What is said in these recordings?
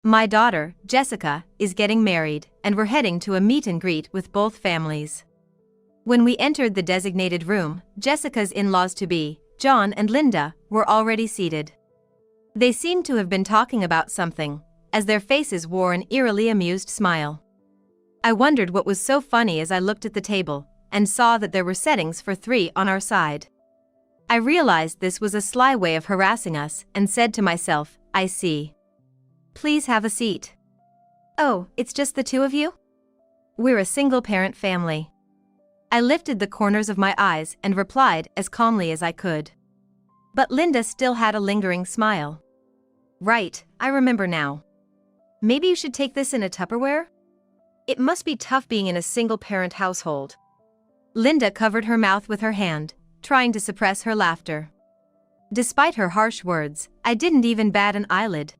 My daughter, Jessica, is getting married, and we're heading to a meet and greet with both families. When we entered the designated room, Jessica's in-laws-to-be, John and Linda, were already seated. They seemed to have been talking about something, as their faces wore an eerily amused smile. I wondered what was so funny as I looked at the table, and saw that there were settings for 3 on our side. I realized this was a sly way of harassing us, and said to myself, I see. Please have a seat. Oh, it's just the 2 of you? We're a single-parent family. I lifted the corners of my eyes and replied as calmly as I could. But Linda still had a lingering smile. Right, I remember now. Maybe you should take this in a Tupperware? It must be tough being in a single-parent household. Linda covered her mouth with her hand, trying to suppress her laughter. Despite her harsh words, I didn't even bat an eyelid.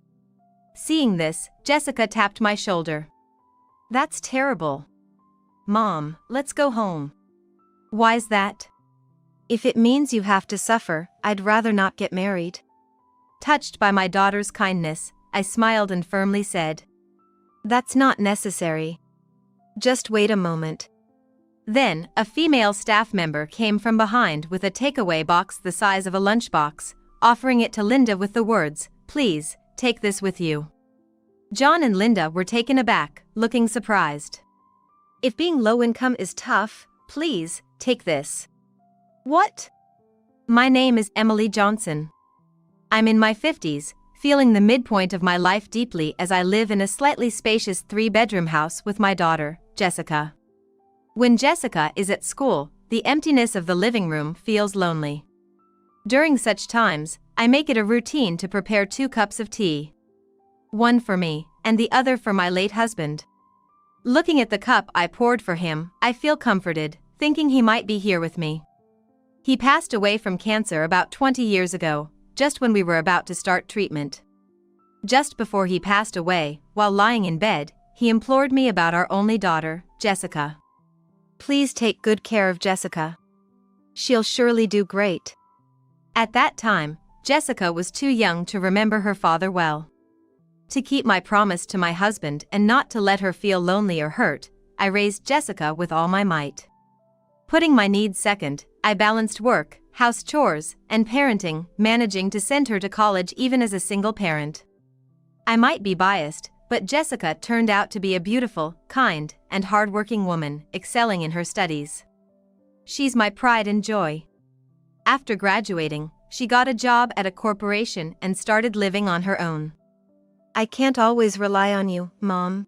Seeing this, Jessica tapped my shoulder. That's terrible. Mom, let's go home. Why's that? If it means you have to suffer, I'd rather not get married. Touched by my daughter's kindness, I smiled and firmly said, That's not necessary. Just wait a moment. Then, a female staff member came from behind with a takeaway box the size of a lunchbox, offering it to Linda with the words, Please, take this with you. John and Linda were taken aback, looking surprised. If being low income is tough, please, take this. What? My name is Emily Johnson. I'm in my 50s, feeling the midpoint of my life deeply as I live in a slightly spacious 3-bedroom house with my daughter, Jessica. When Jessica is at school, the emptiness of the living room feels lonely. During such times, I make it a routine to prepare 2 cups of tea. One for me, and the other for my late husband. Looking at the cup I poured for him, I feel comforted, thinking he might be here with me. He passed away from cancer about 20 years ago, just when we were about to start treatment. Just before he passed away, while lying in bed, he implored me about our only daughter, Jessica. Please take good care of Jessica. She'll surely do great. At that time, Jessica was too young to remember her father well. To keep my promise to my husband and not to let her feel lonely or hurt, I raised Jessica with all my might. Putting my needs second, I balanced work, house chores, and parenting, managing to send her to college even as a single parent. I might be biased, but Jessica turned out to be a beautiful, kind, and hardworking woman, excelling in her studies. She's my pride and joy. After graduating, she got a job at a corporation and started living on her own. I can't always rely on you, Mom.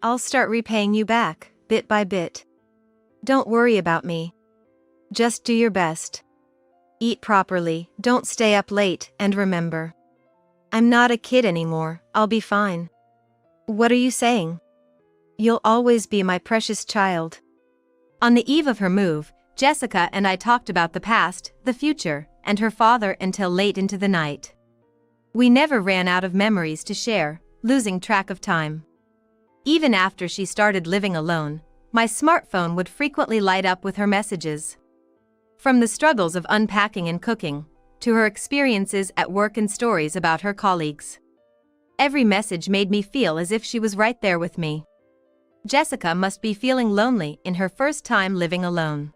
I'll start repaying you back, bit by bit. Don't worry about me. Just do your best. Eat properly, don't stay up late, and remember, I'm not a kid anymore, I'll be fine. What are you saying? You'll always be my precious child. On the eve of her move, Jessica and I talked about the past, the future, and her father until late into the night. We never ran out of memories to share, losing track of time. Even after she started living alone, my smartphone would frequently light up with her messages. From the struggles of unpacking and cooking, to her experiences at work and stories about her colleagues. Every message made me feel as if she was right there with me. Jessica must be feeling lonely in her first time living alone.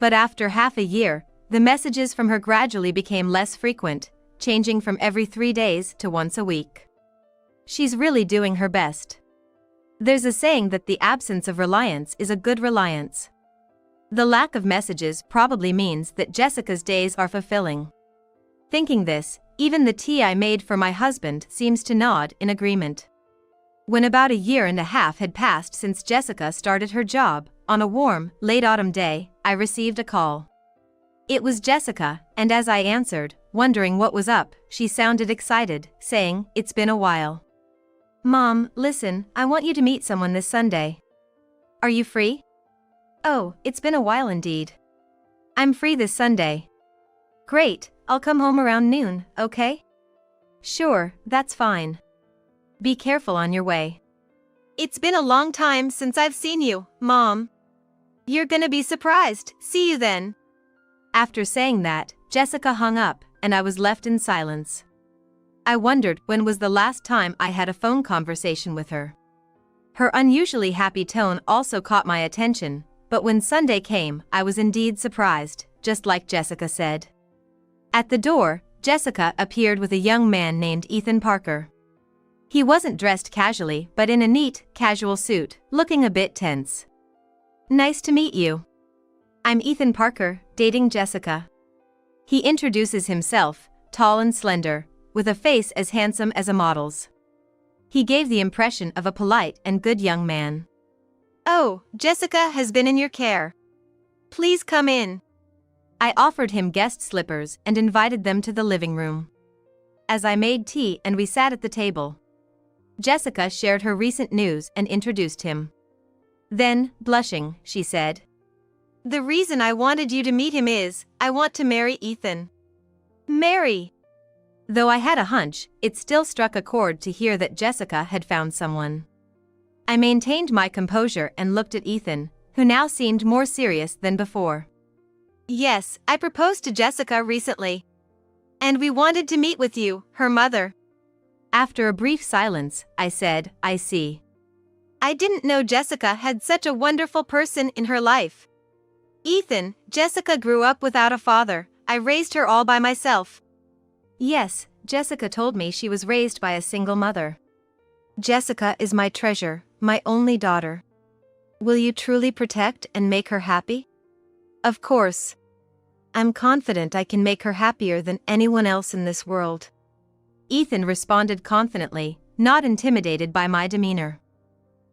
But after half a year, the messages from her gradually became less frequent, changing from every 3 days to once a week. She's really doing her best. There's a saying that the absence of reliance is a good reliance. The lack of messages probably means that Jessica's days are fulfilling. Thinking this, even the tea I made for my husband seems to nod in agreement. When about 1.5 years had passed since Jessica started her job, on a warm, late autumn day, I received a call. It was Jessica, and as I answered, wondering what was up, she sounded excited, saying, It's been a while. Mom, listen, I want you to meet someone this Sunday. Are you free? Oh, it's been a while indeed. I'm free this Sunday. Great, I'll come home around noon, okay? Sure, that's fine. Be careful on your way. It's been a long time since I've seen you, Mom. You're gonna be surprised, see you then. After saying that, Jessica hung up, and I was left in silence. I wondered when was the last time I had a phone conversation with her. Her unusually happy tone also caught my attention, but when Sunday came, I was indeed surprised, just like Jessica said. At the door, Jessica appeared with a young man named Ethan Parker. He wasn't dressed casually but in a neat, casual suit, looking a bit tense. "Nice to meet you. I'm Ethan Parker, dating Jessica." He introduces himself, tall and slender, with a face as handsome as a model's. He gave the impression of a polite and good young man. "Oh, Jessica has been in your care. Please come in." I offered him guest slippers and invited them to the living room. As I made tea and we sat at the table, Jessica shared her recent news and introduced him. Then, blushing, she said, "The reason I wanted you to meet him is, I want to marry Ethan." Marry! Though I had a hunch, it still struck a chord to hear that Jessica had found someone. I maintained my composure and looked at Ethan, who now seemed more serious than before. "Yes, I proposed to Jessica recently. And we wanted to meet with you, her mother." After a brief silence, I said, "I see. I didn't know Jessica had such a wonderful person in her life." "Ethan, Jessica grew up without a father. I raised her all by myself." "Yes, Jessica told me she was raised by a single mother." "Jessica is my treasure, my only daughter. Will you truly protect and make her happy?" "Of course. I'm confident I can make her happier than anyone else in this world." Ethan responded confidently, not intimidated by my demeanor.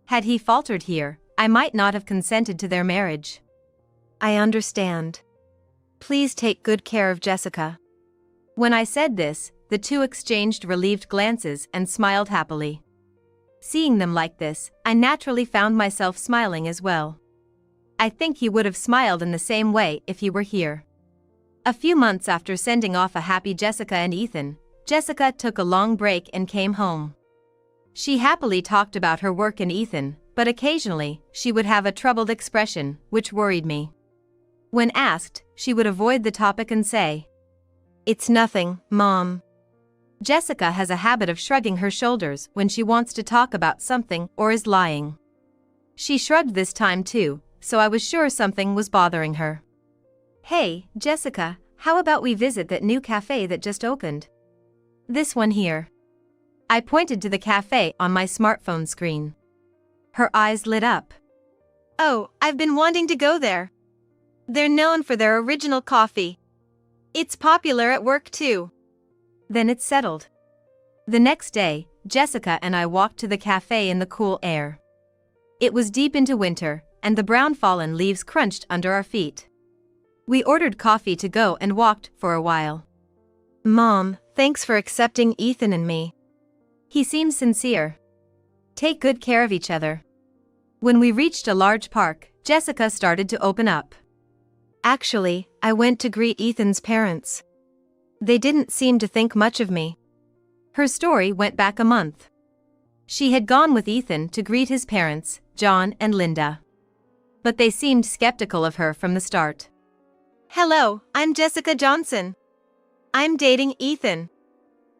Had he faltered here, I might not have consented to their marriage. "I understand. Please take good care of Jessica." When I said this, the two exchanged relieved glances and smiled happily. Seeing them like this, I naturally found myself smiling as well. I think he would have smiled in the same way if he were here. A few months after sending off a happy Jessica and Ethan, Jessica took a long break and came home. She happily talked about her work and Ethan, but occasionally, she would have a troubled expression, which worried me. When asked, she would avoid the topic and say, "It's nothing, Mom." Jessica has a habit of shrugging her shoulders when she wants to talk about something or is lying. She shrugged this time too, so I was sure something was bothering her. "Hey, Jessica, how about we visit that new cafe that just opened? This one here." I pointed to the cafe on my smartphone screen. Her eyes lit up. "Oh, I've been wanting to go there. They're known for their original coffee. It's popular at work too." Then it's settled. The next day, Jessica and I walked to the cafe in the cool air. It was deep into winter, and the brown fallen leaves crunched under our feet. We ordered coffee to go and walked for a while. "Mom, thanks for accepting Ethan and me. He seems sincere. Take good care of each other." When we reached a large park, Jessica started to open up. "Actually, I went to greet Ethan's parents. They didn't seem to think much of me." Her story went back a month. She had gone with Ethan to greet his parents, John and Linda. But they seemed skeptical of her from the start. "Hello, I'm Jessica Johnson. I'm dating Ethan."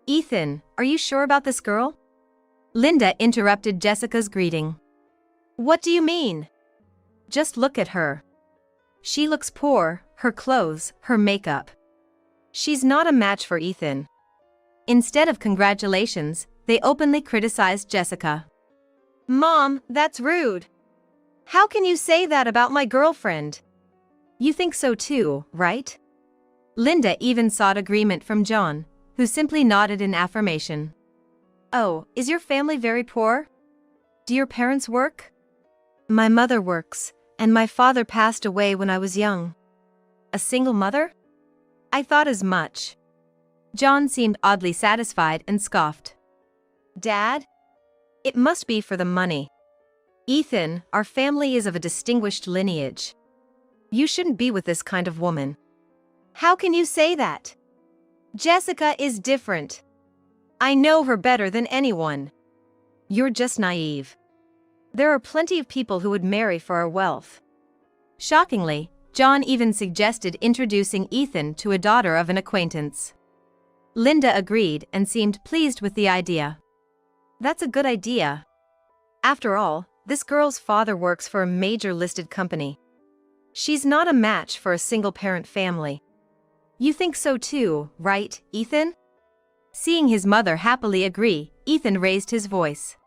"Ethan, are you sure about this girl?" Linda interrupted Jessica's greeting. "What do you mean? Just look at her. She looks poor, her clothes, her makeup. She's not a match for Ethan." Instead of congratulations, they openly criticized Jessica. "Mom, that's rude. How can you say that about my girlfriend?" "You think so too, right?" Linda even sought agreement from John, who simply nodded in affirmation. "Oh, is your family very poor? Do your parents work?" "My mother works, and my father passed away when I was young." "A single mother? I thought as much." John seemed oddly satisfied and scoffed. "Dad? It must be for the money. Ethan, our family is of a distinguished lineage. You shouldn't be with this kind of woman." "How can you say that? Jessica is different. I know her better than anyone." "You're just naive. There are plenty of people who would marry for our wealth." Shockingly, John even suggested introducing Ethan to a daughter of an acquaintance. Linda agreed and seemed pleased with the idea. That's a good idea. After all, this girl's father works for a major listed company. She's not a match for a single-parent family. You think so too, right, Ethan? Seeing his mother happily agree, Ethan raised his voice.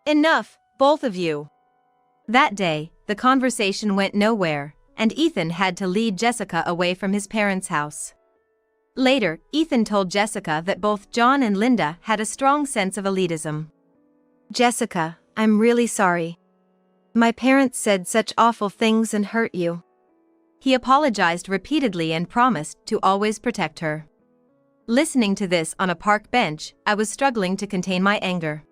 Enough, both of you. That day, the conversation went nowhere, and Ethan had to lead Jessica away from his parents' house. Later, Ethan told Jessica that both John and Linda had a strong sense of elitism. Jessica, I'm really sorry. My parents said such awful things and hurt you. He apologized repeatedly and promised to always protect her. Listening to this on a park bench, I was struggling to contain my anger.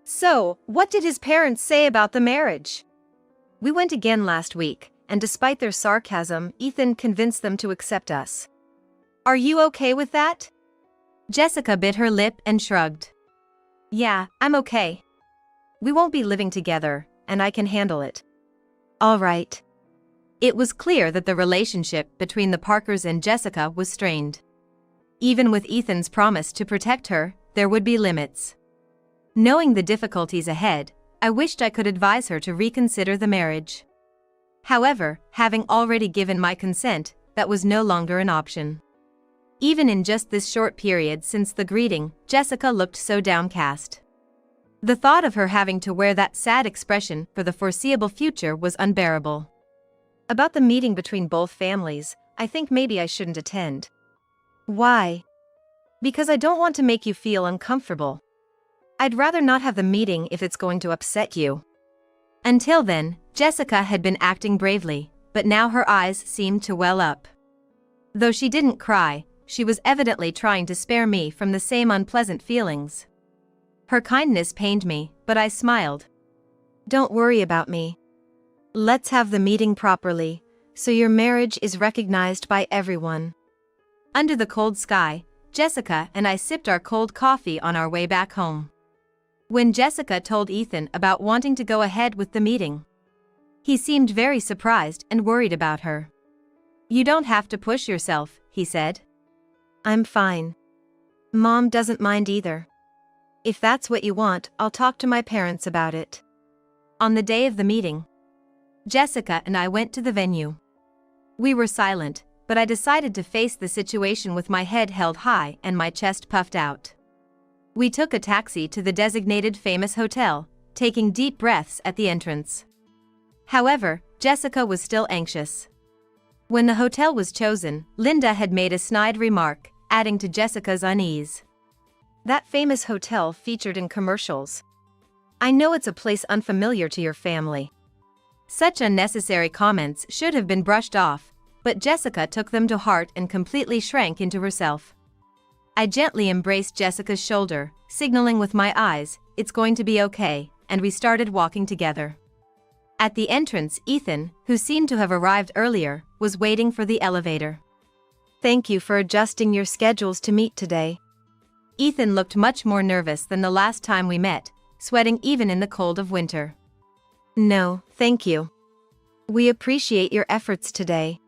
So, what did his parents say about the marriage? We went again last week, and despite their sarcasm, Ethan convinced them to accept us. Are you okay with that? Jessica bit her lip and shrugged. Yeah, I'm okay. We won't be living together, and I can handle it. All right. It was clear that the relationship between the Parkers and Jessica was strained. Even with Ethan's promise to protect her, there would be limits. Knowing the difficulties ahead, I wished I could advise her to reconsider the marriage. However, having already given my consent, that was no longer an option. Even in just this short period since the greeting, Jessica looked so downcast. The thought of her having to wear that sad expression for the foreseeable future was unbearable. About the meeting between both families, I think maybe I shouldn't attend. Why? Because I don't want to make you feel uncomfortable. I'd rather not have the meeting if it's going to upset you. Until then, Jessica had been acting bravely, but now her eyes seemed to well up. Though she didn't cry, she was evidently trying to spare me from the same unpleasant feelings. Her kindness pained me, but I smiled. Don't worry about me. Let's have the meeting properly, so your marriage is recognized by everyone. Under the cold sky, Jessica and I sipped our cold coffee on our way back home. When Jessica told Ethan about wanting to go ahead with the meeting, he seemed very surprised and worried about her. You don't have to push yourself, he said. I'm fine. Mom doesn't mind either. If that's what you want, I'll talk to my parents about it. On the day of the meeting, Jessica and I went to the venue. We were silent, but I decided to face the situation with my head held high and my chest puffed out. We took a taxi to the designated famous hotel, taking deep breaths at the entrance. However, Jessica was still anxious. When the hotel was chosen, Linda had made a snide remark, adding to Jessica's unease. That famous hotel featured in commercials. I know it's a place unfamiliar to your family. Such unnecessary comments should have been brushed off, but Jessica took them to heart and completely shrank into herself. I gently embraced Jessica's shoulder, signaling with my eyes, it's going to be okay, and we started walking together. At the entrance, Ethan, who seemed to have arrived earlier, was waiting for the elevator. Thank you for adjusting your schedules to meet today. Ethan looked much more nervous than the last time we met, sweating even in the cold of winter. No, thank you. We appreciate your efforts today.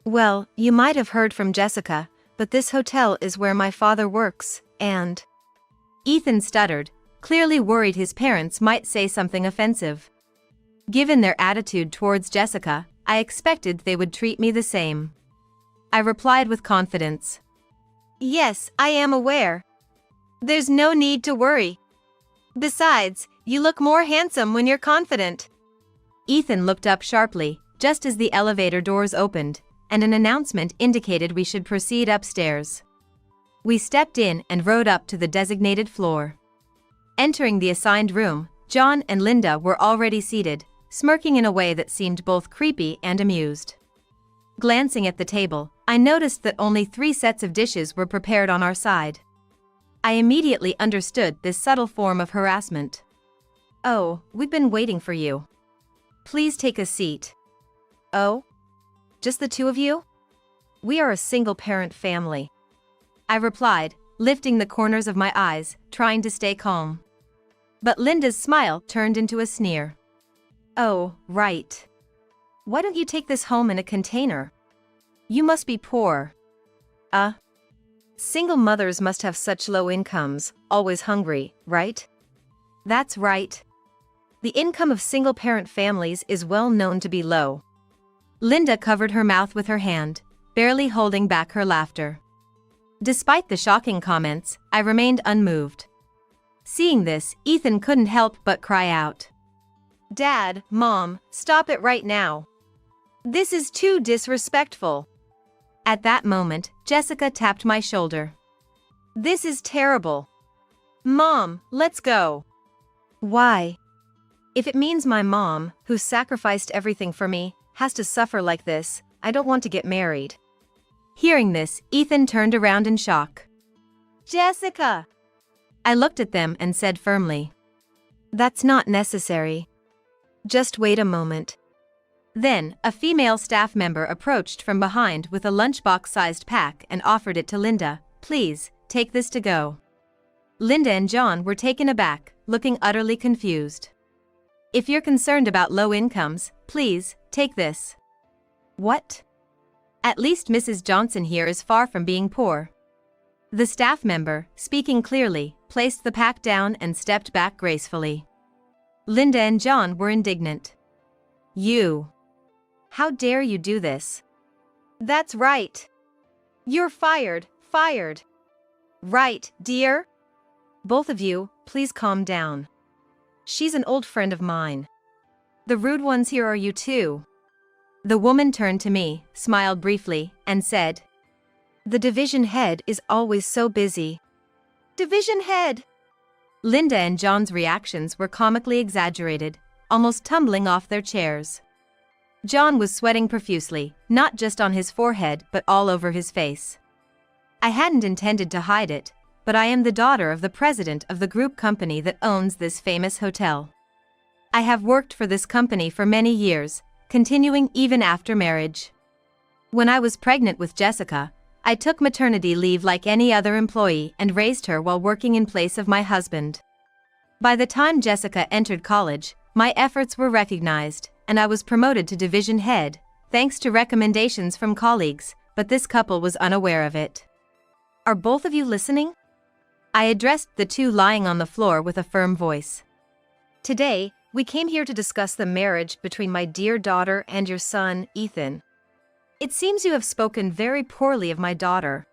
Well, you might have heard from Jessica, but this hotel is where my father works, and... Ethan stuttered, clearly worried his parents might say something offensive. Given their attitude towards Jessica, I expected they would treat me the same. I replied with confidence. Yes, I am aware. There's no need to worry. Besides, you look more handsome when you're confident. Ethan looked up sharply, just as the elevator doors opened, and an announcement indicated we should proceed upstairs. We stepped in and rode up to the designated floor. Entering the assigned room, John and Linda were already seated, smirking in a way that seemed both creepy and amused. Glancing at the table, I noticed that only 3 sets of dishes were prepared on our side. I immediately understood this subtle form of harassment. Oh, we've been waiting for you. Please take a seat. Oh? Just the 2 of you? We are a single-parent family. I replied, lifting the corners of my eyes, trying to stay calm. But Linda's smile turned into a sneer. Oh, right. Why don't you take this home in a container? You must be poor. Single mothers must have such low incomes, always hungry, right? That's right. The income of single-parent families is well known to be low. Linda covered her mouth with her hand, barely holding back her laughter. Despite the shocking comments, I remained unmoved. Seeing this, Ethan couldn't help but cry out. "Dad, Mom, stop it right now. This is too disrespectful." At that moment, Jessica tapped my shoulder. "This is terrible. Mom, let's go." "Why?" "If it means my mom, who sacrificed everything for me, has to suffer like this, I don't want to get married." Hearing this, Ethan turned around in shock. "Jessica!" I looked at them and said firmly, "That's not necessary. Just wait a moment." Then, a female staff member approached from behind with a lunchbox-sized pack and offered it to Linda. "Please, take this to go." Linda and John were taken aback, looking utterly confused. "If you're concerned about low incomes, please, take this." "What?" "At least Mrs. Johnson here is far from being poor." The staff member, speaking clearly, placed the pack down and stepped back gracefully. Linda and John were indignant. "You! How dare you do this?" "That's right. You're fired, fired." "Right, dear?" "Both of you, please calm down. She's an old friend of mine. The rude ones here are you too." The woman turned to me, smiled briefly, and said, "The division head is always so busy." "Division head!" Linda and John's reactions were comically exaggerated, almost tumbling off their chairs. John was sweating profusely, not just on his forehead but all over his face. I hadn't intended to hide it, but I am the daughter of the president of the group company that owns this famous hotel. I have worked for this company for many years, continuing even after marriage. When I was pregnant with Jessica, I took maternity leave like any other employee and raised her while working in place of my husband. By the time Jessica entered college, my efforts were recognized, and I was promoted to division head, thanks to recommendations from colleagues, but this couple was unaware of it. Are both of you listening? I addressed the two lying on the floor with a firm voice. Today, we came here to discuss the marriage between my dear daughter and your son, Ethan. It seems you have spoken very poorly of my daughter.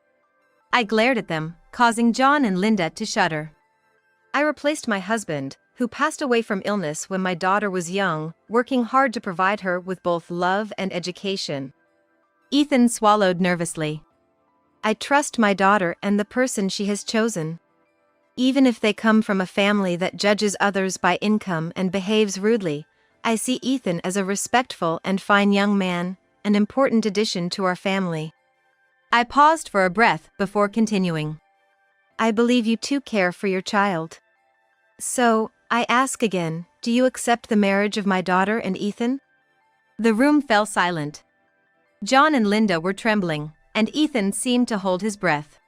I glared at them, causing John and Linda to shudder. I replaced my husband, who passed away from illness when my daughter was young, working hard to provide her with both love and education. Ethan swallowed nervously. I trust my daughter and the person she has chosen. Even if they come from a family that judges others by income and behaves rudely, I see Ethan as a respectful and fine young man, an important addition to our family. I paused for a breath before continuing. I believe you too care for your child. So, I ask again, do you accept the marriage of my daughter and Ethan? The room fell silent. John and Linda were trembling, and Ethan seemed to hold his breath.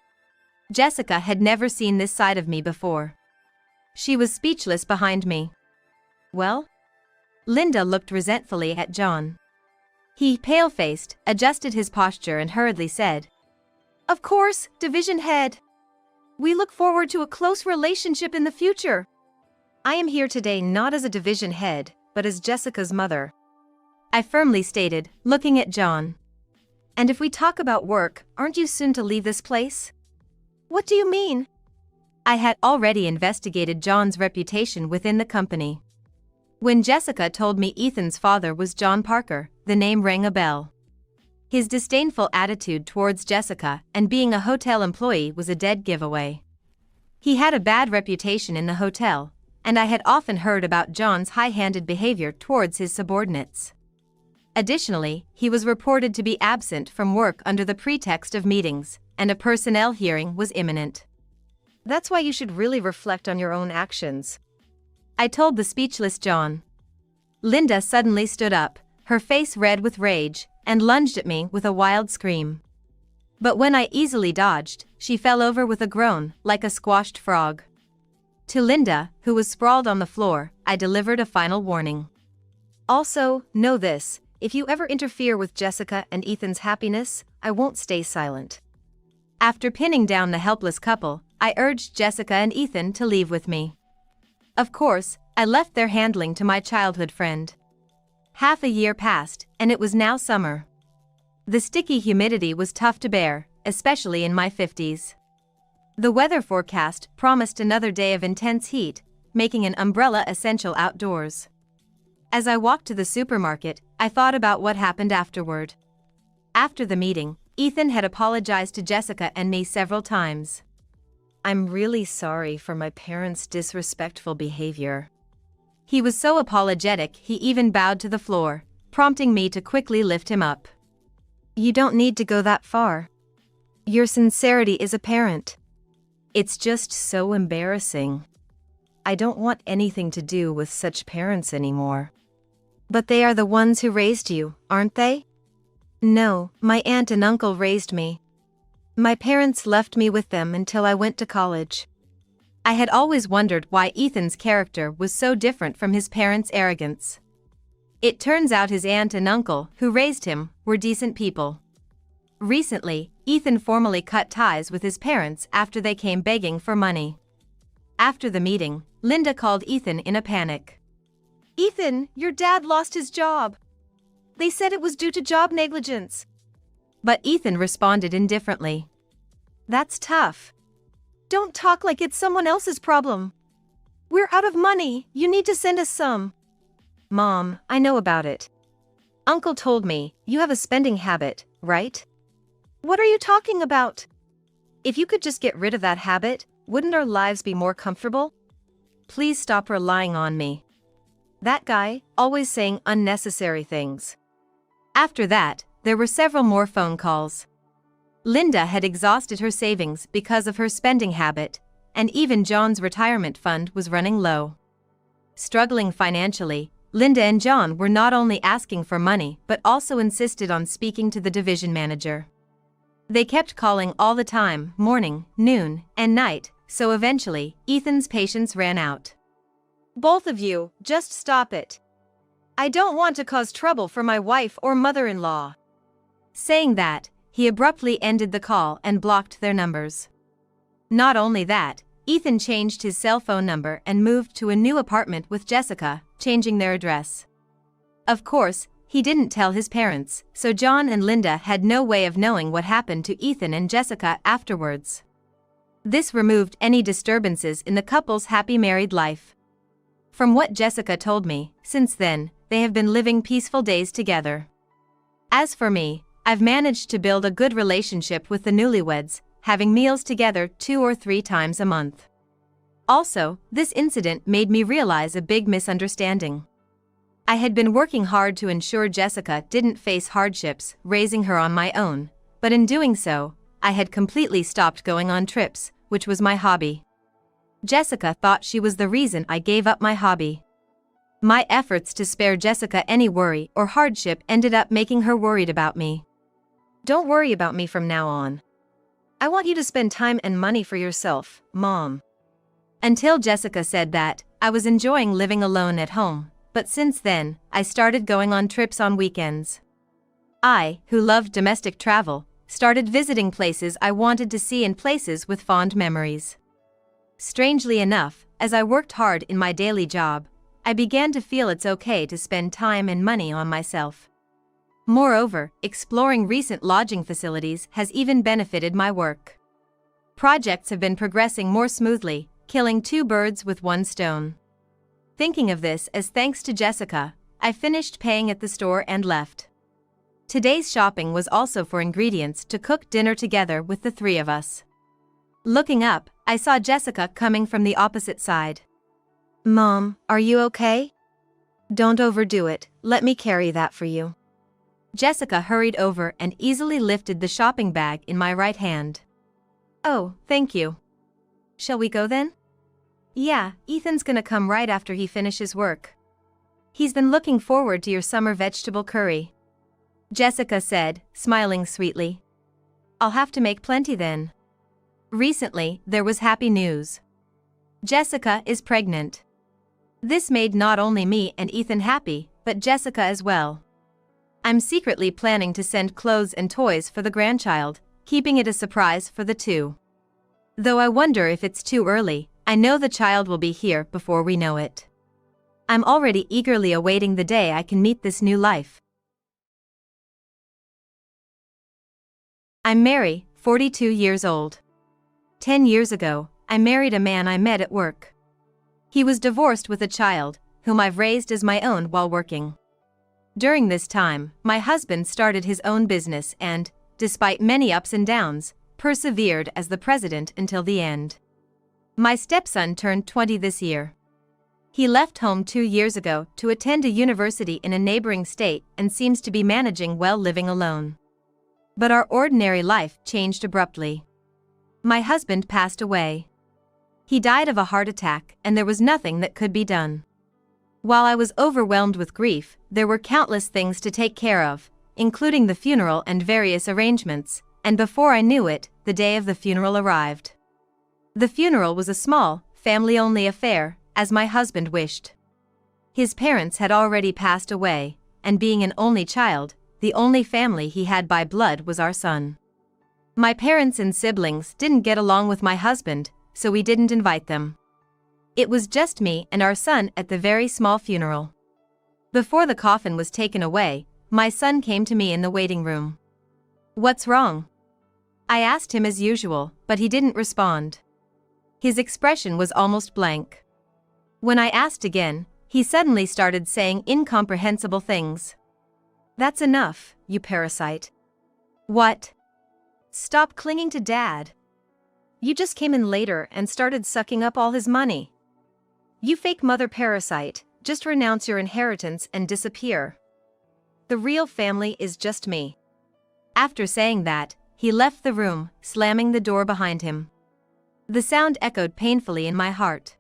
Jessica had never seen this side of me before. She was speechless behind me. Well? Linda looked resentfully at John. He, pale-faced, adjusted his posture and hurriedly said, Of course, division head. We look forward to a close relationship in the future. I am here today not as a division head, but as Jessica's mother. I firmly stated, looking at John. And if we talk about work, aren't you soon to leave this place? What do you mean? I had already investigated John's reputation within the company. When Jessica told me Ethan's father was John Parker, the name rang a bell. His disdainful attitude towards Jessica and being a hotel employee was a dead giveaway. He had a bad reputation in the hotel, and I had often heard about John's high-handed behavior towards his subordinates. Additionally, he was reported to be absent from work under the pretext of meetings, and a personnel hearing was imminent. That's why you should really reflect on your own actions, I told the speechless John. Linda suddenly stood up, her face red with rage, and lunged at me with a wild scream. But when I easily dodged, she fell over with a groan, like a squashed frog. To Linda, who was sprawled on the floor, I delivered a final warning. Also, know this, if you ever interfere with Jessica and Ethan's happiness, I won't stay silent. After pinning down the helpless couple, I urged Jessica and Ethan to leave with me. Of course, I left their handling to my childhood friend. Half a year passed, and it was now summer. The sticky humidity was tough to bear, especially in my 50s. The weather forecast promised another day of intense heat, making an umbrella essential outdoors. As I walked to the supermarket, I thought about what happened afterward. After the meeting, Ethan had apologized to Jessica and me several times. "I'm really sorry for my parents' disrespectful behavior." He was so apologetic he even bowed to the floor, prompting me to quickly lift him up. "You don't need to go that far. Your sincerity is apparent. It's just so embarrassing. I don't want anything to do with such parents anymore." "But they are the ones who raised you, aren't they?" "No, my aunt and uncle raised me. My parents left me with them until I went to college." I had always wondered why Ethan's character was so different from his parents' arrogance. It turns out his aunt and uncle, who raised him, were decent people. Recently, Ethan formally cut ties with his parents after they came begging for money. After the meeting, Linda called Ethan in a panic. "Ethan, your dad lost his job. They said it was due to job negligence." But Ethan responded indifferently. "That's tough. Don't talk like it's someone else's problem. We're out of money, you need to send us some." "Mom, I know about it. Uncle told me you have a spending habit, right?" "What are you talking about?" "If you could just get rid of that habit, wouldn't our lives be more comfortable? Please stop relying on me. That guy, always saying unnecessary things." After that, there were several more phone calls. Linda had exhausted her savings because of her spending habit, and even John's retirement fund was running low. Struggling financially, Linda and John were not only asking for money but also insisted on speaking to the division manager. They kept calling all the time, morning, noon, and night, so eventually, Ethan's patience ran out. "Both of you, just stop it. I don't want to cause trouble for my wife or mother-in-law." Saying that, he abruptly ended the call and blocked their numbers. Not only that, Ethan changed his cell phone number and moved to a new apartment with Jessica, changing their address. Of course, he didn't tell his parents, so John and Linda had no way of knowing what happened to Ethan and Jessica afterwards. This removed any disturbances in the couple's happy married life. From what Jessica told me, since then, they have been living peaceful days together. As for me, I've managed to build a good relationship with the newlyweds, having meals together 2 or 3 times a month. Also, this incident made me realize a big misunderstanding. I had been working hard to ensure Jessica didn't face hardships raising her on my own, but in doing so, I had completely stopped going on trips, which was my hobby. Jessica thought she was the reason I gave up my hobby. My efforts to spare Jessica any worry or hardship ended up making her worried about me. "Don't worry about me from now on. I want you to spend time and money for yourself, Mom." Until Jessica said that, I was enjoying living alone at home, but since then, I started going on trips on weekends. I, who loved domestic travel, started visiting places I wanted to see and places with fond memories. Strangely enough, as I worked hard in my daily job, I began to feel it's okay to spend time and money on myself. Moreover, exploring recent lodging facilities has even benefited my work. Projects have been progressing more smoothly, killing 2 birds with 1 stone. Thinking of this as thanks to Jessica, I finished paying at the store and left. Today's shopping was also for ingredients to cook dinner together with the 3 of us. Looking up, I saw Jessica coming from the opposite side. "Mom, are you okay? Don't overdo it, let me carry that for you." Jessica hurried over and easily lifted the shopping bag in my right hand. "Oh, thank you. Shall we go then?" "Yeah, Ethan's gonna come right after he finishes work. He's been looking forward to your summer vegetable curry," Jessica said, smiling sweetly. "I'll have to make plenty then." Recently, there was happy news. Jessica is pregnant. This made not only me and Ethan happy, but Jessica as well. I'm secretly planning to send clothes and toys for the grandchild, keeping it a surprise for the two. Though I wonder if it's too early, I know the child will be here before we know it. I'm already eagerly awaiting the day I can meet this new life. I'm Mary, 42 years old. 10 years ago, I married a man I met at work. He was divorced with a child, whom I've raised as my own while working. During this time, my husband started his own business and, despite many ups and downs, persevered as the president until the end. My stepson turned 20 this year. He left home 2 years ago to attend a university in a neighboring state and seems to be managing well living alone. But our ordinary life changed abruptly. My husband passed away. He died of a heart attack, and there was nothing that could be done. While I was overwhelmed with grief, there were countless things to take care of, including the funeral and various arrangements, and before I knew it, the day of the funeral arrived. The funeral was a small, family-only affair, as my husband wished. His parents had already passed away, and being an only child, the only family he had by blood was our son. My parents and siblings didn't get along with my husband, so we didn't invite them. It was just me and our son at the very small funeral. Before the coffin was taken away, my son came to me in the waiting room. "What's wrong?" I asked him as usual, but he didn't respond. His expression was almost blank. When I asked again, he suddenly started saying incomprehensible things. "That's enough, you parasite." "What?" "Stop clinging to Dad. You just came in later and started sucking up all his money. You fake mother parasite, just renounce your inheritance and disappear. The real family is just me." After saying that, he left the room, slamming the door behind him. The sound echoed painfully in my heart.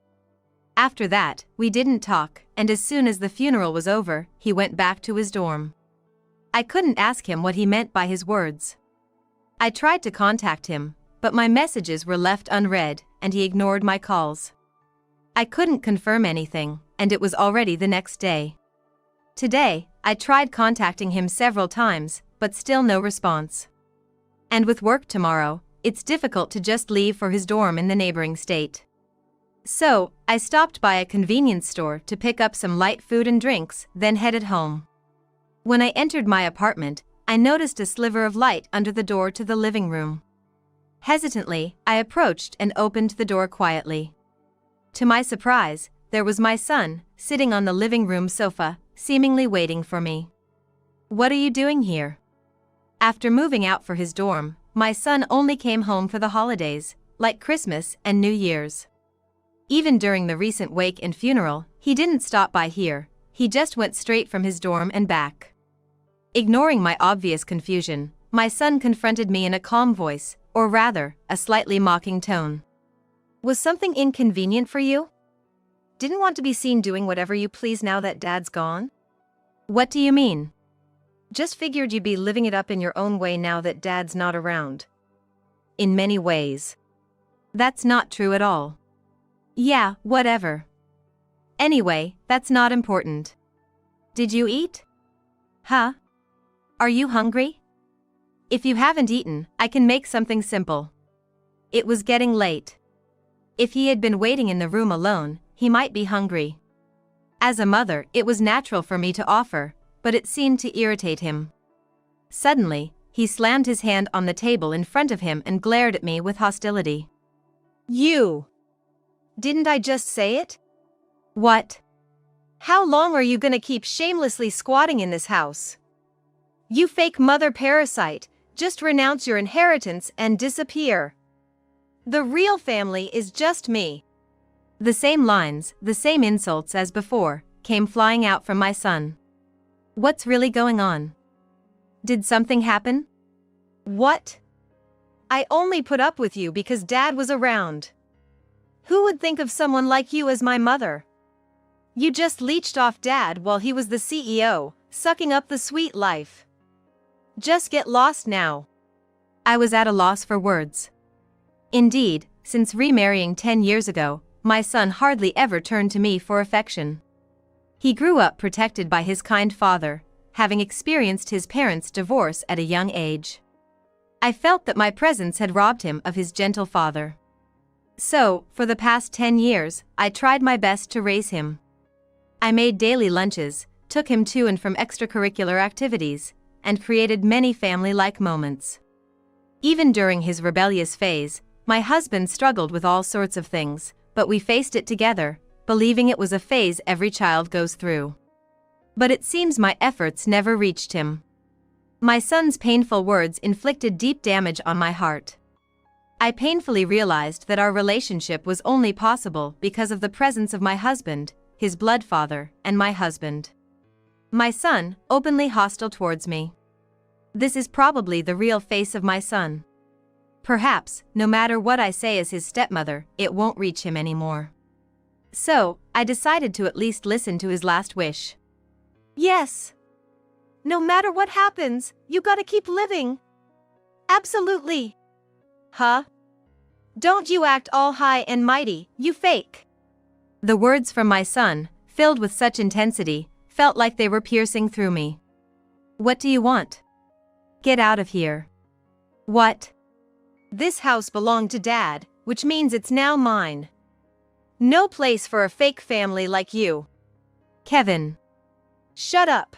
After that, we didn't talk, and as soon as the funeral was over, he went back to his dorm. I couldn't ask him what he meant by his words. I tried to contact him, but my messages were left unread, and he ignored my calls. I couldn't confirm anything, and it was already the next day. Today, I tried contacting him several times, but still no response. And with work tomorrow, it's difficult to just leave for his dorm in the neighboring state. So, I stopped by a convenience store to pick up some light food and drinks, then headed home. When I entered my apartment, I noticed a sliver of light under the door to the living room. Hesitantly, I approached and opened the door quietly. To my surprise, there was my son, sitting on the living room sofa, seemingly waiting for me. "What are you doing here?" After moving out for his dorm, my son only came home for the holidays, like Christmas and New Year's. Even during the recent wake and funeral, he didn't stop by here, he just went straight from his dorm and back. Ignoring my obvious confusion, my son confronted me in a calm voice, or rather, a slightly mocking tone. "Was something inconvenient for you? Didn't want to be seen doing whatever you please now that Dad's gone?" "What do you mean?" "Just figured you'd be living it up in your own way now that Dad's not around." "In many ways." "That's not true at all." "Yeah, whatever. Anyway, that's not important. Did you eat?" "Huh? Are you hungry?" "If you haven't eaten, I can make something simple." It was getting late. If he had been waiting in the room alone, he might be hungry. As a mother, it was natural for me to offer, but it seemed to irritate him. Suddenly, he slammed his hand on the table in front of him and glared at me with hostility. "You! Didn't I just say it?" "What?" "How long are you gonna keep shamelessly squatting in this house? You fake mother parasite, just renounce your inheritance and disappear. The real family is just me." The same lines, the same insults as before, came flying out from my son. What's really going on? Did something happen? "What? I only put up with you because Dad was around. Who would think of someone like you as my mother? You just leeched off Dad while he was the CEO, sucking up the sweet life. Just get lost now." I was at a loss for words. Indeed, since remarrying 10 years ago, my son hardly ever turned to me for affection. He grew up protected by his kind father, having experienced his parents' divorce at a young age. I felt that my presence had robbed him of his gentle father. So, for the past 10 years, I tried my best to raise him. I made daily lunches, took him to and from extracurricular activities, and created many family-like moments. Even during his rebellious phase, my husband struggled with all sorts of things, but we faced it together, believing it was a phase every child goes through. But it seems my efforts never reached him. My son's painful words inflicted deep damage on my heart. I painfully realized that our relationship was only possible because of the presence of my husband, his blood father, and my husband. My son, openly hostile towards me. This is probably the real face of my son. Perhaps, no matter what I say as his stepmother, it won't reach him anymore. So, I decided to at least listen to his last wish. Yes. No matter what happens, you gotta keep living. Absolutely. Huh? Don't you act all high and mighty, you fake. The words from my son, filled with such intensity, felt like they were piercing through me. What do you want? Get out of here. What? This house belonged to Dad, which means it's now mine. No place for a fake family like you. Kevin. Shut up.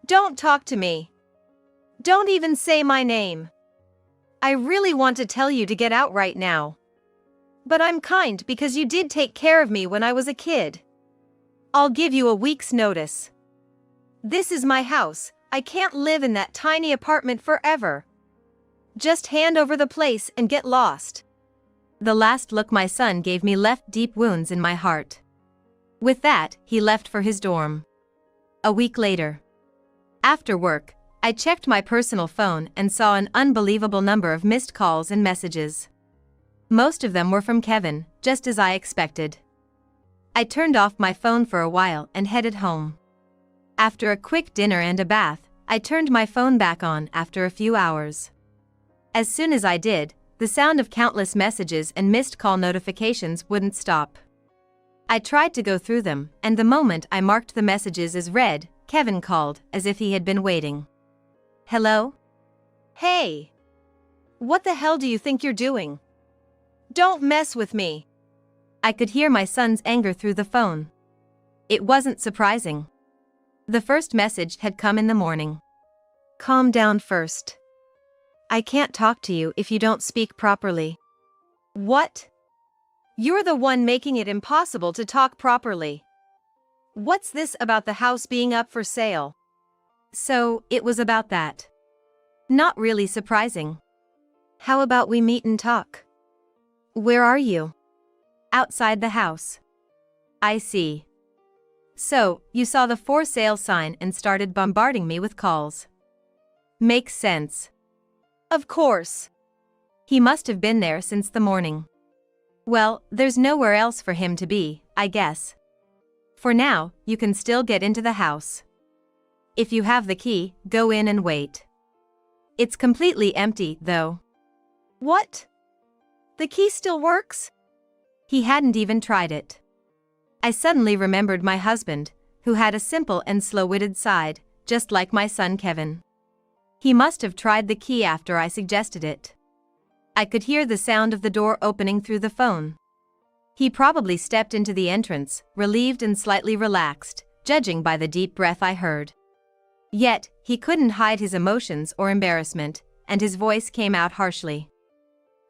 Don't talk to me. Don't even say my name. I really want to tell you to get out right now. But I'm kind because you did take care of me when I was a kid. I'll give you a week's notice. This is my house, I can't live in that tiny apartment forever. Just hand over the place and get lost. The last look my son gave me left deep wounds in my heart. With that, he left for his dorm. A week later. After work, I checked my personal phone and saw an unbelievable number of missed calls and messages. Most of them were from Kevin, just as I expected. I turned off my phone for a while and headed home. After a quick dinner and a bath, I turned my phone back on after a few hours. As soon as I did, the sound of countless messages and missed call notifications wouldn't stop. I tried to go through them, and the moment I marked the messages as read, Kevin called, as if he had been waiting. Hello? Hey! What the hell do you think you're doing? Don't mess with me. I could hear my son's anger through the phone. It wasn't surprising. The first message had come in the morning. Calm down first. I can't talk to you if you don't speak properly. What? You're the one making it impossible to talk properly. What's this about the house being up for sale? So, it was about that. Not really surprising. How about we meet and talk? Where are you? Outside the house. I see. So, you saw the for sale sign and started bombarding me with calls. Makes sense. Of course. He must have been there since the morning. Well, there's nowhere else for him to be, I guess. For now, you can still get into the house. If you have the key, go in and wait. It's completely empty, though. What? The key still works? He hadn't even tried it. I suddenly remembered my husband, who had a simple and slow-witted side, just like my son Kevin. He must have tried the key after I suggested it. I could hear the sound of the door opening through the phone. He probably stepped into the entrance, relieved and slightly relaxed, judging by the deep breath I heard. Yet, he couldn't hide his emotions or embarrassment, and his voice came out harshly.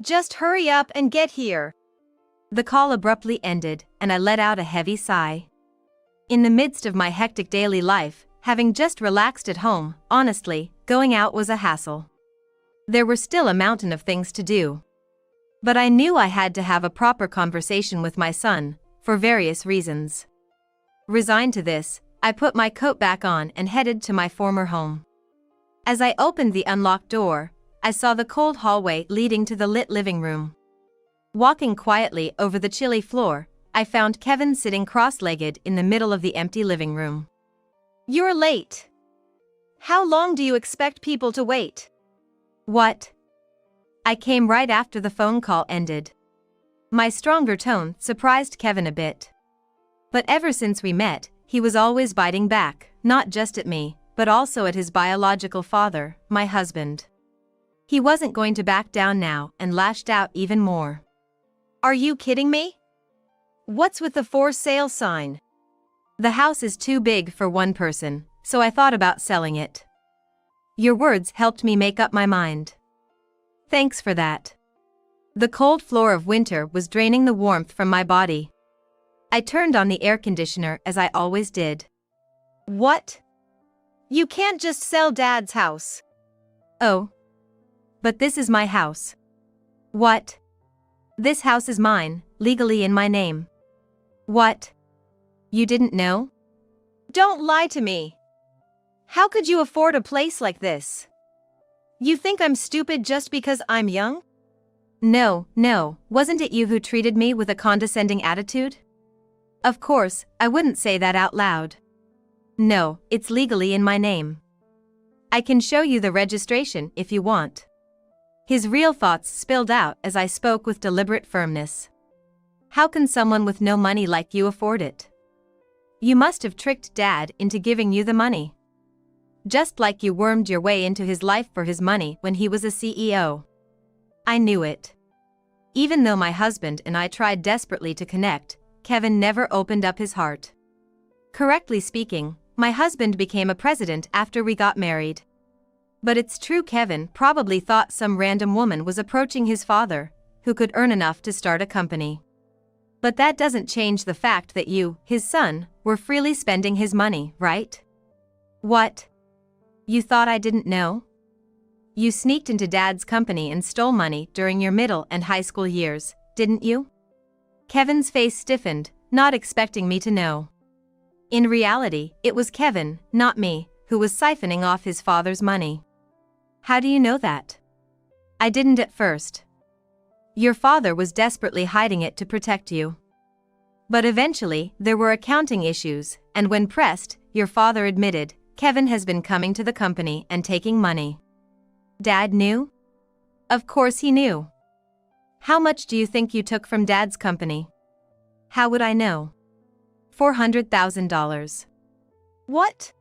Just hurry up and get here. The call abruptly ended, and I let out a heavy sigh. In the midst of my hectic daily life, having just relaxed at home, honestly, going out was a hassle. There were still a mountain of things to do. But I knew I had to have a proper conversation with my son, for various reasons. Resigned to this, I put my coat back on and headed to my former home. As I opened the unlocked door, I saw the cold hallway leading to the lit living room. Walking quietly over the chilly floor, I found Kevin sitting cross-legged in the middle of the empty living room. You're late. How long do you expect people to wait? What? I came right after the phone call ended. My stronger tone surprised Kevin a bit. But ever since we met, he was always biting back, not just at me, but also at his biological father, my husband. He wasn't going to back down now and lashed out even more. Are you kidding me? What's with the for sale sign? The house is too big for one person, so I thought about selling it. Your words helped me make up my mind. Thanks for that. The cold floor of winter was draining the warmth from my body. I turned on the air conditioner as I always did. What? You can't just sell Dad's house. Oh. But this is my house. What? This house is mine, legally in my name. What? You didn't know? Don't lie to me. How could you afford a place like this? You think I'm stupid just because I'm young? No, wasn't it you who treated me with a condescending attitude? Of course, I wouldn't say that out loud. No, it's legally in my name. I can show you the registration if you want. His real thoughts spilled out as I spoke with deliberate firmness. How can someone with no money like you afford it? You must have tricked Dad into giving you the money. Just like you wormed your way into his life for his money when he was a CEO. I knew it. Even though my husband and I tried desperately to connect, Kevin never opened up his heart. Correctly speaking, my husband became a president after we got married. But it's true Kevin probably thought some random woman was approaching his father, who could earn enough to start a company. But that doesn't change the fact that you, his son, were freely spending his money, right? What? You thought I didn't know? You sneaked into Dad's company and stole money during your middle and high school years, didn't you? Kevin's face stiffened, not expecting me to know. In reality, it was Kevin, not me, who was siphoning off his father's money. How do you know that? I didn't at first. Your father was desperately hiding it to protect you. But eventually, there were accounting issues, and when pressed, your father admitted, Kevin has been coming to the company and taking money. Dad knew? Of course he knew. How much do you think you took from Dad's company? How would I know? $400,000. What?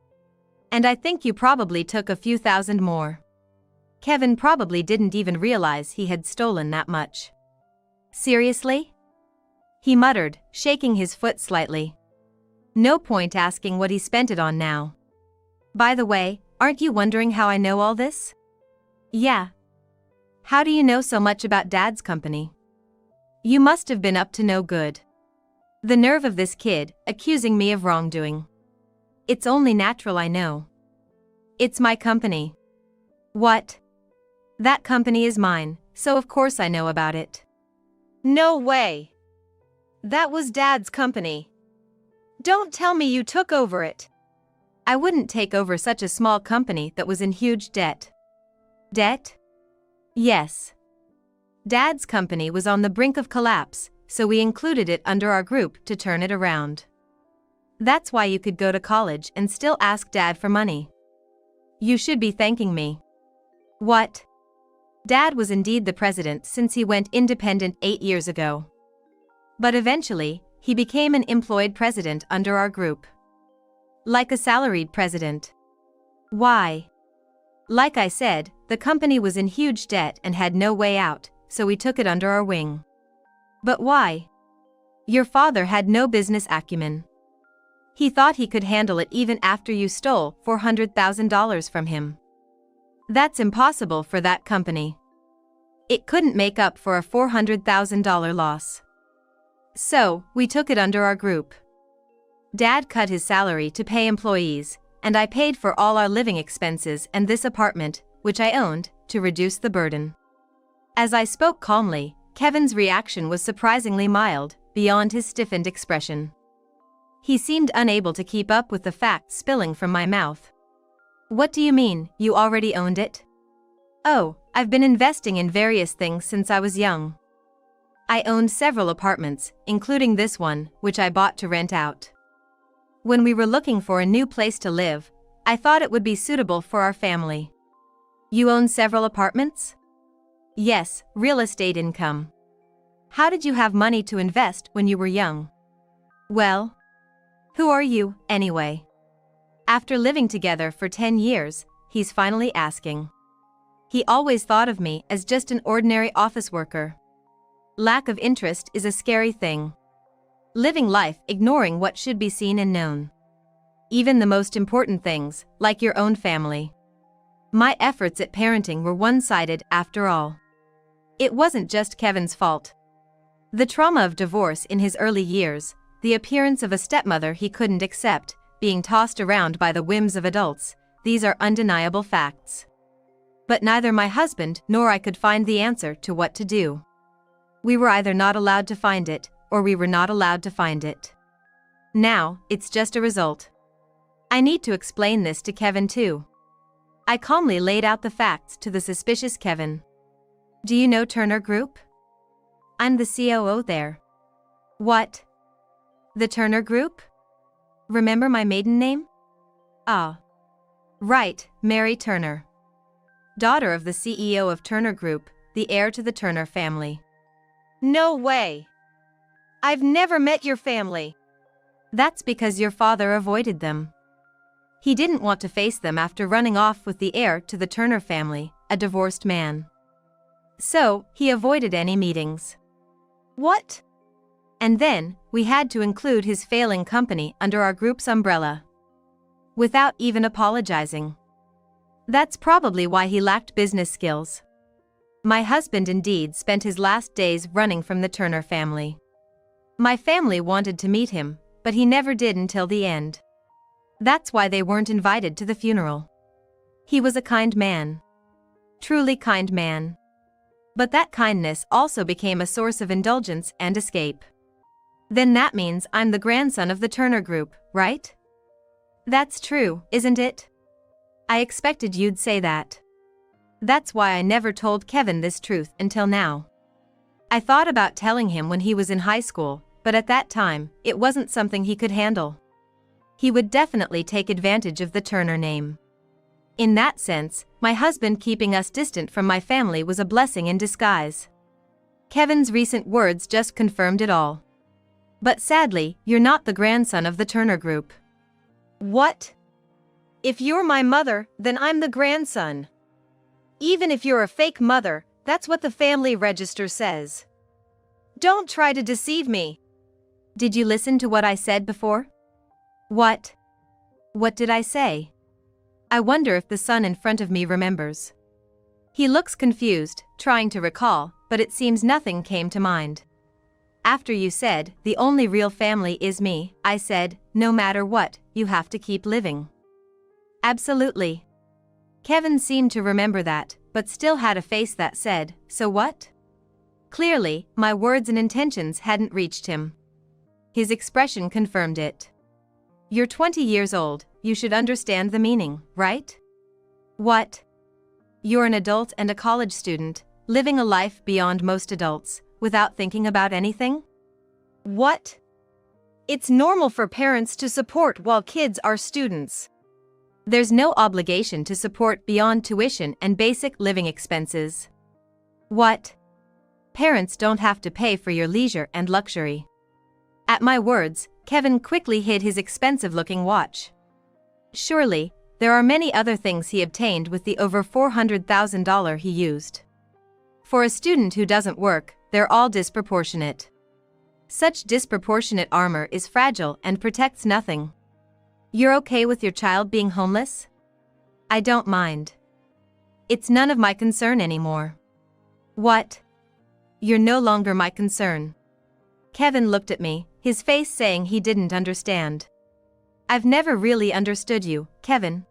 And I think you probably took a few thousand more. Kevin probably didn't even realize he had stolen that much. Seriously? He muttered, shaking his foot slightly. No point asking what he spent it on now. By the way, aren't you wondering how I know all this? Yeah. How do you know so much about Dad's company? You must have been up to no good. The nerve of this kid, accusing me of wrongdoing. It's only natural I know. It's my company. What? That company is mine, so of course I know about it. No way. That was Dad's company. Don't tell me you took over it. I wouldn't take over such a small company that was in huge debt. Debt? Yes. Dad's company was on the brink of collapse, so we included it under our group to turn it around. That's why you could go to college and still ask Dad for money. You should be thanking me. What? Dad was indeed the president since he went independent 8 years ago. But eventually, he became an employed president under our group. Like a salaried president. Why? Like I said, the company was in huge debt and had no way out, so we took it under our wing. But why? Your father had no business acumen. He thought he could handle it even after you stole $400,000 from him. That's impossible for that company. It couldn't make up for a $400,000 loss. So, we took it under our group. Dad cut his salary to pay employees, and I paid for all our living expenses and this apartment, which I owned, to reduce the burden. As I spoke calmly, Kevin's reaction was surprisingly mild, beyond his stiffened expression. He seemed unable to keep up with the facts spilling from my mouth. What do you mean, you already owned it? Oh, I've been investing in various things since I was young. I owned several apartments, including this one, which I bought to rent out. When we were looking for a new place to live, I thought it would be suitable for our family. You own several apartments? Yes, real estate income. How did you have money to invest when you were young? Well, who are you, anyway? After living together for 10 years, he's finally asking. He always thought of me as just an ordinary office worker. Lack of interest is a scary thing. Living life ignoring what should be seen and known. Even the most important things, like your own family. My efforts at parenting were one-sided after all. It wasn't just Kevin's fault. The trauma of divorce in his early years, the appearance of a stepmother he couldn't accept, being tossed around by the whims of adults, these are undeniable facts. But neither my husband nor I could find the answer to what to do. We were either not allowed to find it, or we were not allowed to find it. Now, it's just a result. I need to explain this to Kevin too. I calmly laid out the facts to the suspicious Kevin. Do you know Turner Group? I'm the COO there. What? The Turner Group? Remember my maiden name? Ah. Right, Mary Turner. Daughter of the CEO of Turner Group, the heir to the Turner family. No way. I've never met your family. That's because your father avoided them. He didn't want to face them after running off with the heir to the Turner family, a divorced man. So, he avoided any meetings. What? And then, we had to include his failing company under our group's umbrella. Without even apologizing. That's probably why he lacked business skills. My husband indeed spent his last days running from the Turner family. My family wanted to meet him, but he never did until the end. That's why they weren't invited to the funeral. He was a kind man. Truly kind man. But that kindness also became a source of indulgence and escape. Then that means I'm the grandson of the Turner Group, right? That's true, isn't it? I expected you'd say that. That's why I never told Kevin this truth until now. I thought about telling him when he was in high school, but at that time, it wasn't something he could handle. He would definitely take advantage of the Turner name. In that sense, my husband keeping us distant from my family was a blessing in disguise. Kevin's recent words just confirmed it all. But sadly, you're not the grandson of the Turner Group. What? If you're my mother, then I'm the grandson. Even if you're a fake mother, that's what the family register says. Don't try to deceive me. Did you listen to what I said before? What? What did I say? I wonder if the son in front of me remembers. He looks confused, trying to recall, but it seems nothing came to mind. After you said, the only real family is me, I said, no matter what, you have to keep living. Absolutely. Kevin seemed to remember that, but still had a face that said, so what? Clearly, my words and intentions hadn't reached him. His expression confirmed it. You're 20 years old, you should understand the meaning, right? What? You're an adult and a college student, living a life beyond most adults, without thinking about anything? What? It's normal for parents to support while kids are students. There's no obligation to support beyond tuition and basic living expenses. What? Parents don't have to pay for your leisure and luxury. At my words, Kevin quickly hid his expensive-looking watch. Surely, there are many other things he obtained with the over $400,000 he used. For a student who doesn't work, they're all disproportionate. Such disproportionate armor is fragile and protects nothing. You're okay with your child being homeless? I don't mind. It's none of my concern anymore. What? You're no longer my concern. Kevin looked at me, his face saying he didn't understand. I've never really understood you, Kevin.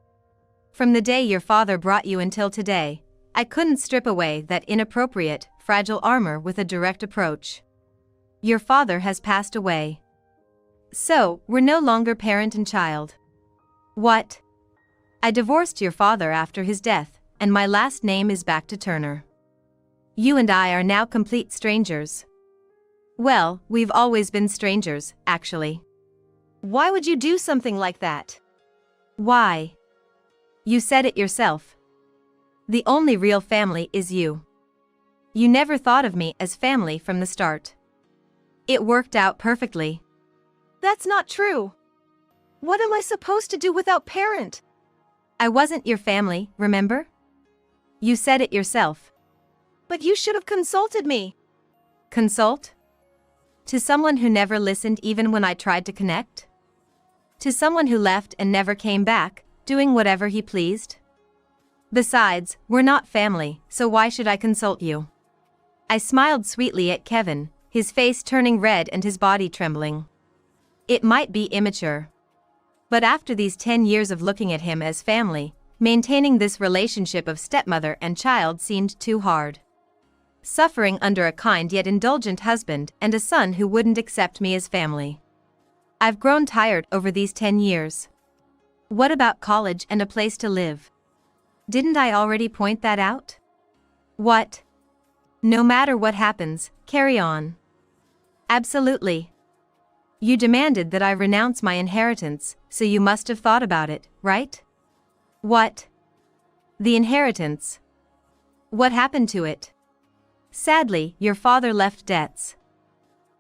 From the day your father brought you until today, I couldn't strip away that inappropriate, fragile armor with a direct approach. Your father has passed away. So, we're no longer parent and child. What? I divorced your father after his death, and my last name is back to Turner. You and I are now complete strangers. Well, we've always been strangers, actually. Why would you do something like that? Why? You said it yourself. The only real family is you. You never thought of me as family from the start. It worked out perfectly. That's not true. What am I supposed to do without parent? I wasn't your family, remember? You said it yourself. But you should have consulted me. Consult? To someone who never listened even when I tried to connect? To someone who left and never came back, doing whatever he pleased? Besides, we're not family, so why should I consult you? I smiled sweetly at Kevin, his face turning red and his body trembling. It might be immature. But after these 10 years of looking at him as family, maintaining this relationship of stepmother and child seemed too hard. Suffering under a kind yet indulgent husband and a son who wouldn't accept me as family. I've grown tired over these 10 years. What about college and a place to live? Didn't I already point that out? What? No matter what happens, carry on. Absolutely. You demanded that I renounce my inheritance, so you must have thought about it, right? What? The inheritance. What happened to it? Sadly, your father left debts.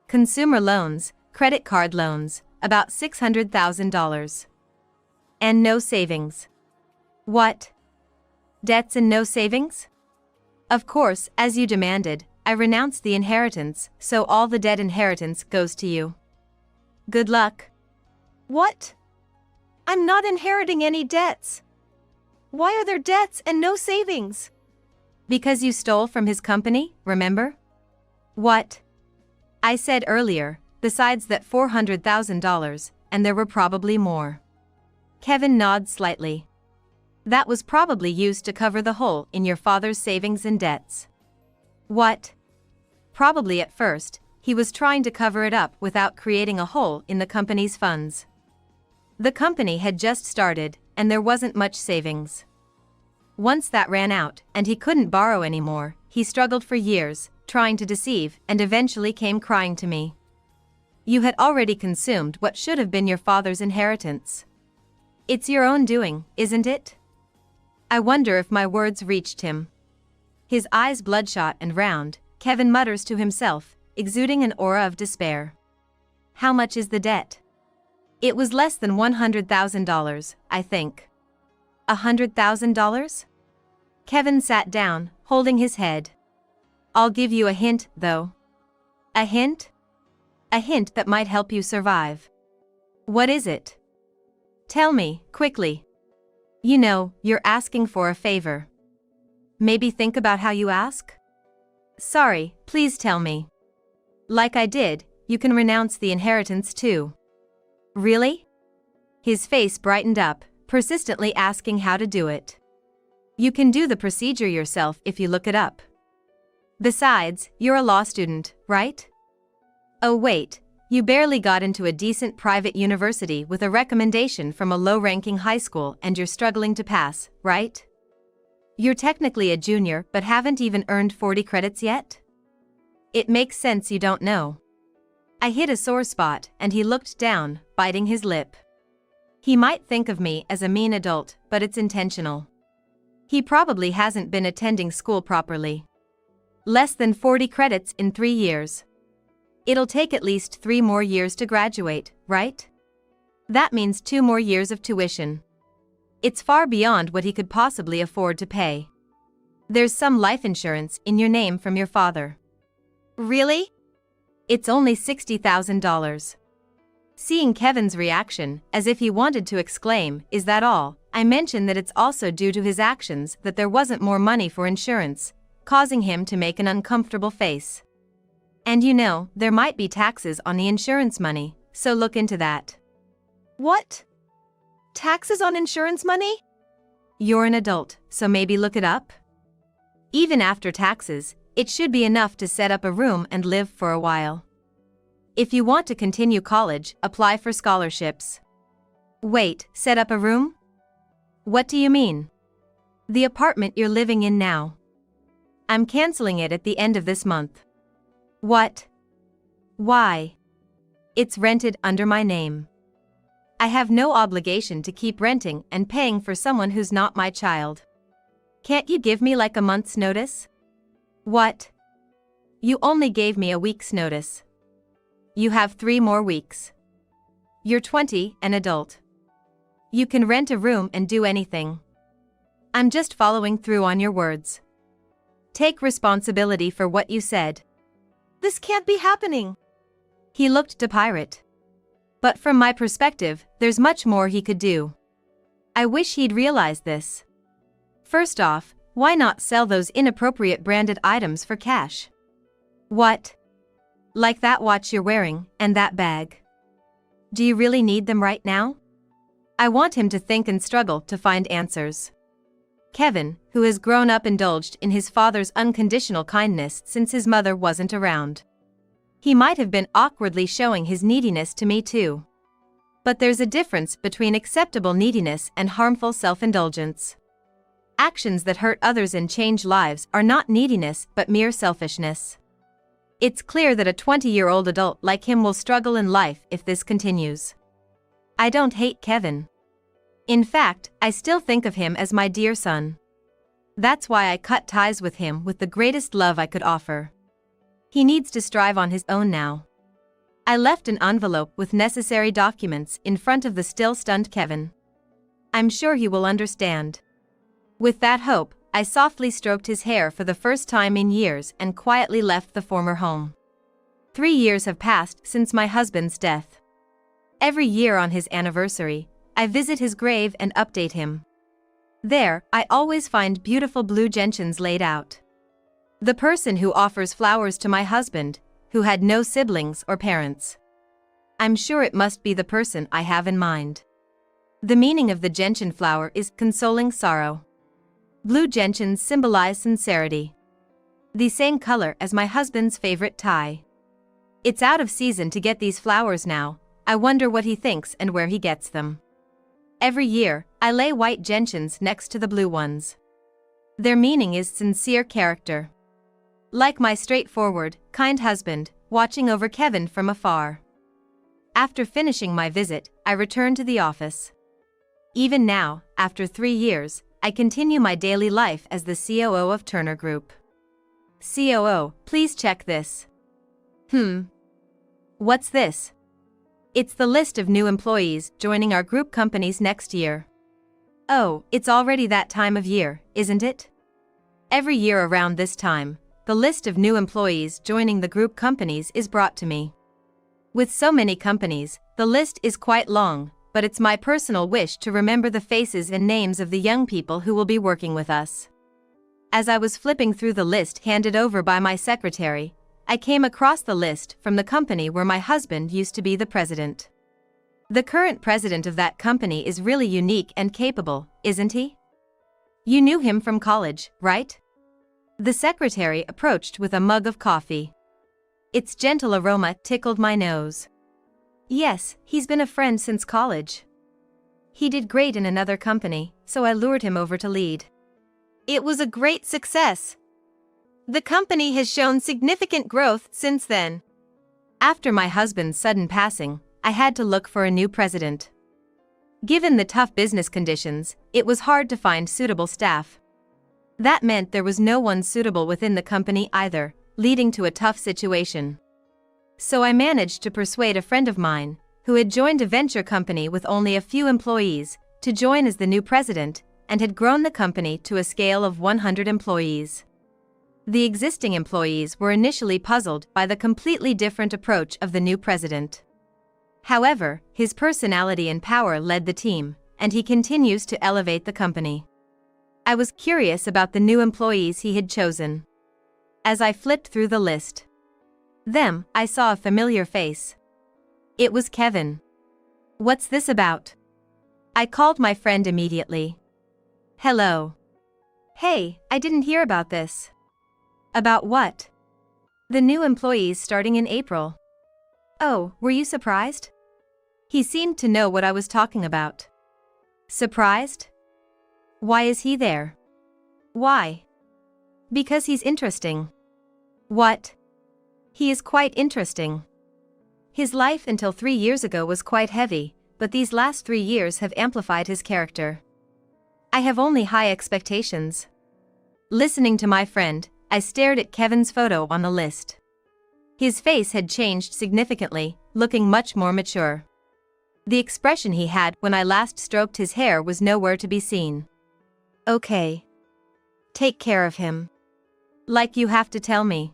Consumer loans, credit card loans, about $600,000. And no savings. What? Debts and no savings? Of course, as you demanded, I renounced the inheritance, so all the dead inheritance goes to you. Good luck. What? I'm not inheriting any debts. Why are there debts and no savings? Because you stole from his company, remember? What? I said earlier, besides that $400,000, and there were probably more. Kevin nodded slightly. That was probably used to cover the hole in your father's savings and debts. What? Probably at first, he was trying to cover it up without creating a hole in the company's funds. The company had just started, and there wasn't much savings. Once that ran out, and he couldn't borrow anymore, he struggled for years, trying to deceive, and eventually came crying to me. You had already consumed what should have been your father's inheritance. It's your own doing, isn't it? I wonder if my words reached him. His eyes bloodshot and round, Kevin mutters to himself, exuding an aura of despair. How much is the debt? It was less than $100,000, I think. $100,000? Kevin sat down, holding his head. I'll give you a hint, though. A hint? A hint that might help you survive. What is it? Tell me, quickly. You know, you're asking for a favor. Maybe think about how you ask? Sorry, please tell me. Like I did, you can renounce the inheritance too. Really? His face brightened up, persistently asking how to do it. You can do the procedure yourself if you look it up. Besides, you're a law student, right? Oh wait, you barely got into a decent private university with a recommendation from a low-ranking high school and you're struggling to pass, right? You're technically a junior but haven't even earned 40 credits yet? It makes sense you don't know. I hit a sore spot and he looked down, biting his lip. He might think of me as a mean adult, but it's intentional. He probably hasn't been attending school properly. Less than 40 credits in 3 years. It'll take at least 3 more years to graduate, right? That means 2 more years of tuition. It's far beyond what he could possibly afford to pay. There's some life insurance in your name from your father. Really? It's only $60,000. Seeing Kevin's reaction, as if he wanted to exclaim, "Is that all?" I mentioned that it's also due to his actions that there wasn't more money for insurance, causing him to make an uncomfortable face. And you know, there might be taxes on the insurance money, so look into that. What? Taxes on insurance money? You're an adult, so maybe look it up? Even after taxes, it should be enough to set up a room and live for a while. If you want to continue college, apply for scholarships. Wait, set up a room? What do you mean? The apartment you're living in now. I'm canceling it at the end of this month. What? Why? It's rented under my name. I have no obligation to keep renting and paying for someone who's not my child. Can't you give me like a month's notice? What? You only gave me a week's notice. You have 3 more weeks. You're 20, an adult. You can rent a room and do anything. I'm just following through on your words. Take responsibility for what you said. This can't be happening. He looked to Pirate. But from my perspective, there's much more he could do. I wish he'd realized this. First off, why not sell those inappropriate branded items for cash? What? Like that watch you're wearing, and that bag. Do you really need them right now? I want him to think and struggle to find answers. Kevin, who has grown up indulged in his father's unconditional kindness since his mother wasn't around. He might have been awkwardly showing his neediness to me too. But there's a difference between acceptable neediness and harmful self-indulgence. Actions that hurt others and change lives are not neediness but mere selfishness. It's clear that a 20-year-old adult like him will struggle in life if this continues. I don't hate Kevin. In fact, I still think of him as my dear son. That's why I cut ties with him with the greatest love I could offer. He needs to strive on his own now. I left an envelope with necessary documents in front of the still stunned Kevin. I'm sure he will understand. With that hope, I softly stroked his hair for the first time in years and quietly left the former home. 3 years have passed since my husband's death. Every year on his anniversary, I visit his grave and update him. There, I always find beautiful blue gentians laid out. The person who offers flowers to my husband, who had no siblings or parents. I'm sure it must be the person I have in mind. The meaning of the gentian flower is consoling sorrow. Blue gentians symbolize sincerity. The same color as my husband's favorite tie. It's out of season to get these flowers now. I wonder what he thinks and where he gets them. Every year, I lay white gentians next to the blue ones. Their meaning is sincere character. Like my straightforward, kind husband, watching over Kevin from afar. After finishing my visit, I returned to the office. Even now, after 3 years, I continue my daily life as the COO of Turner Group. COO, please check this. What's this? It's the list of new employees joining our group companies next year. Oh, it's already that time of year, isn't it? Every year around this time, the list of new employees joining the group companies is brought to me. With so many companies, the list is quite long, but it's my personal wish to remember the faces and names of the young people who will be working with us. As I was flipping through the list handed over by my secretary, I came across the list from the company where my husband used to be the president. The current president of that company is really unique and capable, isn't he? You knew him from college, right? The secretary approached with a mug of coffee. Its gentle aroma tickled my nose. Yes, he's been a friend since college. He did great in another company, so I lured him over to lead. It was a great success. The company has shown significant growth since then. After my husband's sudden passing, I had to look for a new president. Given the tough business conditions, it was hard to find suitable staff. That meant there was no one suitable within the company either, leading to a tough situation. So I managed to persuade a friend of mine, who had joined a venture company with only a few employees, to join as the new president, and had grown the company to a scale of 100 employees. The existing employees were initially puzzled by the completely different approach of the new president. However, his personality and power led the team, and he continues to elevate the company. I was curious about the new employees he had chosen. As I flipped through the list, I saw a familiar face. It was Kevin. What's this about? I called my friend immediately. Hello. Hey, I didn't hear about this. About what? The new employees starting in April. Oh, were you surprised? He seemed to know what I was talking about. Surprised? Why is he there? Why? Because he's interesting. What? He is quite interesting. His life until 3 years ago was quite heavy, but these last 3 years have amplified his character. I have only high expectations. Listening to my friend, I stared at Kevin's photo on the list. His face had changed significantly, looking much more mature. The expression he had when I last stroked his hair was nowhere to be seen. Okay. Take care of him. Like you have to tell me.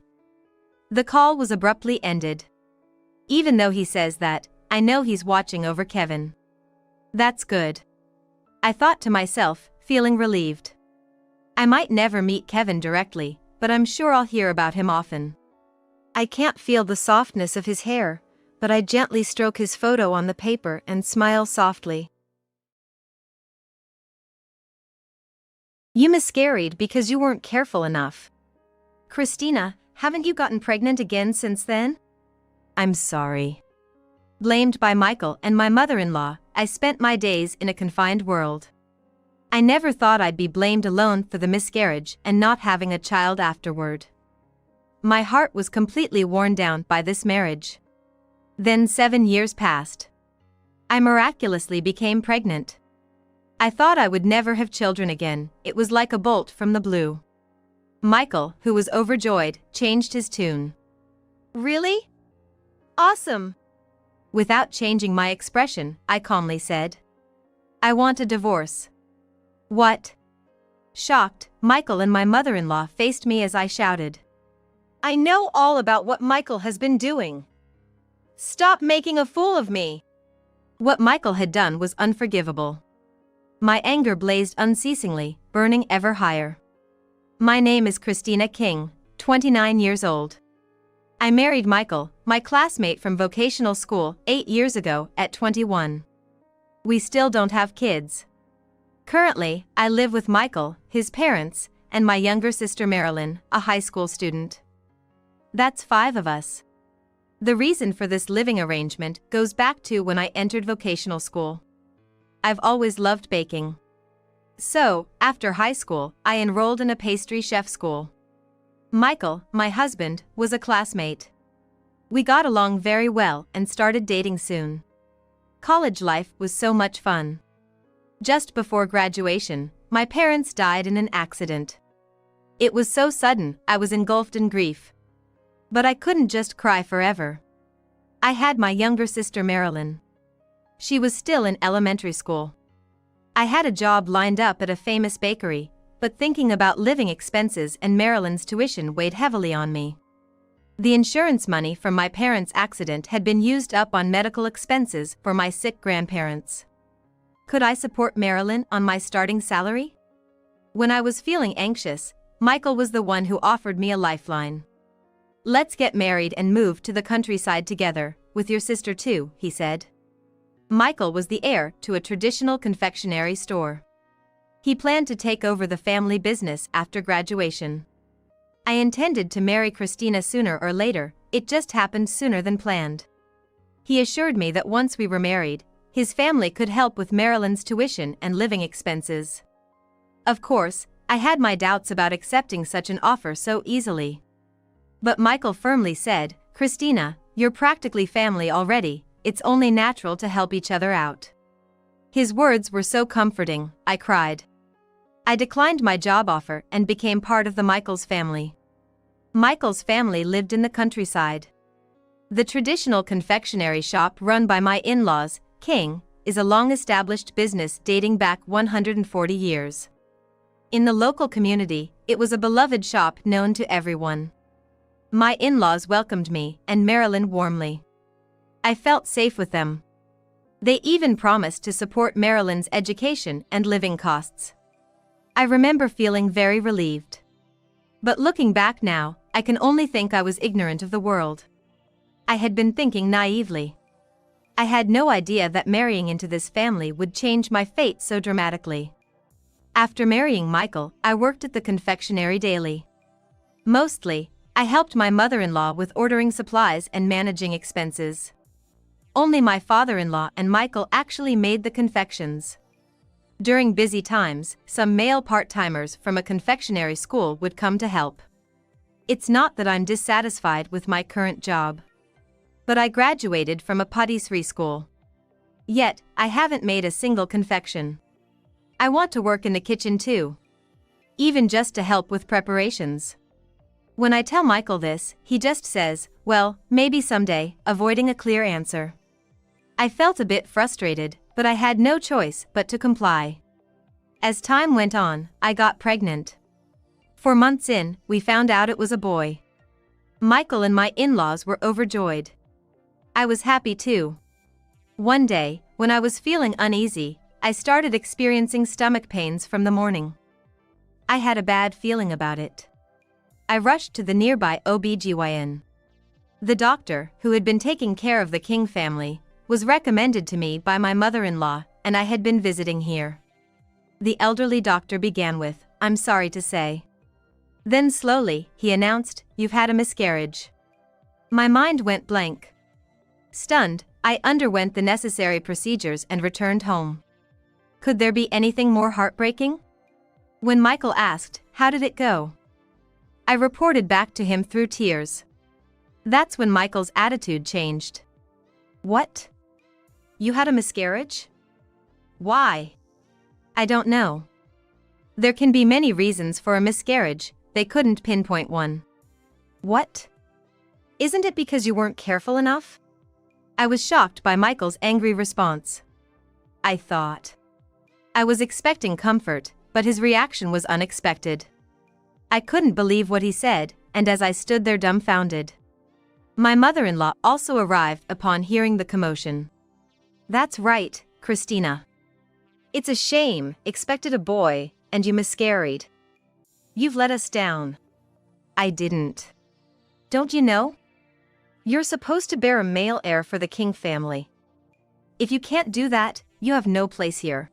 The call was abruptly ended. Even though he says that, I know he's watching over Kevin. That's good. I thought to myself, feeling relieved. I might never meet Kevin directly, but I'm sure I'll hear about him often. I can't feel the softness of his hair, but I gently stroke his photo on the paper and smile softly. You miscarried because you weren't careful enough. Christina, haven't you gotten pregnant again since then? I'm sorry. Blamed by Michael and my mother-in-law, I spent my days in a confined world. I never thought I'd be blamed alone for the miscarriage and not having a child afterward. My heart was completely worn down by this marriage. Then 7 years passed. I miraculously became pregnant. I thought I would never have children again. It was like a bolt from the blue. Michael, who was overjoyed, changed his tune. Really? Awesome. Without changing my expression, I calmly said, I want a divorce. What? Shocked, Michael and my mother-in-law faced me as I shouted. I know all about what Michael has been doing. Stop making a fool of me. What Michael had done was unforgivable. My anger blazed unceasingly, burning ever higher. My name is Christina King, 29 years old. I married Michael, my classmate from vocational school, 8 years ago, at 21. We still don't have kids. Currently, I live with Michael, his parents, and my younger sister Marilyn, a high school student. That's 5 of us. The reason for this living arrangement goes back to when I entered vocational school. I've always loved baking. So, after high school, I enrolled in a pastry chef school. Michael, my husband, was a classmate. We got along very well and started dating soon. College life was so much fun. Just before graduation, my parents died in an accident. It was so sudden, I was engulfed in grief. But I couldn't just cry forever. I had my younger sister Marilyn. She was still in elementary school. I had a job lined up at a famous bakery, but thinking about living expenses and Marilyn's tuition weighed heavily on me. The insurance money from my parents' accident had been used up on medical expenses for my sick grandparents. Could I support Marilyn on my starting salary? When I was feeling anxious, Michael was the one who offered me a lifeline. Let's get married and move to the countryside together, with your sister too, he said. Michael was the heir to a traditional confectionery store. He planned to take over the family business after graduation. I intended to marry Christina sooner or later, it just happened sooner than planned. He assured me that once we were married, his family could help with Marilyn's tuition and living expenses. Of course, I had my doubts about accepting such an offer so easily. But Michael firmly said, Christina, you're practically family already, it's only natural to help each other out. His words were so comforting, I cried. I declined my job offer and became part of the Michaels family. Michael's family lived in the countryside. The traditional confectionery shop run by my in-laws, King, is a long-established business dating back 140 years. In the local community, it was a beloved shop known to everyone. My in-laws welcomed me and Marilyn warmly. I felt safe with them. They even promised to support Marilyn's education and living costs. I remember feeling very relieved. But looking back now, I can only think I was ignorant of the world. I had been thinking naively. I had no idea that marrying into this family would change my fate so dramatically. After marrying Michael, I worked at the confectionery daily. Mostly, I helped my mother-in-law with ordering supplies and managing expenses. Only my father-in-law and Michael actually made the confections. During busy times, some male part-timers from a confectionery school would come to help. It's not that I'm dissatisfied with my current job. But I graduated from a patisserie school. Yet, I haven't made a single confection. I want to work in the kitchen too. Even just to help with preparations. When I tell Michael this, he just says, well, maybe someday, avoiding a clear answer. I felt a bit frustrated, but I had no choice but to comply. As time went on, I got pregnant. 4 months in, we found out it was a boy. Michael and my in-laws were overjoyed. I was happy too. One day, when I was feeling uneasy, I started experiencing stomach pains from the morning. I had a bad feeling about it. I rushed to the nearby OBGYN. The doctor, who had been taking care of the King family, was recommended to me by my mother-in-law, and I had been visiting here. The elderly doctor began with, "I'm sorry to say." Then slowly, he announced, "You've had a miscarriage." My mind went blank. Stunned, I underwent the necessary procedures and returned home. Could there be anything more heartbreaking? When Michael asked, "How did it go?" I reported back to him through tears. That's when Michael's attitude changed. "What? You had a miscarriage? Why?" "I don't know. There can be many reasons for a miscarriage, they couldn't pinpoint one." "What? Isn't it because you weren't careful enough?" I was shocked by Michael's angry response. I thought. I was expecting comfort, but his reaction was unexpected. I couldn't believe what he said, and as I stood there dumbfounded. My mother-in-law also arrived upon hearing the commotion. "That's right, Christina. It's a shame, expected a boy, and you miscarried. You've let us down." "I didn't. Don't you know? You're supposed to bear a male heir for the King family. If you can't do that, you have no place here."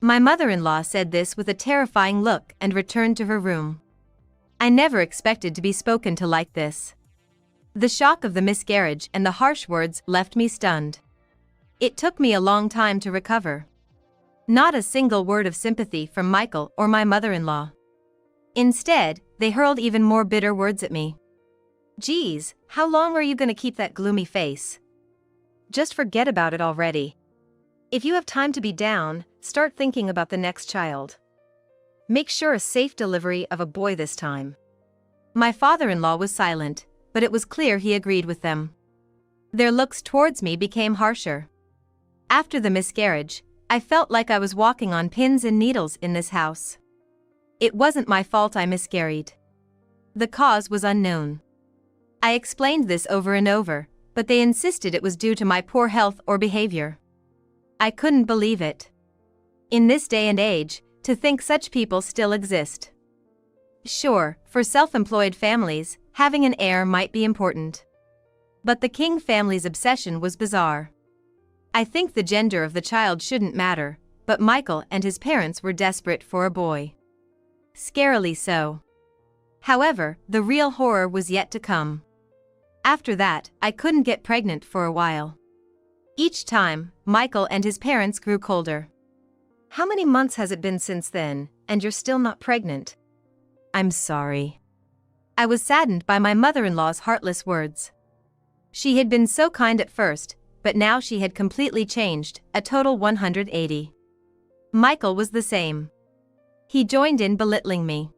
My mother-in-law said this with a terrifying look and returned to her room. I never expected to be spoken to like this. The shock of the miscarriage and the harsh words left me stunned. It took me a long time to recover. Not a single word of sympathy from Michael or my mother-in-law. Instead, they hurled even more bitter words at me. "Geez, how long are you going to keep that gloomy face? Just forget about it already. If you have time to be down, start thinking about the next child. Make sure a safe delivery of a boy this time." My father-in-law was silent, but it was clear he agreed with them. Their looks towards me became harsher. After the miscarriage, I felt like I was walking on pins and needles in this house. It wasn't my fault I miscarried. The cause was unknown. I explained this over and over, but they insisted it was due to my poor health or behavior. I couldn't believe it. In this day and age, to think such people still exist. Sure, for self-employed families, having an heir might be important. But the King family's obsession was bizarre. I think the gender of the child shouldn't matter, but Michael and his parents were desperate for a boy. Scarily so. However, the real horror was yet to come. After that, I couldn't get pregnant for a while. Each time, Michael and his parents grew colder. "How many months has it been since then, and you're still not pregnant?" "I'm sorry." I was saddened by my mother-in-law's heartless words. She had been so kind at first, but now she had completely changed, a total 180. Michael was the same. He joined in belittling me.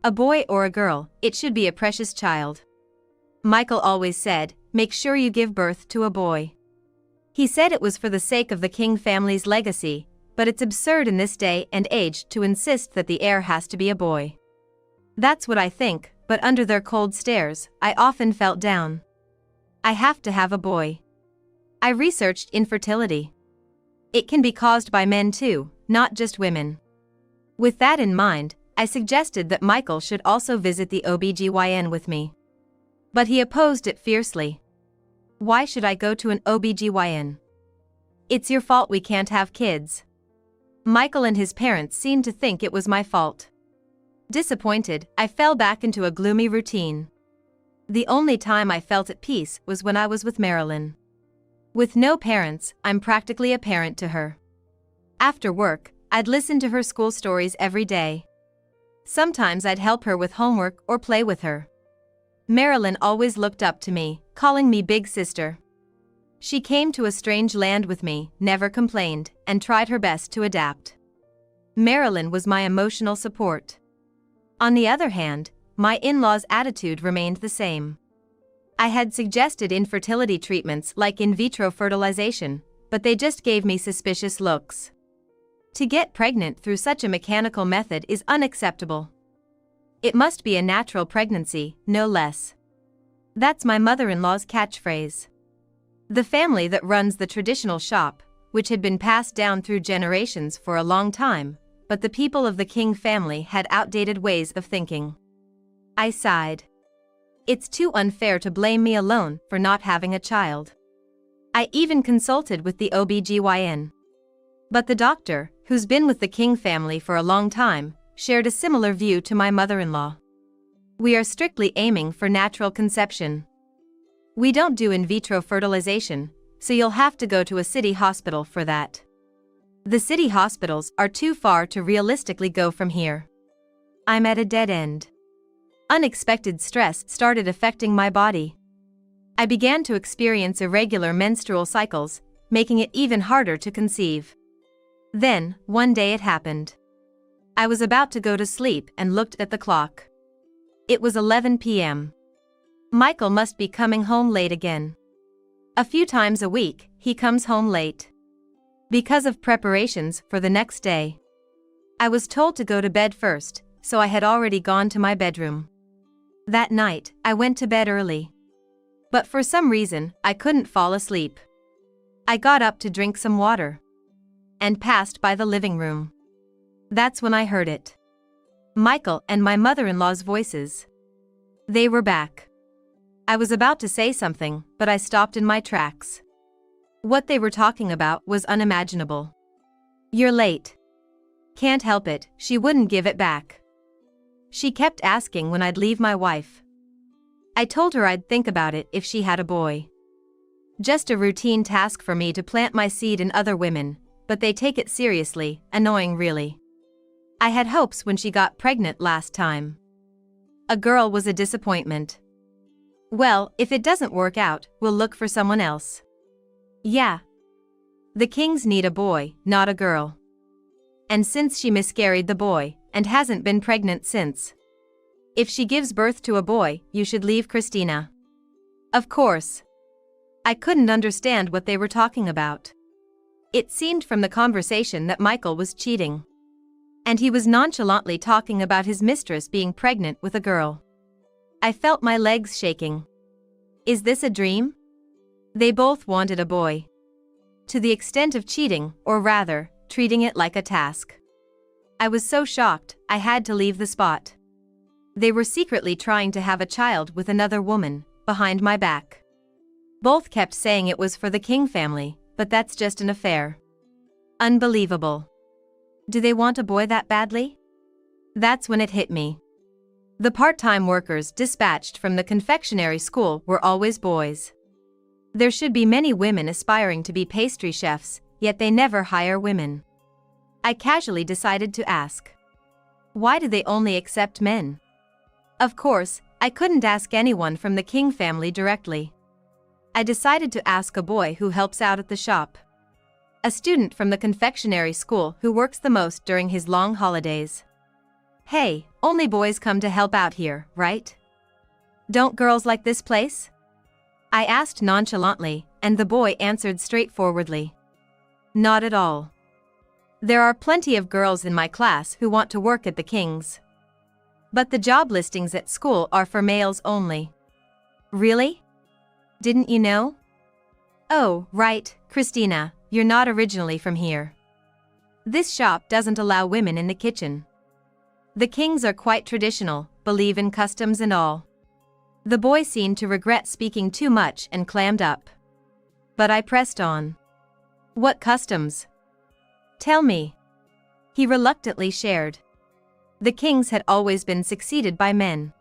A boy or a girl, it should be a precious child. Michael always said, "Make sure you give birth to a boy." He said it was for the sake of the King family's legacy, but it's absurd in this day and age to insist that the heir has to be a boy. That's what I think, but under their cold stares, I often felt down. I have to have a boy. I researched infertility. It can be caused by men too, not just women. With that in mind, I suggested that Michael should also visit the OBGYN with me. But he opposed it fiercely. "Why should I go to an OBGYN? It's your fault we can't have kids." Michael and his parents seemed to think it was my fault. Disappointed, I fell back into a gloomy routine. The only time I felt at peace was when I was with Marilyn. With no parents, I'm practically a parent to her. After work, I'd listen to her school stories every day. Sometimes I'd help her with homework or play with her. Marilyn always looked up to me, calling me big sister. She came to a strange land with me, never complained, and tried her best to adapt. Marilyn was my emotional support. On the other hand, my in-laws' attitude remained the same. I had suggested infertility treatments like in vitro fertilization, but they just gave me suspicious looks. To get pregnant through such a mechanical method is unacceptable. It must be a natural pregnancy, no less. That's my mother-in-law's catchphrase. The family that runs the traditional shop, which had been passed down through generations for a long time, but the people of the King family had outdated ways of thinking. I sighed. It's too unfair to blame me alone for not having a child. I even consulted with the OBGYN. But the doctor, who's been with the King family for a long time, shared a similar view to my mother-in-law. We are strictly aiming for natural conception. We don't do in vitro fertilization, so you'll have to go to a city hospital for that. The city hospitals are too far to realistically go from here. I'm at a dead end. Unexpected stress started affecting my body. I began to experience irregular menstrual cycles, making it even harder to conceive. Then, one day it happened. I was about to go to sleep and looked at the clock. It was 11 p.m. Michael must be coming home late again. A few times a week, he comes home late. Because of preparations for the next day. I was told to go to bed first, so I had already gone to my bedroom. That night, I went to bed early. But for some reason, I couldn't fall asleep. I got up to drink some water. And passed by the living room. That's when I heard it. Michael and my mother-in-law's voices. They were back. I was about to say something, but I stopped in my tracks. What they were talking about was unimaginable. You're late. Can't help it, she wouldn't give it back. She kept asking when I'd leave my wife. I told her I'd think about it if she had a boy. Just a routine task for me to plant my seed in other women, but they take it seriously, annoying really. I had hopes when she got pregnant last time. A girl was a disappointment. Well, if it doesn't work out, we'll look for someone else. Yeah. The Kings need a boy, not a girl. And since she miscarried the boy, and hasn't been pregnant since. If she gives birth to a boy, you should leave Christina. Of course. I couldn't understand what they were talking about. It seemed from the conversation that Michael was cheating. And he was nonchalantly talking about his mistress being pregnant with a girl. I felt my legs shaking. Is this a dream? They both wanted a boy. To the extent of cheating, or rather, treating it like a task. I was so shocked, I had to leave the spot. They were secretly trying to have a child with another woman, behind my back. Both kept saying it was for the King family, but that's just an affair. Unbelievable. Do they want a boy that badly? That's when it hit me. The part-time workers dispatched from the confectionery school were always boys. There should be many women aspiring to be pastry chefs, yet they never hire women. I casually decided to ask. Why do they only accept men? Of course, I couldn't ask anyone from the King family directly. I decided to ask a boy who helps out at the shop. A student from the confectionery school who works the most during his long holidays. Hey, only boys come to help out here, right? Don't girls like this place? I asked nonchalantly, and the boy answered straightforwardly. Not at all. There are plenty of girls in my class who want to work at the Kings. But the job listings at school are for males only. Really? Didn't you know? Oh, right, Christina, you're not originally from here. This shop doesn't allow women in the kitchen. The Kings are quite traditional, believe in customs and all. The boy seemed to regret speaking too much and clammed up. But I pressed on. What customs? Tell me. He reluctantly shared. The Kings had always been succeeded by men.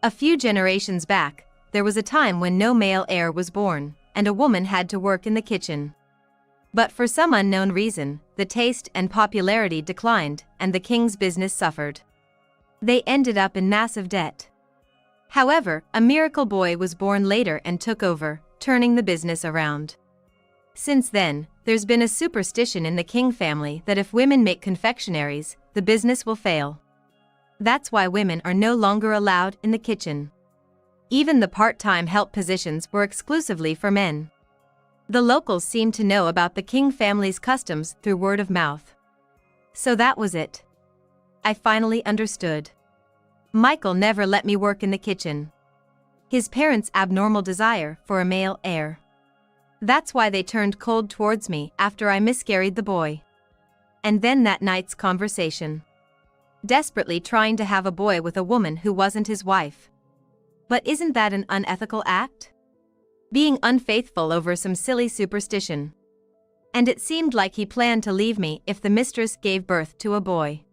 A few generations back, there was a time when no male heir was born, and a woman had to work in the kitchen. But for some unknown reason, the taste and popularity declined, and the Kings' business suffered. They ended up in massive debt. However, a miracle boy was born later and took over, turning the business around. Since then, there's been a superstition in the King family that if women make confectionaries, the business will fail. That's why women are no longer allowed in the kitchen. Even the part-time help positions were exclusively for men. The locals seemed to know about the King family's customs through word of mouth. So that was it. I finally understood. Michael never let me work in the kitchen. His parents' abnormal desire for a male heir. That's why they turned cold towards me after I miscarried the boy. And then that night's conversation. Desperately trying to have a boy with a woman who wasn't his wife. But isn't that an unethical act? Being unfaithful over some silly superstition. And it seemed like he planned to leave me if the mistress gave birth to a boy.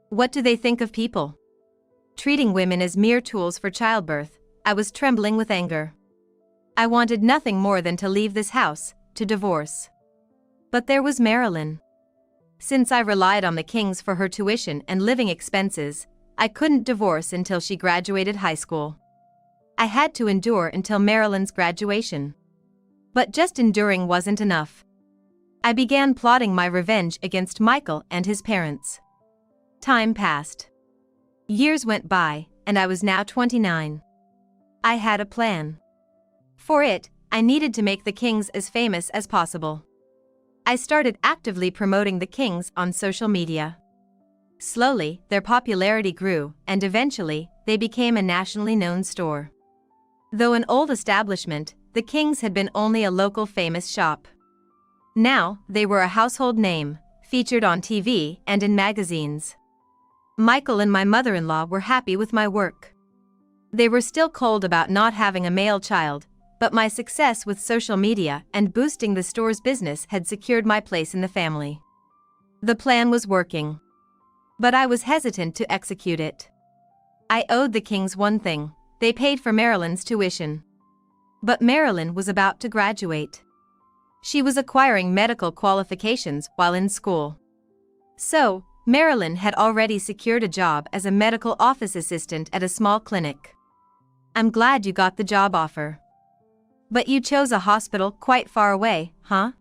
What do they think of people? Treating women as mere tools for childbirth, I was trembling with anger. I wanted nothing more than to leave this house, to divorce. But there was Marilyn. Since I relied on the Kings for her tuition and living expenses, I couldn't divorce until she graduated high school. I had to endure until Marilyn's graduation. But just enduring wasn't enough. I began plotting my revenge against Michael and his parents. Time passed. Years went by, and I was now 29. I had a plan. For it, I needed to make the Kings as famous as possible. I started actively promoting the Kings on social media. Slowly, their popularity grew, and eventually, they became a nationally known store. Though an old establishment, the Kings had been only a local famous shop. Now, they were a household name, featured on TV and in magazines. Michael and my mother-in-law were happy with my work. They were still cold about not having a male child, but my success with social media and boosting the store's business had secured my place in the family. The plan was working. But I was hesitant to execute it. I owed the Kings one thing: they paid for Marilyn's tuition. But Marilyn was about to graduate. She was acquiring medical qualifications while in school. So, Marilyn had already secured a job as a medical office assistant at a small clinic. "I'm glad you got the job offer. But you chose a hospital quite far away, huh?"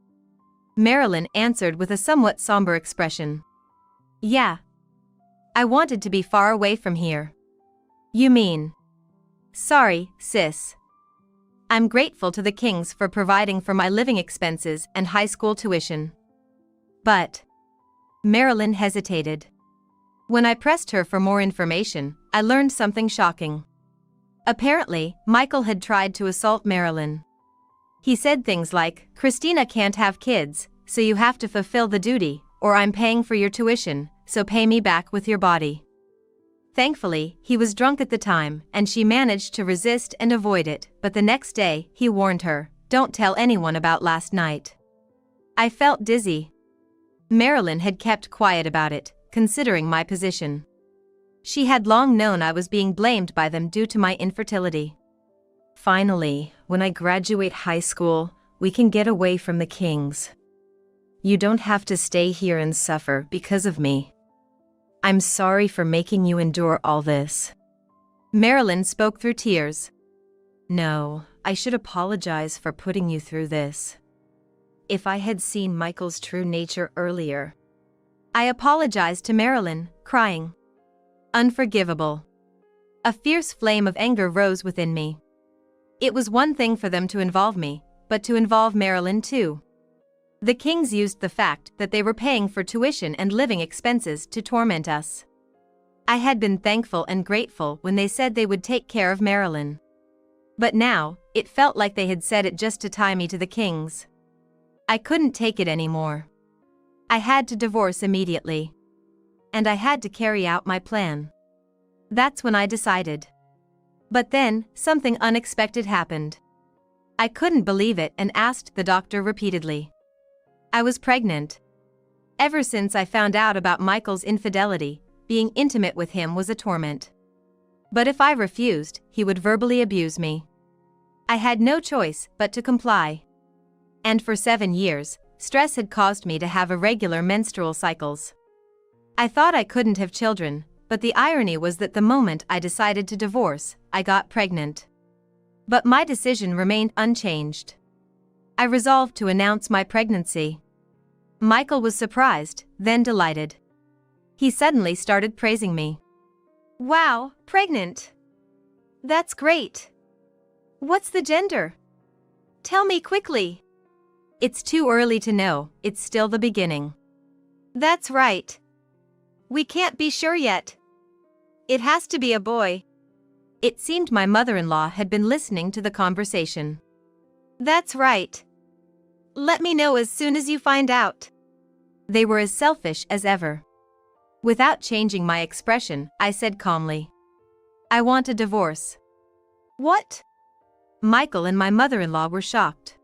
Marilyn answered with a somewhat somber expression. "Yeah. I wanted to be far away from here." "You mean?" "Sorry, sis. I'm grateful to the Kings for providing for my living expenses and high school tuition. But..." Marilyn hesitated. When I pressed her for more information, I learned something shocking. Apparently, Michael had tried to assault Marilyn. He said things like, "Christina can't have kids, so you have to fulfill the duty, or I'm paying for your tuition, so pay me back with your body." Thankfully, he was drunk at the time, and she managed to resist and avoid it, but the next day, he warned her, "Don't tell anyone about last night." I felt dizzy. Marilyn had kept quiet about it, considering my position. She had long known I was being blamed by them due to my infertility. "Finally, when I graduate high school, we can get away from the Kings. You don't have to stay here and suffer because of me. I'm sorry for making you endure all this." Marilyn spoke through tears. "No, I should apologize for putting you through this. If I had seen Michael's true nature earlier..." I apologized to Marilyn, crying. Unforgivable. A fierce flame of anger rose within me. It was one thing for them to involve me, but to involve Marilyn too. The Kings used the fact that they were paying for tuition and living expenses to torment us. I had been thankful and grateful when they said they would take care of Marilyn. But now, it felt like they had said it just to tie me to the Kings. I couldn't take it anymore. I had to divorce immediately. And I had to carry out my plan. That's when I decided. But then, something unexpected happened. I couldn't believe it and asked the doctor repeatedly. I was pregnant. Ever since I found out about Michael's infidelity, being intimate with him was a torment. But if I refused, he would verbally abuse me. I had no choice but to comply. And for 7 years, stress had caused me to have irregular menstrual cycles. I thought I couldn't have children, but the irony was that the moment I decided to divorce, I got pregnant. But my decision remained unchanged. I resolved to announce my pregnancy. Michael was surprised, then delighted. He suddenly started praising me. "Wow, pregnant. That's great. What's the gender? Tell me quickly." "It's too early to know, it's still the beginning." "That's right, We can't be sure yet. It has to be a boy. It seemed my mother-in-law had been listening to the conversation. That's right. Let me know as soon as you find out. They were as selfish as ever. Without changing my expression, I said calmly, I want a divorce. What? Michael and my mother-in-law were shocked.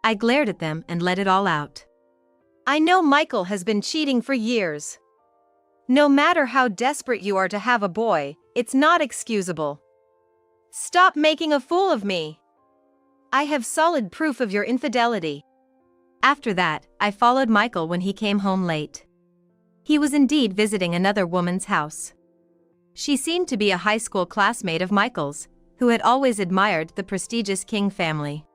I glared at them and let it all out. I know Michael has been cheating for years. No matter how desperate you are to have a boy, it's not excusable. Stop making a fool of me. I have solid proof of your infidelity. After that, I followed Michael when he came home late. He was indeed visiting another woman's house. She seemed to be a high school classmate of Michael's, who had always admired the prestigious King family.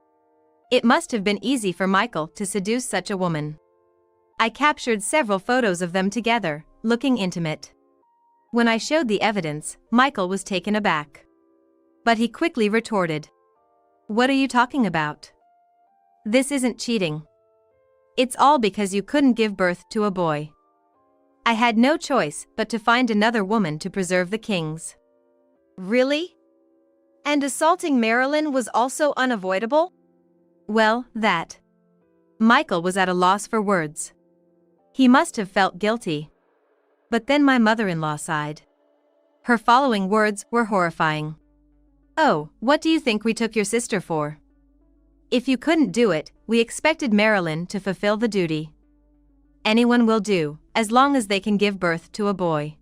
It must have been easy for Michael to seduce such a woman. I captured several photos of them together, looking intimate. When I showed the evidence, Michael was taken aback. But he quickly retorted, What are you talking about? This isn't cheating. It's all because you couldn't give birth to a boy. I had no choice but to find another woman to preserve the Kings. Really? And assaulting Marilyn was also unavoidable? Well, that. Michael was at a loss for words. He must have felt guilty. But then my mother-in-law sighed. Her following words were horrifying. Oh, what do you think we took your sister for? If you couldn't do it, we expected Marilyn to fulfill the duty. Anyone will do, as long as they can give birth to a boy.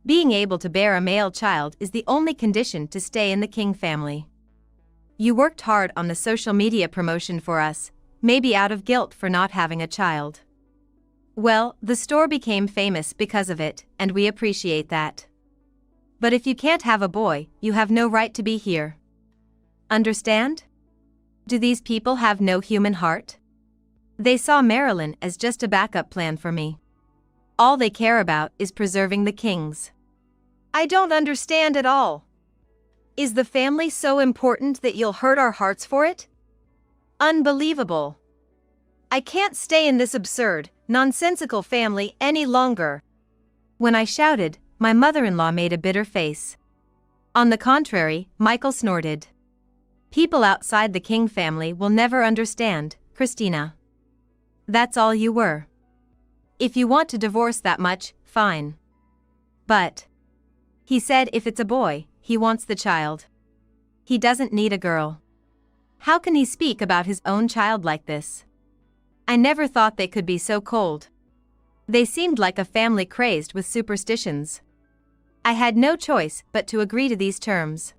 Being able to bear a male child is the only condition to stay in the King family. You worked hard on the social media promotion for us, maybe out of guilt for not having a child. Well, the store became famous because of it, and we appreciate that. But if you can't have a boy, you have no right to be here. Understand? Do these people have no human heart? They saw Marilyn as just a backup plan for me. All they care about is preserving the Kings. I don't understand at all. Is the family so important that you'll hurt our hearts for it? Unbelievable. I can't stay in this absurd, nonsensical family any longer. When I shouted, my mother-in-law made a bitter face. On the contrary, Michael snorted. People outside the King family will never understand, Christina. That's all you were. If you want to divorce that much, fine. But he said if it's a boy, he wants the child. He doesn't need a girl. How can he speak about his own child like this? I never thought they could be so cold. They seemed like a family crazed with superstitions. I had no choice but to agree to these terms.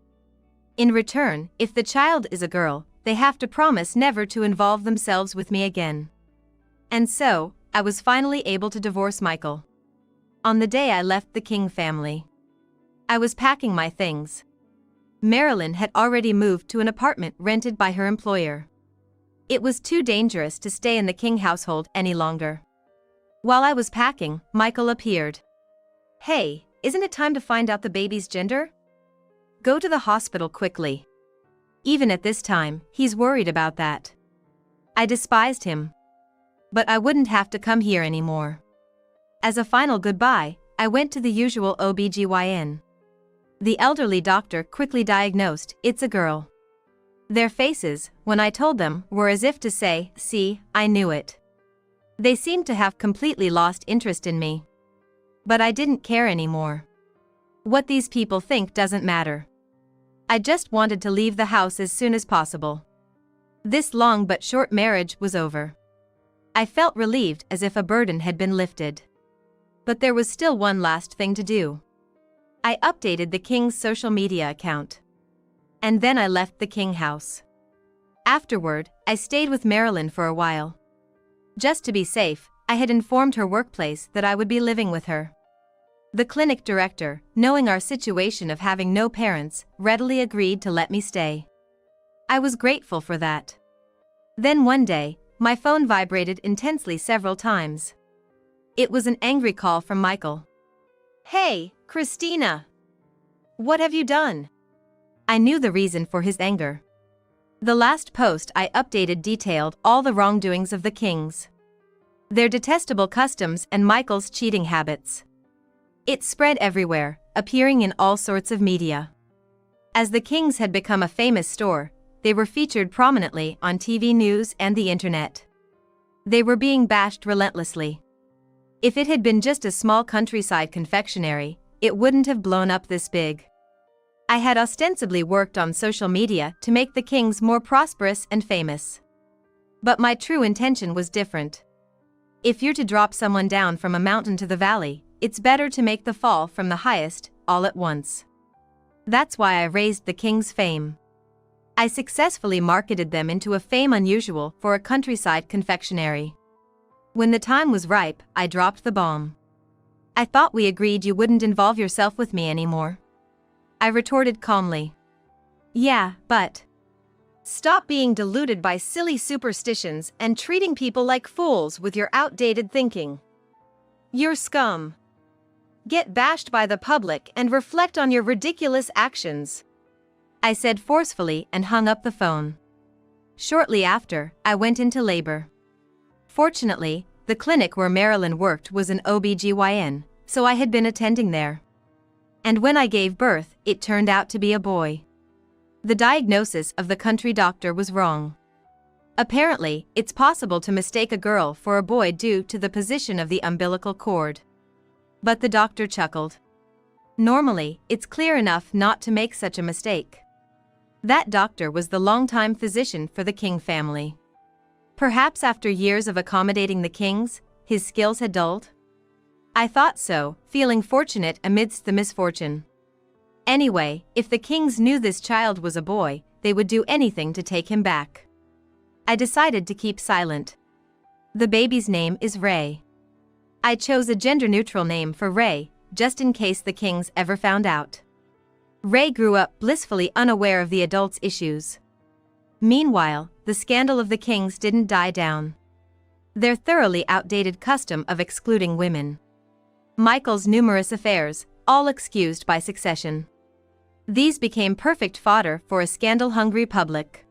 In return, if the child is a girl, they have to promise never to involve themselves with me again. And so, I was finally able to divorce Michael. On the day I left the King family, I was packing my things. Marilyn had already moved to an apartment rented by her employer. It was too dangerous to stay in the King household any longer. While I was packing, Michael appeared. Hey, isn't it time to find out the baby's gender? Go to the hospital quickly. Even at this time, he's worried about that. I despised him. But I wouldn't have to come here anymore. As a final goodbye, I went to the usual OBGYN. The elderly doctor quickly diagnosed, it's a girl. Their faces, when I told them, were as if to say, see, I knew it. They seemed to have completely lost interest in me. But I didn't care anymore. What these people think doesn't matter. I just wanted to leave the house as soon as possible. This long but short marriage was over. I felt relieved as if a burden had been lifted. But there was still one last thing to do. I updated the King's social media account. And then I left the King house. Afterward, I stayed with Marilyn for a while. Just to be safe, I had informed her workplace that I would be living with her. The clinic director, knowing our situation of having no parents, readily agreed to let me stay. I was grateful for that. Then one day, my phone vibrated intensely several times. It was an angry call from Michael. Hey, Christina. What have you done? I knew the reason for his anger. The last post I updated detailed all the wrongdoings of the Kings. Their detestable customs and Michael's cheating habits. It spread everywhere, appearing in all sorts of media. As the Kings had become a famous store, they were featured prominently on TV news and the internet. They were being bashed relentlessly. If it had been just a small countryside confectionery, it wouldn't have blown up this big. I had ostensibly worked on social media to make the Kings more prosperous and famous. But my true intention was different. If you're to drop someone down from a mountain to the valley, it's better to make the fall from the highest, all at once. That's why I raised the Kings' fame. I successfully marketed them into a fame unusual for a countryside confectionery. When the time was ripe, I dropped the bomb. I thought we agreed you wouldn't involve yourself with me anymore. I retorted calmly. Yeah, but... Stop being deluded by silly superstitions and treating people like fools with your outdated thinking. You're scum. Get bashed by the public and reflect on your ridiculous actions, I said forcefully and hung up the phone. Shortly after, I went into labor. Fortunately, the clinic where Marilyn worked was an OB/GYN, so I had been attending there. And when I gave birth, it turned out to be a boy. The diagnosis of the country doctor was wrong. Apparently, it's possible to mistake a girl for a boy due to the position of the umbilical cord. But the doctor chuckled. Normally, it's clear enough not to make such a mistake. That doctor was the longtime physician for the King family. Perhaps after years of accommodating the Kings, his skills had dulled? I thought so, feeling fortunate amidst the misfortune. Anyway, if the Kings knew this child was a boy, they would do anything to take him back. I decided to keep silent. The baby's name is Ray. I chose a gender-neutral name for Ray, just in case the Kings ever found out. Ray grew up blissfully unaware of the adults' issues. Meanwhile, the scandal of the Kings didn't die down. Their thoroughly outdated custom of excluding women. Michael's numerous affairs, all excused by succession. These became perfect fodder for a scandal-hungry public.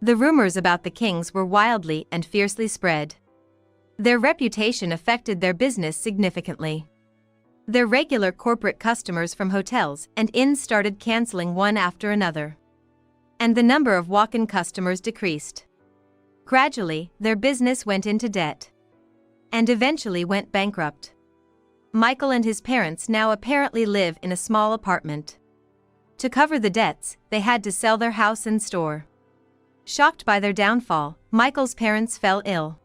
The rumors about the Kings were wildly and fiercely spread. Their reputation affected their business significantly. Their regular corporate customers from hotels and inns started canceling one after another. And the number of walk-in customers decreased. Gradually, their business went into debt. And eventually went bankrupt. Michael and his parents now apparently live in a small apartment. To cover the debts, they had to sell their house and store. Shocked by their downfall, Michael's parents fell ill.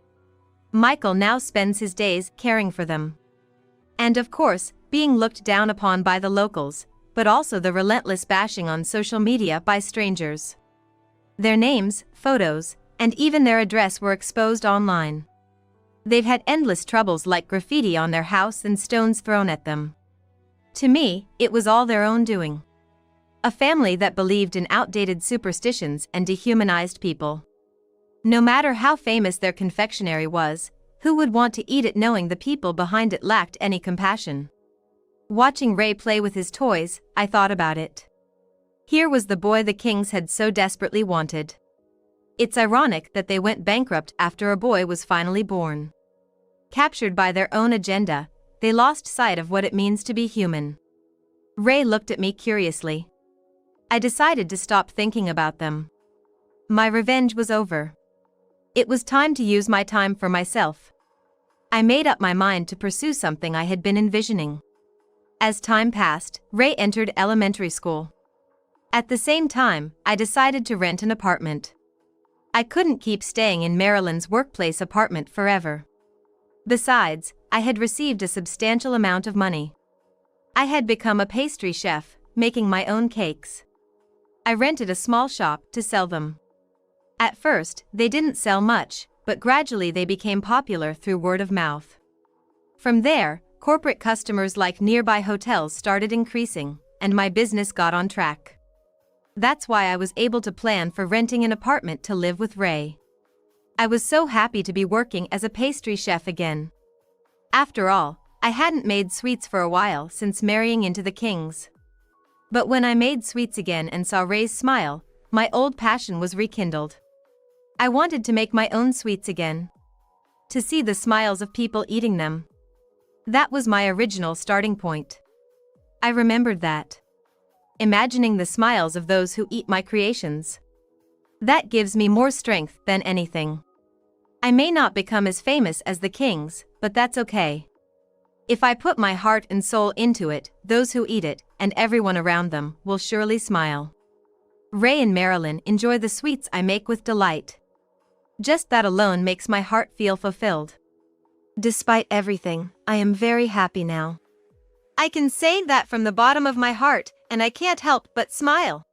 Michael now spends his days caring for them. And of course, being looked down upon by the locals, but also the relentless bashing on social media by strangers. Their names, photos, and even their address were exposed online. They've had endless troubles like graffiti on their house and stones thrown at them. To me, it was all their own doing. A family that believed in outdated superstitions and dehumanized people. No matter how famous their confectionery was, who would want to eat it knowing the people behind it lacked any compassion? Watching Ray play with his toys, I thought about it. Here was the boy the Kings had so desperately wanted. It's ironic that they went bankrupt after a boy was finally born. Captured by their own agenda, they lost sight of what it means to be human. Ray looked at me curiously. I decided to stop thinking about them. My revenge was over. It was time to use my time for myself. I made up my mind to pursue something I had been envisioning. As time passed, Ray entered elementary school. At the same time, I decided to rent an apartment. I couldn't keep staying in Marilyn's workplace apartment forever. Besides, I had received a substantial amount of money. I had become a pastry chef, making my own cakes. I rented a small shop to sell them. At first, they didn't sell much, but gradually they became popular through word of mouth. From there, corporate customers like nearby hotels started increasing, and my business got on track. That's why I was able to plan for renting an apartment to live with Ray. I was so happy to be working as a pastry chef again. After all, I hadn't made sweets for a while since marrying into the Kings. But when I made sweets again and saw Ray's smile, my old passion was rekindled. I wanted to make my own sweets again. To see the smiles of people eating them. That was my original starting point. I remembered that. Imagining the smiles of those who eat my creations. That gives me more strength than anything. I may not become as famous as the kings, but that's okay. If I put my heart and soul into it, those who eat it, and everyone around them, will surely smile. Ray and Marilyn enjoy the sweets I make with delight. Just that alone makes my heart feel fulfilled. Despite everything, I am very happy now. I can say that from the bottom of my heart, and I can't help but smile.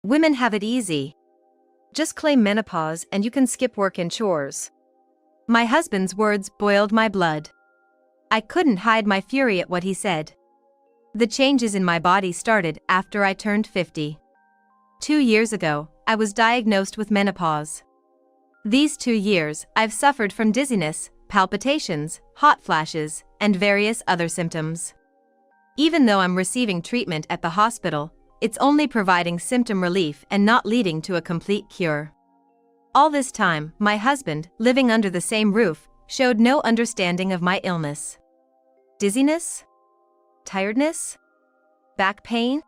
Women have it easy. Just claim menopause and you can skip work and chores. My husband's words boiled my blood. I couldn't hide my fury at what he said. The changes in my body started after I turned 50. 2 years ago, I was diagnosed with menopause. These 2 years, I've suffered from dizziness, palpitations, hot flashes, and various other symptoms. Even though I'm receiving treatment at the hospital, it's only providing symptom relief and not leading to a complete cure. All this time, my husband, living under the same roof, showed no understanding of my illness. Dizziness? Tiredness? Back pain?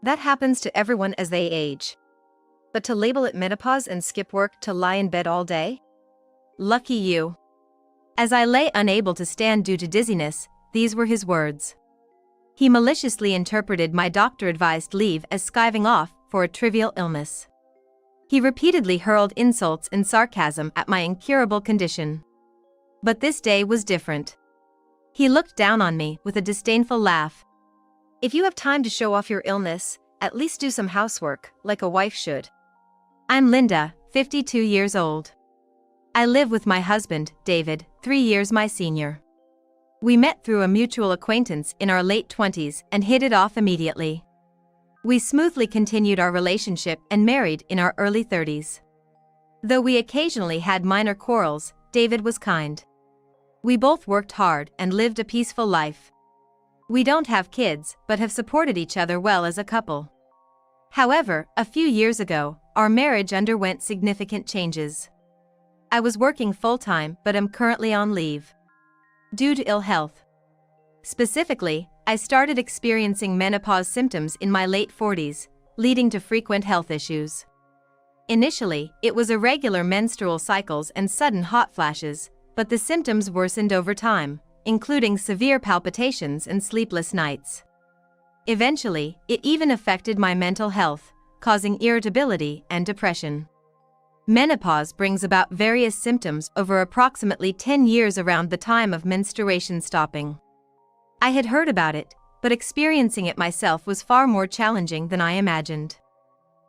That happens to everyone as they age. But to label it menopause and skip work to lie in bed all day? Lucky you. As I lay unable to stand due to dizziness, these were his words. He maliciously interpreted my doctor-advised leave as skiving off for a trivial illness. He repeatedly hurled insults and sarcasm at my incurable condition. But this day was different. He looked down on me with a disdainful laugh. If you have time to show off your illness, at least do some housework, like a wife should. I'm Linda, 52 years old. I live with my husband, David, 3 years my senior. We met through a mutual acquaintance in our late 20s and hit it off immediately. We smoothly continued our relationship and married in our early 30s. Though we occasionally had minor quarrels, David was kind. We both worked hard and lived a peaceful life. We don't have kids, but have supported each other well as a couple. However, a few years ago, our marriage underwent significant changes. I was working full-time but am currently on leave. Due to ill health. Specifically, I started experiencing menopause symptoms in my late 40s, leading to frequent health issues. Initially, it was irregular menstrual cycles and sudden hot flashes, but the symptoms worsened over time, including severe palpitations and sleepless nights. Eventually, it even affected my mental health, causing irritability and depression. Menopause brings about various symptoms over approximately 10 years around the time of menstruation stopping. I had heard about it, but experiencing it myself was far more challenging than I imagined.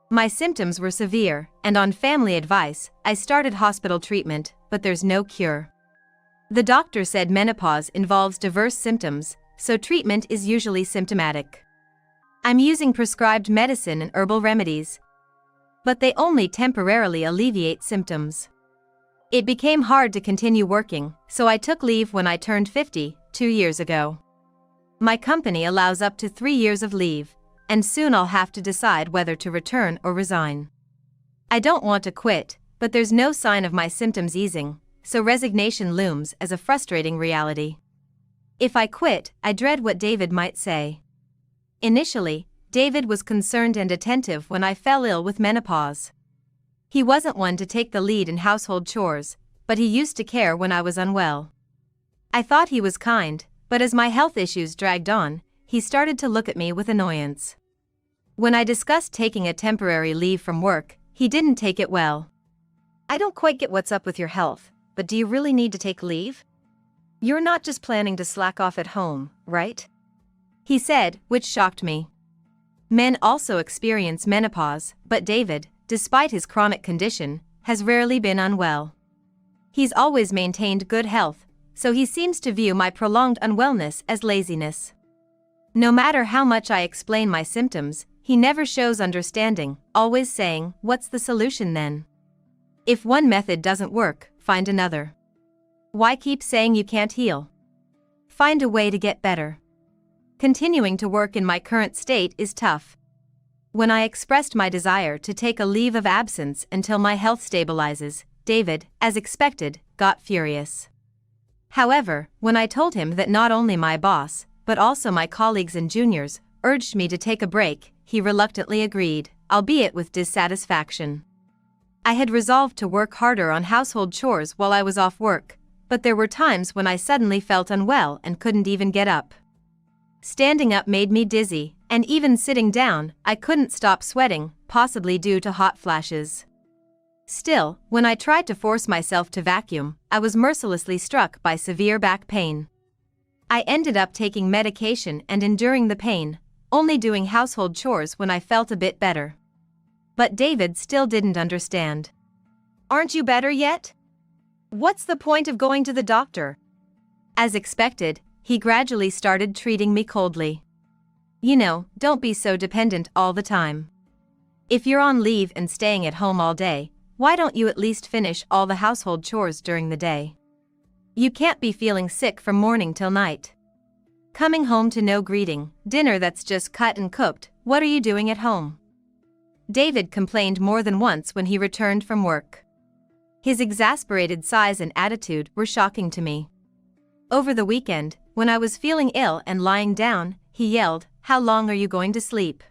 My symptoms were severe, and on family advice, I started hospital treatment, but there's no cure. The doctor said menopause involves diverse symptoms, so treatment is usually symptomatic. I'm using prescribed medicine and herbal remedies, but they only temporarily alleviate symptoms. It became hard to continue working, so I took leave when I turned 50, 2 years ago. My company allows up to 3 years of leave, and soon I'll have to decide whether to return or resign. I don't want to quit, but there's no sign of my symptoms easing, so resignation looms as a frustrating reality. If I quit, I dread what David might say. Initially, David was concerned and attentive when I fell ill with menopause. He wasn't one to take the lead in household chores, but he used to care when I was unwell. I thought he was kind, but as my health issues dragged on, he started to look at me with annoyance. When I discussed taking a temporary leave from work, he didn't take it well. I don't quite get what's up with your health, but do you really need to take leave? You're not just planning to slack off at home, right? He said, which shocked me. Men also experience menopause, but David, despite his chronic condition, has rarely been unwell. He's always maintained good health, so he seems to view my prolonged unwellness as laziness. No matter how much I explain my symptoms, he never shows understanding, always saying, "What's the solution then? If one method doesn't work, find another. Why keep saying you can't heal? Find a way to get better." Continuing to work in my current state is tough. When I expressed my desire to take a leave of absence until my health stabilizes, David, as expected, got furious. However, when I told him that not only my boss, but also my colleagues and juniors, urged me to take a break, he reluctantly agreed, albeit with dissatisfaction. I had resolved to work harder on household chores while I was off work, but there were times when I suddenly felt unwell and couldn't even get up. Standing up made me dizzy, and even sitting down, I couldn't stop sweating, possibly due to hot flashes. Still, when I tried to force myself to vacuum, I was mercilessly struck by severe back pain. I ended up taking medication and enduring the pain, only doing household chores when I felt a bit better. But David still didn't understand. Aren't you better yet? What's the point of going to the doctor? As expected, he gradually started treating me coldly. You know, don't be so dependent all the time. If you're on leave and staying at home all day, why don't you at least finish all the household chores during the day? You can't be feeling sick from morning till night. Coming home to no greeting, dinner that's just cut and cooked, what are you doing at home? David complained more than once when he returned from work. His exasperated size and attitude were shocking to me. Over the weekend, when I was feeling ill and lying down, he yelled, "How long are you going to sleep?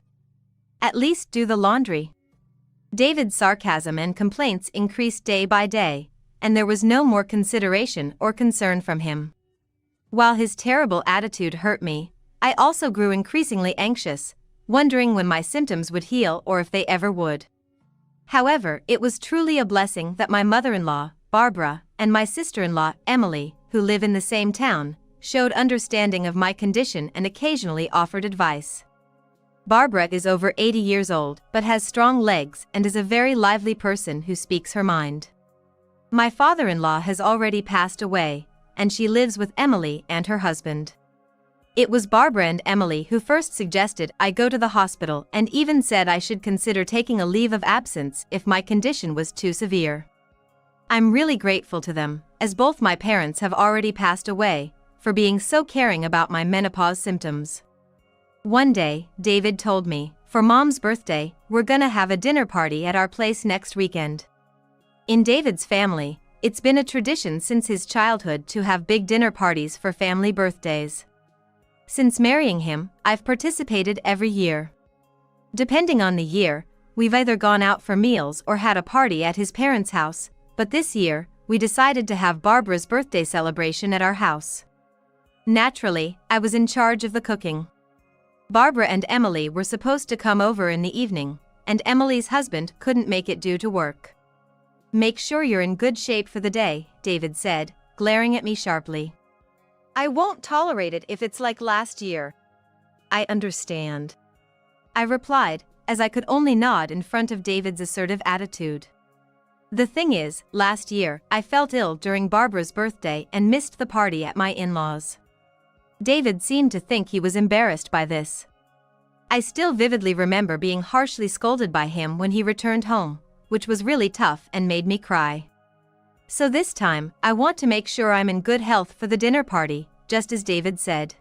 At least do the laundry." David's sarcasm and complaints increased day by day, and there was no more consideration or concern from him. While his terrible attitude hurt me, I also grew increasingly anxious, wondering when my symptoms would heal or if they ever would. However, it was truly a blessing that my mother-in-law, Barbara, and my sister-in-law, Emily, who live in the same town, showed understanding of my condition and occasionally offered advice. Barbara is over 80 years old but has strong legs and is a very lively person who speaks her mind. My father-in-law has already passed away, and she lives with Emily and her husband. It was Barbara and Emily who first suggested I go to the hospital and even said I should consider taking a leave of absence if my condition was too severe. I'm really grateful to them, as both my parents have already passed away, for being so caring about my menopause symptoms. One day, David told me, for Mom's birthday, we're gonna have a dinner party at our place next weekend. In David's family, it's been a tradition since his childhood to have big dinner parties for family birthdays. Since marrying him, I've participated every year. Depending on the year, we've either gone out for meals or had a party at his parents' house, but this year, we decided to have Barbara's birthday celebration at our house. Naturally, I was in charge of the cooking. Barbara and Emily were supposed to come over in the evening, and Emily's husband couldn't make it due to work. "Make sure you're in good shape for the day," David said, glaring at me sharply. I won't tolerate it if it's like last year. "I understand," I replied, as I could only nod in front of David's assertive attitude. The thing is, last year, I felt ill during Barbara's birthday and missed the party at my in-laws. David seemed to think he was embarrassed by this. I still vividly remember being harshly scolded by him when he returned home, which was really tough and made me cry. So this time, I want to make sure I'm in good health for the dinner party, just as David said.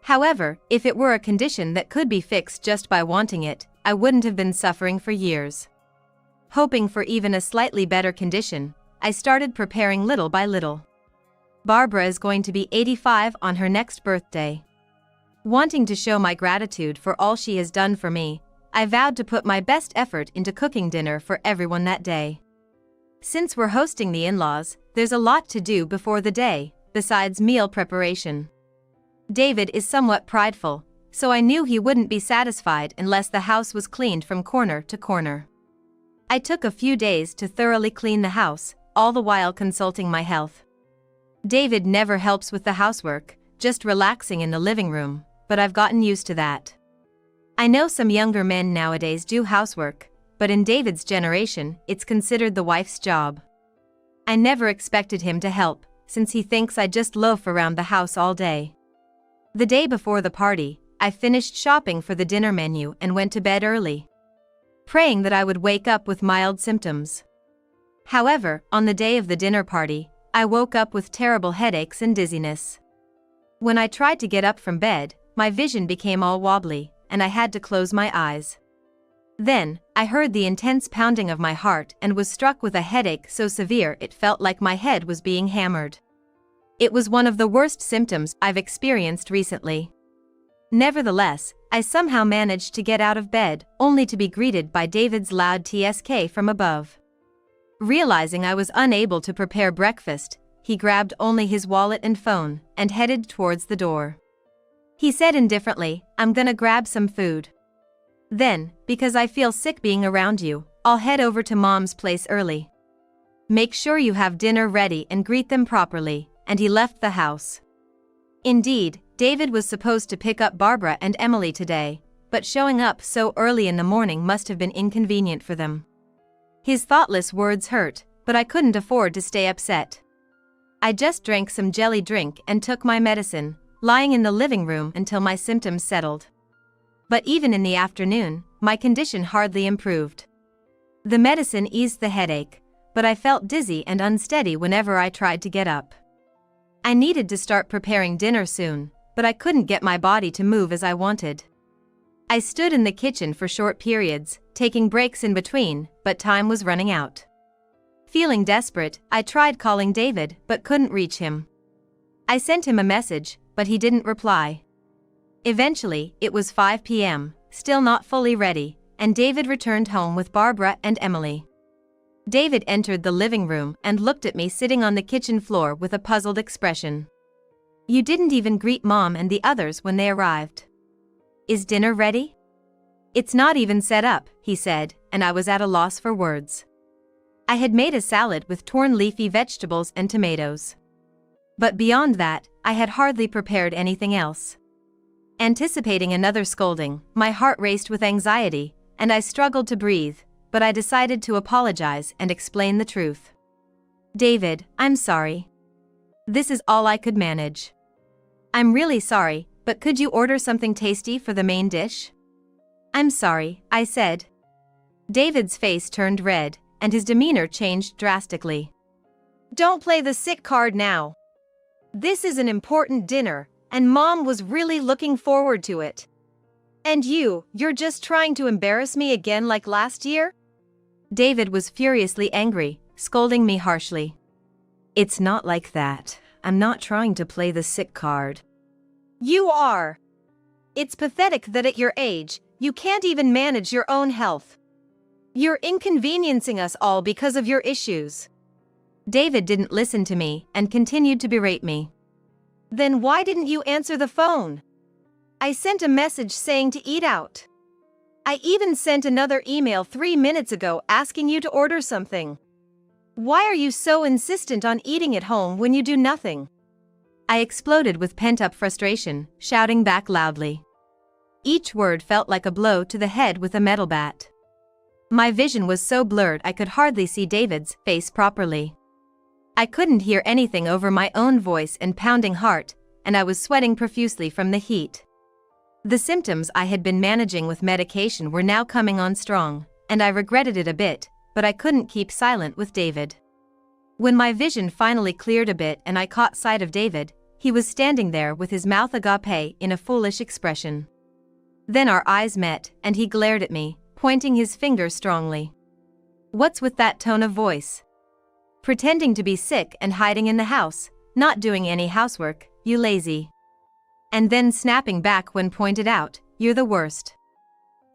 However, if it were a condition that could be fixed just by wanting it, I wouldn't have been suffering for years. Hoping for even a slightly better condition, I started preparing little by little. Barbara is going to be 85 on her next birthday. Wanting to show my gratitude for all she has done for me, I vowed to put my best effort into cooking dinner for everyone that day. Since we're hosting the in-laws, there's a lot to do before the day, besides meal preparation. David is somewhat prideful, so I knew he wouldn't be satisfied unless the house was cleaned from corner to corner. I took a few days to thoroughly clean the house, all the while consulting my health. David never helps with the housework, just relaxing in the living room, but I've gotten used to that. I know some younger men nowadays do housework, but in David's generation, it's considered the wife's job. I never expected him to help, since he thinks I just loaf around the house all day. The day before the party, I finished shopping for the dinner menu and went to bed early, praying that I would wake up with mild symptoms. However, on the day of the dinner party, I woke up with terrible headaches and dizziness. When I tried to get up from bed, my vision became all wobbly, and I had to close my eyes. Then, I heard the intense pounding of my heart and was struck with a headache so severe it felt like my head was being hammered. It was one of the worst symptoms I've experienced recently. Nevertheless, I somehow managed to get out of bed, only to be greeted by David's loud TSK from above. Realizing I was unable to prepare breakfast, he grabbed only his wallet and phone, and headed towards the door. He said indifferently, "I'm gonna grab some food. Then, because I feel sick being around you, I'll head over to Mom's place early. Make sure you have dinner ready and greet them properly," and he left the house. Indeed, David was supposed to pick up Barbara and Emily today, but showing up so early in the morning must have been inconvenient for them. His thoughtless words hurt, but I couldn't afford to stay upset. I just drank some jelly drink and took my medicine, lying in the living room until my symptoms settled. But even in the afternoon, my condition hardly improved. The medicine eased the headache, but I felt dizzy and unsteady whenever I tried to get up. I needed to start preparing dinner soon, but I couldn't get my body to move as I wanted. I stood in the kitchen for short periods, taking breaks in between, but time was running out. Feeling desperate, I tried calling David but couldn't reach him. I sent him a message, but he didn't reply. Eventually, it was 5 p.m., still not fully ready, and David returned home with Barbara and Emily. David entered the living room and looked at me sitting on the kitchen floor with a puzzled expression. "You didn't even greet Mom and the others when they arrived. Is dinner ready?" "It's not even set up," he said, and I was at a loss for words. I had made a salad with torn leafy vegetables and tomatoes. But beyond that, I had hardly prepared anything else. Anticipating another scolding, my heart raced with anxiety, and I struggled to breathe, but I decided to apologize and explain the truth. "David, I'm sorry. This is all I could manage. I'm really sorry, but could you order something tasty for the main dish?" "I'm sorry," I said. David's face turned red, and his demeanor changed drastically. "Don't play the sick card now. This is an important dinner, and Mom was really looking forward to it. And you're just trying to embarrass me again like last year?" David was furiously angry, scolding me harshly. "It's not like that. I'm not trying to play the sick card." "You are. It's pathetic that at your age, you can't even manage your own health. You're inconveniencing us all because of your issues." David didn't listen to me and continued to berate me. "Then why didn't you answer the phone? I sent a message saying to eat out. I even sent another email 3 minutes ago asking you to order something. Why are you so insistent on eating at home when you do nothing?" I exploded with pent-up frustration, shouting back loudly. Each word felt like a blow to the head with a metal bat. My vision was so blurred I could hardly see David's face properly. I couldn't hear anything over my own voice and pounding heart, and I was sweating profusely from the heat. The symptoms I had been managing with medication were now coming on strong, and I regretted it a bit, but I couldn't keep silent with David. When my vision finally cleared a bit and I caught sight of David, he was standing there with his mouth agape in a foolish expression. Then our eyes met, and he glared at me, pointing his finger strongly. "What's with that tone of voice? Pretending to be sick and hiding in the house, not doing any housework, you lazy." And then snapping back when pointed out, "You're the worst.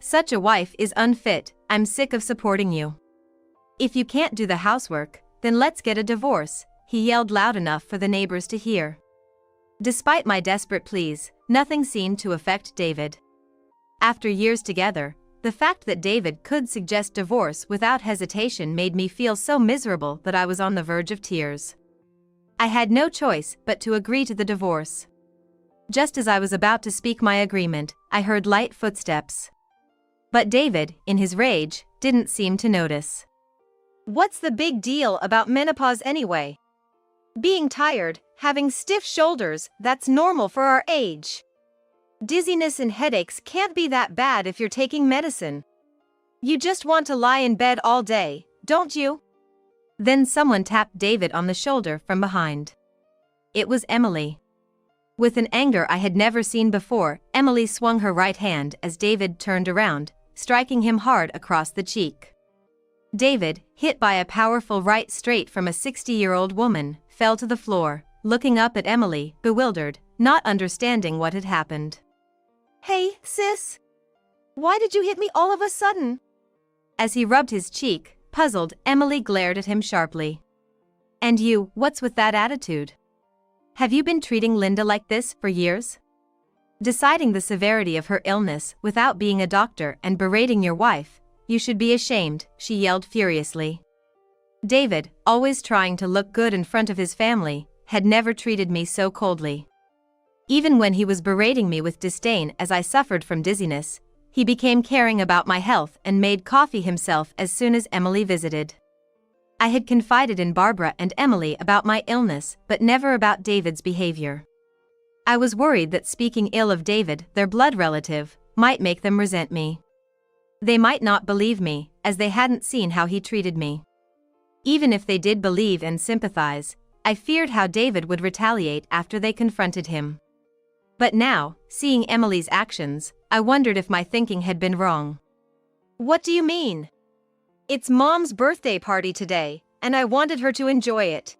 Such a wife is unfit, I'm sick of supporting you. If you can't do the housework, then let's get a divorce," he yelled loud enough for the neighbors to hear. Despite my desperate pleas, nothing seemed to affect David. After years together, the fact that David could suggest divorce without hesitation made me feel so miserable that I was on the verge of tears. I had no choice but to agree to the divorce. Just as I was about to speak my agreement, I heard light footsteps. But David, in his rage, didn't seem to notice. "What's the big deal about menopause anyway? Being tired, having stiff shoulders, that's normal for our age. Dizziness and headaches can't be that bad if you're taking medicine. You just want to lie in bed all day, don't you?" Then someone tapped David on the shoulder from behind. It was Emily. With an anger I had never seen before, Emily swung her right hand as David turned around, striking him hard across the cheek. David, hit by a powerful right straight from a 60-year-old woman, fell to the floor, looking up at Emily, bewildered, not understanding what had happened. Hey, sis. Why did you hit me all of a sudden? As he rubbed his cheek, puzzled, Emily glared at him sharply. And you, what's with that attitude? Have you been treating Linda like this for years? Deciding the severity of her illness without being a doctor and berating your wife, you should be ashamed, she yelled furiously. David, always trying to look good in front of his family, had never treated me so coldly. Even when he was berating me with disdain as I suffered from dizziness, he became caring about my health and made coffee himself as soon as Emily visited. I had confided in Barbara and Emily about my illness, but never about David's behavior. I was worried that speaking ill of David, their blood relative, might make them resent me. They might not believe me, as they hadn't seen how he treated me. Even if they did believe and sympathize, I feared how David would retaliate after they confronted him. But now, seeing Emily's actions, I wondered if my thinking had been wrong. What do you mean? It's Mom's birthday party today, and I wanted her to enjoy it.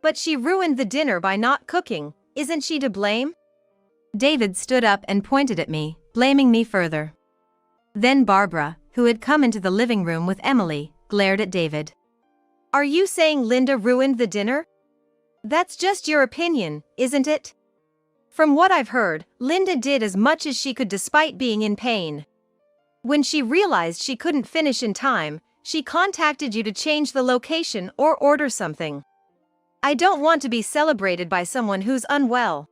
But she ruined the dinner by not cooking, isn't she to blame? David stood up and pointed at me, blaming me further. Then Barbara, who had come into the living room with Emily, glared at David. Are you saying Linda ruined the dinner? That's just your opinion, isn't it? From what I've heard, Linda did as much as she could despite being in pain. When she realized she couldn't finish in time, she contacted you to change the location or order something. I don't want to be celebrated by someone who's unwell.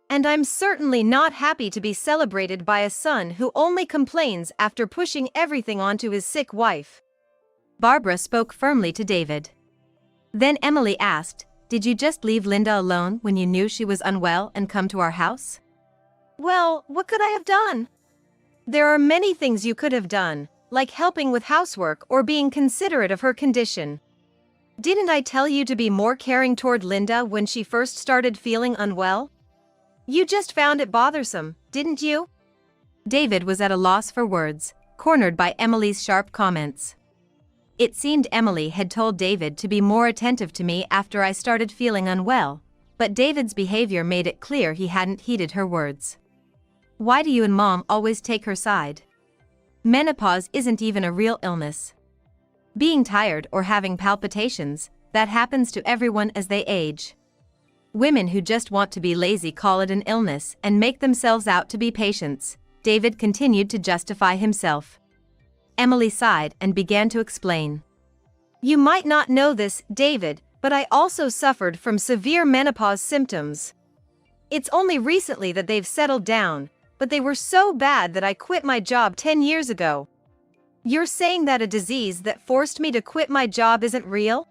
And I'm certainly not happy to be celebrated by a son who only complains after pushing everything onto his sick wife. Barbara spoke firmly to David. Then Emily asked, did you just leave Linda alone when you knew she was unwell and come to our house? Well, what could I have done? There are many things you could have done, like helping with housework or being considerate of her condition. Didn't I tell you to be more caring toward Linda when she first started feeling unwell? You just found it bothersome, didn't you? David was at a loss for words, cornered by Emily's sharp comments. It seemed Emily had told David to be more attentive to me after I started feeling unwell, but David's behavior made it clear he hadn't heeded her words. Why do you and Mom always take her side? Menopause isn't even a real illness. Being tired or having palpitations, that happens to everyone as they age. Women who just want to be lazy call it an illness and make themselves out to be patients, David continued to justify himself. Emily sighed and began to explain. You might not know this, David, but I also suffered from severe menopause symptoms. It's only recently that they've settled down, but they were so bad that I quit my job 10 years ago. You're saying that a disease that forced me to quit my job isn't real?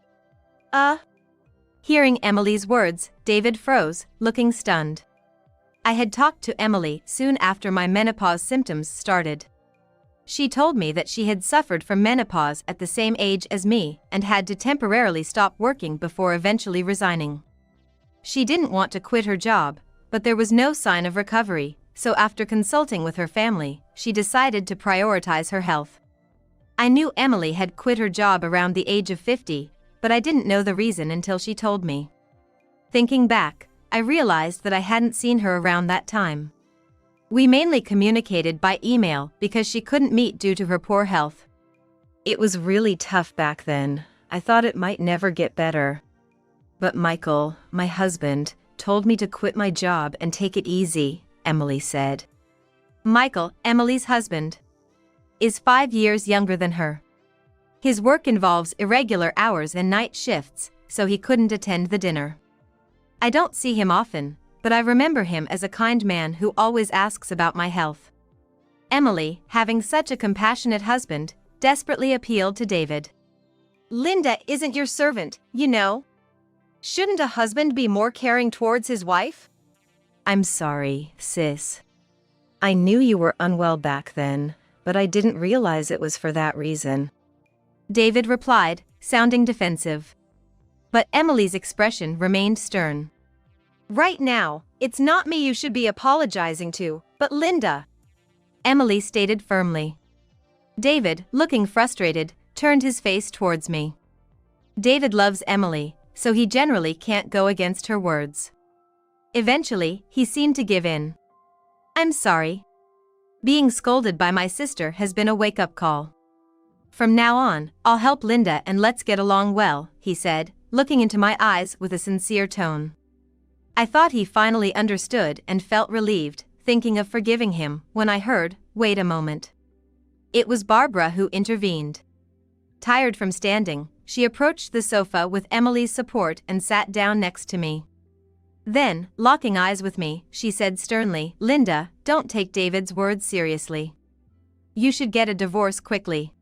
Hearing Emily's words, David froze, looking stunned. I had talked to Emily soon after my menopause symptoms started. She told me that she had suffered from menopause at the same age as me and had to temporarily stop working before eventually resigning. She didn't want to quit her job, but there was no sign of recovery, so after consulting with her family, she decided to prioritize her health. I knew Emily had quit her job around the age of 50, but I didn't know the reason until she told me. Thinking back, I realized that I hadn't seen her around that time. We mainly communicated by email because she couldn't meet due to her poor health. It was really tough back then. I thought it might never get better. But Michael, my husband, told me to quit my job and take it easy, Emily said. Michael, Emily's husband, is 5 years younger than her. His work involves irregular hours and night shifts, so he couldn't attend the dinner. I don't see him often, but I remember him as a kind man who always asks about my health. Emily, having such a compassionate husband, desperately appealed to David. Linda isn't your servant, you know. Shouldn't a husband be more caring towards his wife? I'm sorry, sis. I knew you were unwell back then, but I didn't realize it was for that reason. David replied, sounding defensive. But Emily's expression remained stern. Right now, it's not me you should be apologizing to, but Linda. Emily stated firmly. David, looking frustrated, turned his face towards me. David loves Emily, so he generally can't go against her words. Eventually, he seemed to give in. I'm sorry. Being scolded by my sister has been a wake-up call. From now on, I'll help Linda and let's get along well, he said, looking into my eyes with a sincere tone. I thought he finally understood and felt relieved, thinking of forgiving him, when I heard, wait a moment. It was Barbara who intervened. Tired from standing, she approached the sofa with Emily's support and sat down next to me. Then, locking eyes with me, she said sternly, Linda, don't take David's words seriously. You should get a divorce quickly.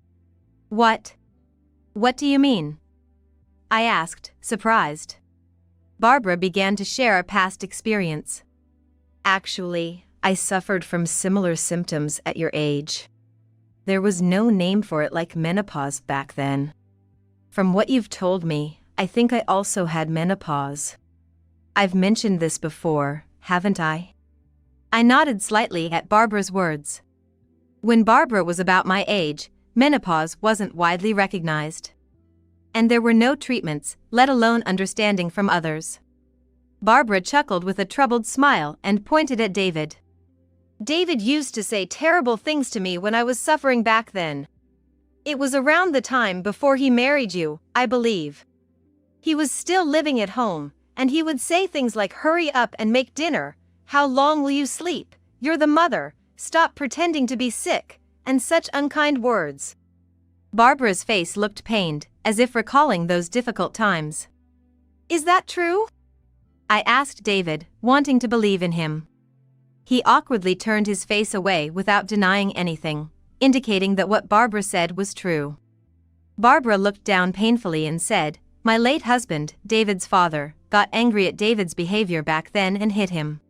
What? What do you mean? I asked, surprised. Barbara began to share a past experience. Actually, I suffered from similar symptoms at your age. There was no name for it like menopause back then. From what you've told me, I think I also had menopause. I've mentioned this before, haven't I? I nodded slightly at Barbara's words. When Barbara was about my age, menopause wasn't widely recognized. And there were no treatments, let alone understanding from others. Barbara chuckled with a troubled smile and pointed at David. David used to say terrible things to me when I was suffering back then. It was around the time before he married you, I believe. He was still living at home, and he would say things like hurry up and make dinner, how long will you sleep, you're the mother, stop pretending to be sick, and such unkind words. Barbara's face looked pained, as if recalling those difficult times. Is that true? I asked David, wanting to believe in him. He awkwardly turned his face away without denying anything, indicating that what Barbara said was true. Barbara looked down painfully and said, my late husband, David's father, got angry at David's behavior back then and hit him.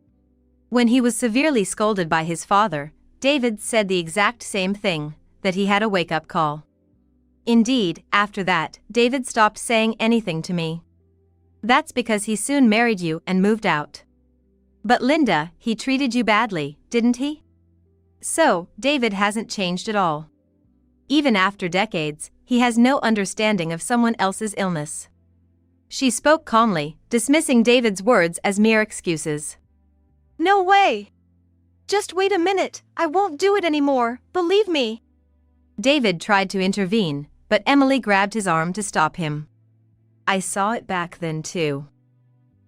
When he was severely scolded by his father, David said the exact same thing, that he had a wake-up call. Indeed, after that, David stopped saying anything to me. That's because he soon married you and moved out. But Linda, he treated you badly, didn't he? So, David hasn't changed at all. Even after decades, he has no understanding of someone else's illness. She spoke calmly, dismissing David's words as mere excuses. No way! Just wait a minute, I won't do it anymore, believe me. David tried to intervene, but Emily grabbed his arm to stop him. I saw it back then too.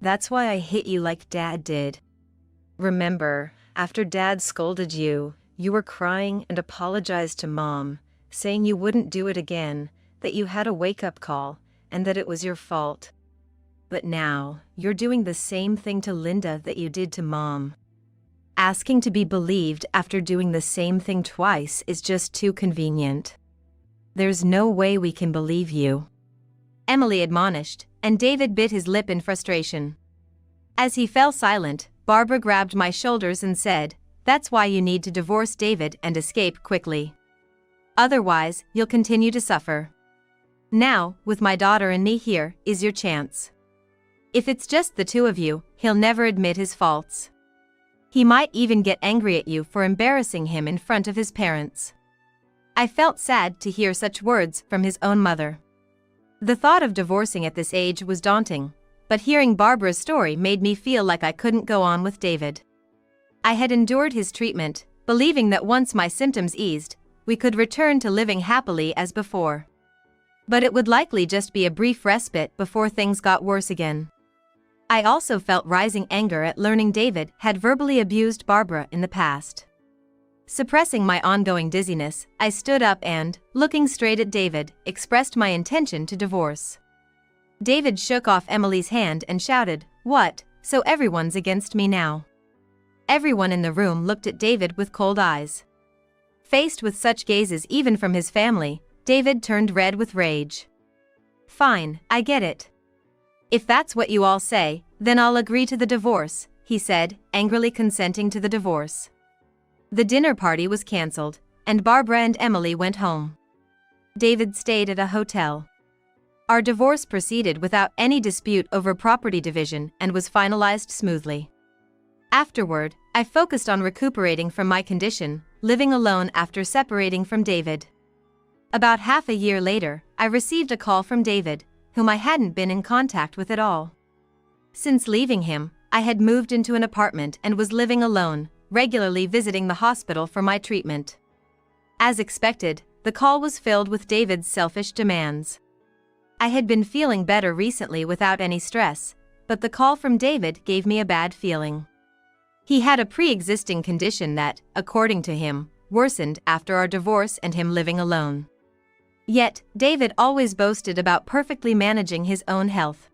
That's why I hit you like Dad did. Remember, after Dad scolded you, you were crying and apologized to Mom, saying you wouldn't do it again, that you had a wake-up call, and that it was your fault. But now, you're doing the same thing to Linda that you did to Mom. Asking to be believed after doing the same thing twice is just too convenient. There's no way we can believe you. Emily admonished, and David bit his lip in frustration. As he fell silent, Barbara grabbed my shoulders and said, that's why you need to divorce David and escape quickly. Otherwise, you'll continue to suffer. Now, with my daughter and me here, is your chance. If it's just the two of you, he'll never admit his faults. He might even get angry at you for embarrassing him in front of his parents. I felt sad to hear such words from his own mother. The thought of divorcing at this age was daunting, but hearing Barbara's story made me feel like I couldn't go on with David. I had endured his treatment, believing that once my symptoms eased, we could return to living happily as before. But it would likely just be a brief respite before things got worse again. I also felt rising anger at learning David had verbally abused Barbara in the past. Suppressing my ongoing dizziness, I stood up and, looking straight at David, expressed my intention to divorce. David shook off Emily's hand and shouted, "What, so everyone's against me now?" Everyone in the room looked at David with cold eyes. Faced with such gazes even from his family, David turned red with rage. "Fine, I get it. If that's what you all say, then I'll agree to the divorce," he said, angrily consenting to the divorce. The dinner party was cancelled, and Barbara and Emily went home. David stayed at a hotel. Our divorce proceeded without any dispute over property division and was finalized smoothly. Afterward, I focused on recuperating from my condition, living alone after separating from David. About half a year later, I received a call from David, whom I hadn't been in contact with at all. Since leaving him, I had moved into an apartment and was living alone, regularly visiting the hospital for my treatment. As expected, the call was filled with David's selfish demands. I had been feeling better recently without any stress, but the call from David gave me a bad feeling. He had a pre-existing condition that, according to him, worsened after our divorce and him living alone. Yet, David always boasted about perfectly managing his own health.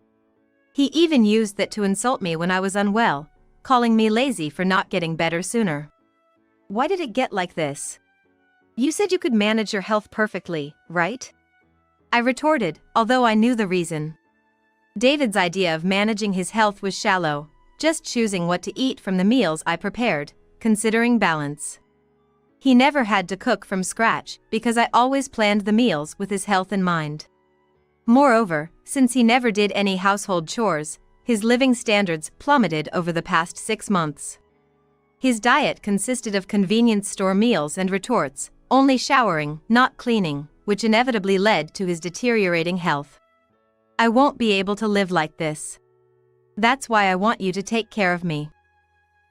He even used that to insult me when I was unwell, calling me lazy for not getting better sooner. Why did it get like this? You said you could manage your health perfectly, right? I retorted, although I knew the reason. David's idea of managing his health was shallow, just choosing what to eat from the meals I prepared, considering balance. He never had to cook from scratch because I always planned the meals with his health in mind. Moreover, since he never did any household chores, his living standards plummeted over the past 6 months. His diet consisted of convenience store meals and retorts, only showering, not cleaning, which inevitably led to his deteriorating health. I won't be able to live like this. That's why I want you to take care of me.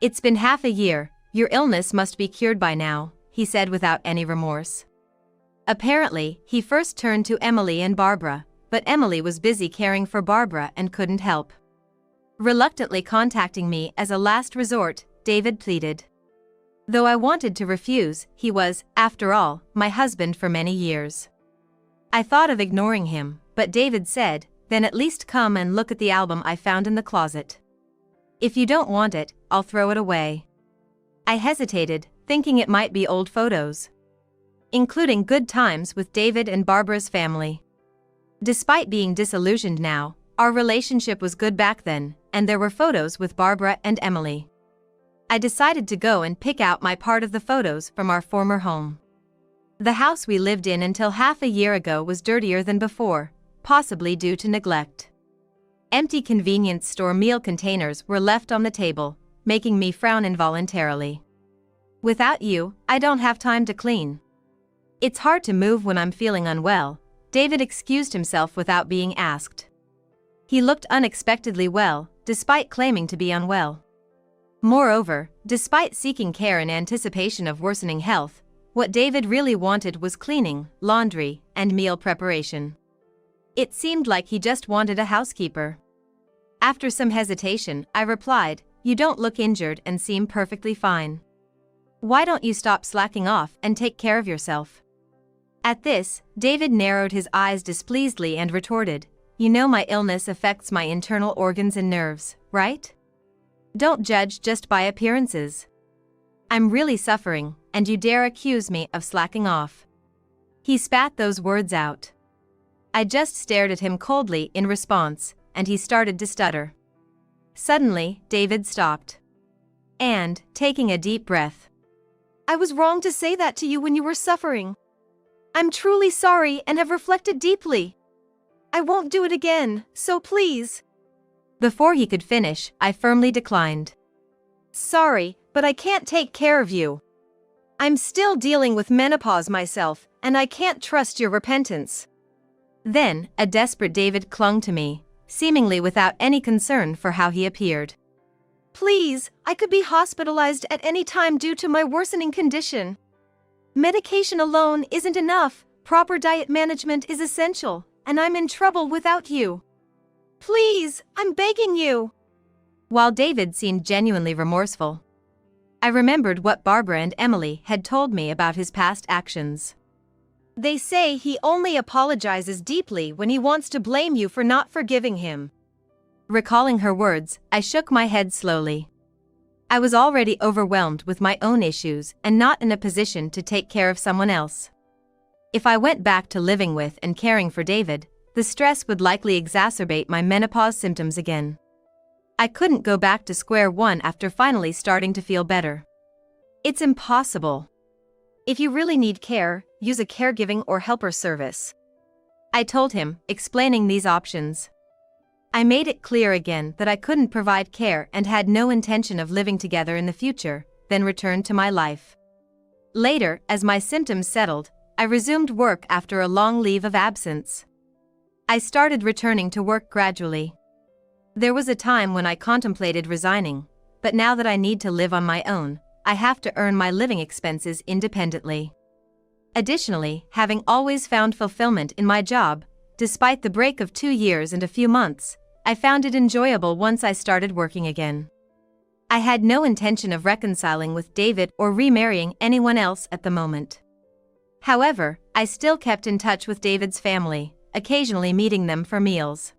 It's been half a year, your illness must be cured by now, he said without any remorse. Apparently, he first turned to Emily and Barbara, but Emily was busy caring for Barbara and couldn't help. Reluctantly contacting me as a last resort, David pleaded. Though I wanted to refuse, he was, after all, my husband for many years. I thought of ignoring him, but David said, "Then at least come and look at the album I found in the closet. If you don't want it, I'll throw it away." I hesitated, thinking it might be old photos, including good times with David and Barbara's family. Despite being disillusioned now, our relationship was good back then, and there were photos with Barbara and Emily. I decided to go and pick out my part of the photos from our former home. The house we lived in until half a year ago was dirtier than before, possibly due to neglect. Empty convenience store meal containers were left on the table, making me frown involuntarily. "Without you, I don't have time to clean. It's hard to move when I'm feeling unwell," David excused himself without being asked. He looked unexpectedly well, despite claiming to be unwell. Moreover, despite seeking care in anticipation of worsening health, what David really wanted was cleaning, laundry, and meal preparation. It seemed like he just wanted a housekeeper. After some hesitation, I replied, "You don't look injured and seem perfectly fine. Why don't you stop slacking off and take care of yourself?" At this, David narrowed his eyes displeasedly and retorted, "You know my illness affects my internal organs and nerves, right? Don't judge just by appearances. I'm really suffering, and you dare accuse me of slacking off." He spat those words out. I just stared at him coldly in response, and he started to stutter. Suddenly, David stopped. And, taking a deep breath, "I was wrong to say that to you when you were suffering. I'm truly sorry and have reflected deeply. I won't do it again, so please." Before he could finish, I firmly declined. "Sorry, but I can't take care of you. I'm still dealing with menopause myself, and I can't trust your repentance." Then, a desperate David clung to me, seemingly without any concern for how he appeared. "Please, I could be hospitalized at any time due to my worsening condition. Medication alone isn't enough, proper diet management is essential, and I'm in trouble without you. Please, I'm begging you." While David seemed genuinely remorseful, I remembered what Barbara and Emily had told me about his past actions. "They say he only apologizes deeply when he wants to blame you for not forgiving him." Recalling her words, I shook my head slowly. I was already overwhelmed with my own issues and not in a position to take care of someone else. If I went back to living with and caring for David, the stress would likely exacerbate my menopause symptoms again. I couldn't go back to square one after finally starting to feel better. It's impossible. "If you really need care, use a caregiving or helper service," I told him, explaining these options. I made it clear again that I couldn't provide care and had no intention of living together in the future, then returned to my life. Later, as my symptoms settled, I resumed work after a long leave of absence. I started returning to work gradually. There was a time when I contemplated resigning, but now that I need to live on my own, I have to earn my living expenses independently. Additionally, having always found fulfillment in my job, despite the break of 2 years and a few months, I found it enjoyable once I started working again. I had no intention of reconciling with David or remarrying anyone else at the moment. However, I still kept in touch with David's family, occasionally meeting them for meals.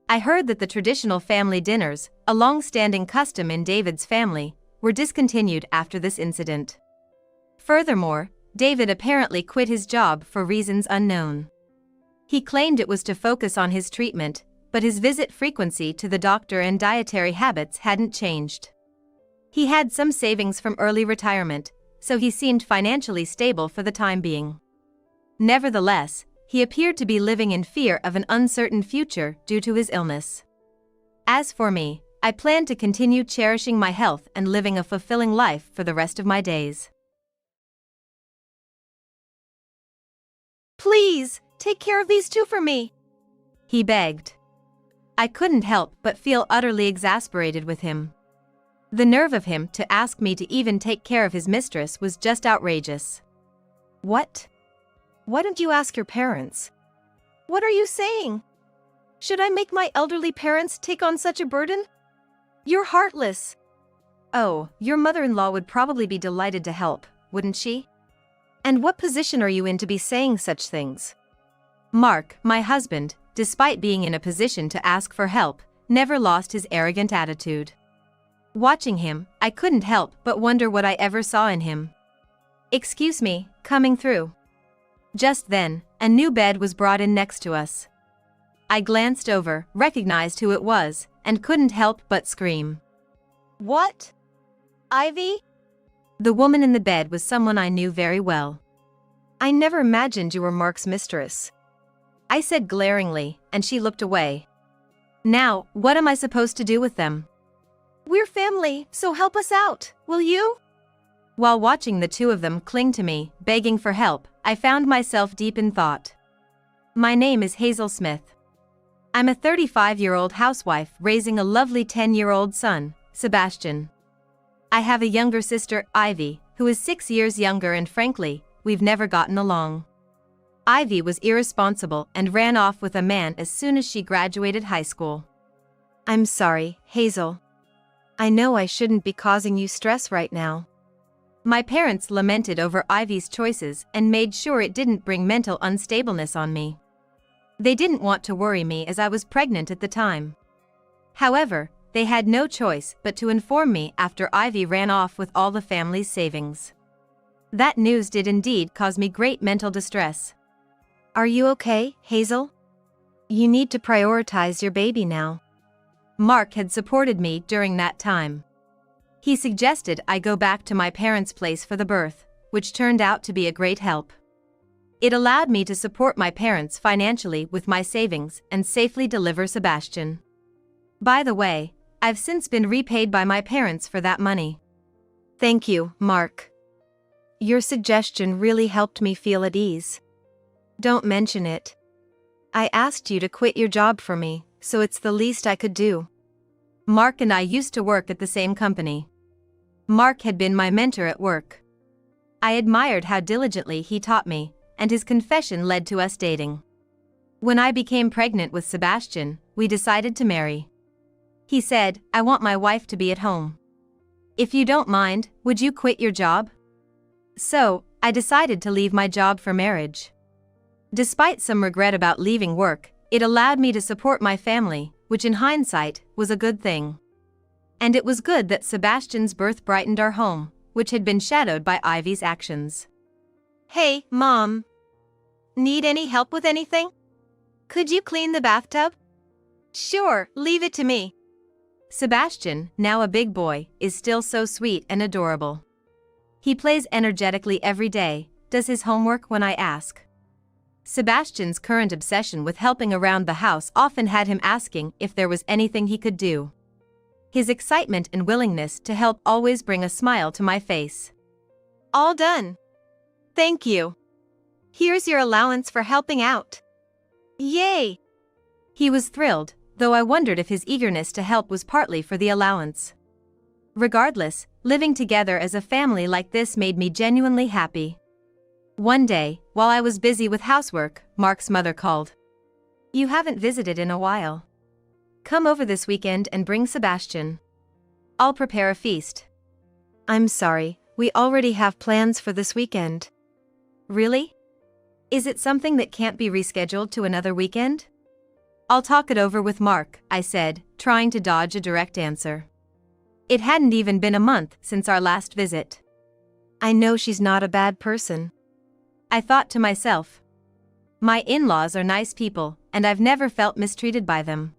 I heard that the traditional family dinners, a long-standing custom in David's family, were discontinued after this incident. Furthermore, David apparently quit his job for reasons unknown. He claimed it was to focus on his treatment, but his visit frequency to the doctor and dietary habits hadn't changed. He had some savings from early retirement, so he seemed financially stable for the time being. Nevertheless, he appeared to be living in fear of an uncertain future due to his illness. As for me, I plan to continue cherishing my health and living a fulfilling life for the rest of my days. Please, take care of these two for me, he begged. I couldn't help but feel utterly exasperated with him. The nerve of him to ask me to even take care of his mistress was just outrageous. What? Why don't you ask your parents? What are you saying? Should I make my elderly parents take on such a burden? You're heartless. Oh, your mother-in-law would probably be delighted to help, wouldn't she? And what position are you in to be saying such things? Mark, my husband, despite being in a position to ask for help, never lost his arrogant attitude. Watching him, I couldn't help but wonder what I ever saw in him. Excuse me, coming through. Just then, a new bed was brought in next to us. I glanced over, recognized who it was, and couldn't help but scream. What? Ivy? The woman in the bed was someone I knew very well. I never imagined you were Mark's mistress, I said glaringly, and she looked away. Now, what am I supposed to do with them? We're family, so help us out, will you? While watching the two of them cling to me, begging for help, I found myself deep in thought. My name is Hazel Smith. I'm a 35-year-old housewife raising a lovely 10-year-old son, Sebastian. I have a younger sister, Ivy, who is 6 years younger, and frankly, we've never gotten along. Ivy was irresponsible and ran off with a man as soon as she graduated high school. I'm sorry, Hazel. I know I shouldn't be causing you stress right now. My parents lamented over Ivy's choices and made sure it didn't bring mental unstableness on me. They didn't want to worry me as I was pregnant at the time. However, they had no choice but to inform me after Ivy ran off with all the family's savings. That news did indeed cause me great mental distress. Are you okay, Hazel? You need to prioritize your baby now. Mark had supported me during that time. He suggested I go back to my parents' place for the birth, which turned out to be a great help. It allowed me to support my parents financially with my savings and safely deliver Sebastian. By the way, I've since been repaid by my parents for that money. Thank you, Mark. Your suggestion really helped me feel at ease. Don't mention it. I asked you to quit your job for me, so it's the least I could do. Mark and I used to work at the same company. Mark had been my mentor at work. I admired how diligently he taught me, and his confession led to us dating. When I became pregnant with Sebastian, we decided to marry. He said, "I want my wife to be at home. If you don't mind, would you quit your job?" So, I decided to leave my job for marriage. Despite some regret about leaving work, it allowed me to support my family, which in hindsight, was a good thing. And it was good that Sebastian's birth brightened our home, which had been shadowed by Ivy's actions. Hey, Mom. Need any help with anything? Could you clean the bathtub? Sure, leave it to me. Sebastian, now a big boy, is still so sweet and adorable. He plays energetically every day, does his homework when I ask. Sebastian's current obsession with helping around the house often had him asking if there was anything he could do. His excitement and willingness to help always bring a smile to my face. All done. Thank you. Here's your allowance for helping out. Yay! He was thrilled, though I wondered if his eagerness to help was partly for the allowance. Regardless, living together as a family like this made me genuinely happy. One day, while I was busy with housework, Mark's mother called. "You haven't visited in a while. Come over this weekend and bring Sebastian. I'll prepare a feast." I'm sorry, we already have plans for this weekend. Really? Is it something that can't be rescheduled to another weekend? "I'll talk it over with Mark," I said, trying to dodge a direct answer. It hadn't even been a month since our last visit. I know she's not a bad person. I thought to myself. My in-laws are nice people, and I've never felt mistreated by them.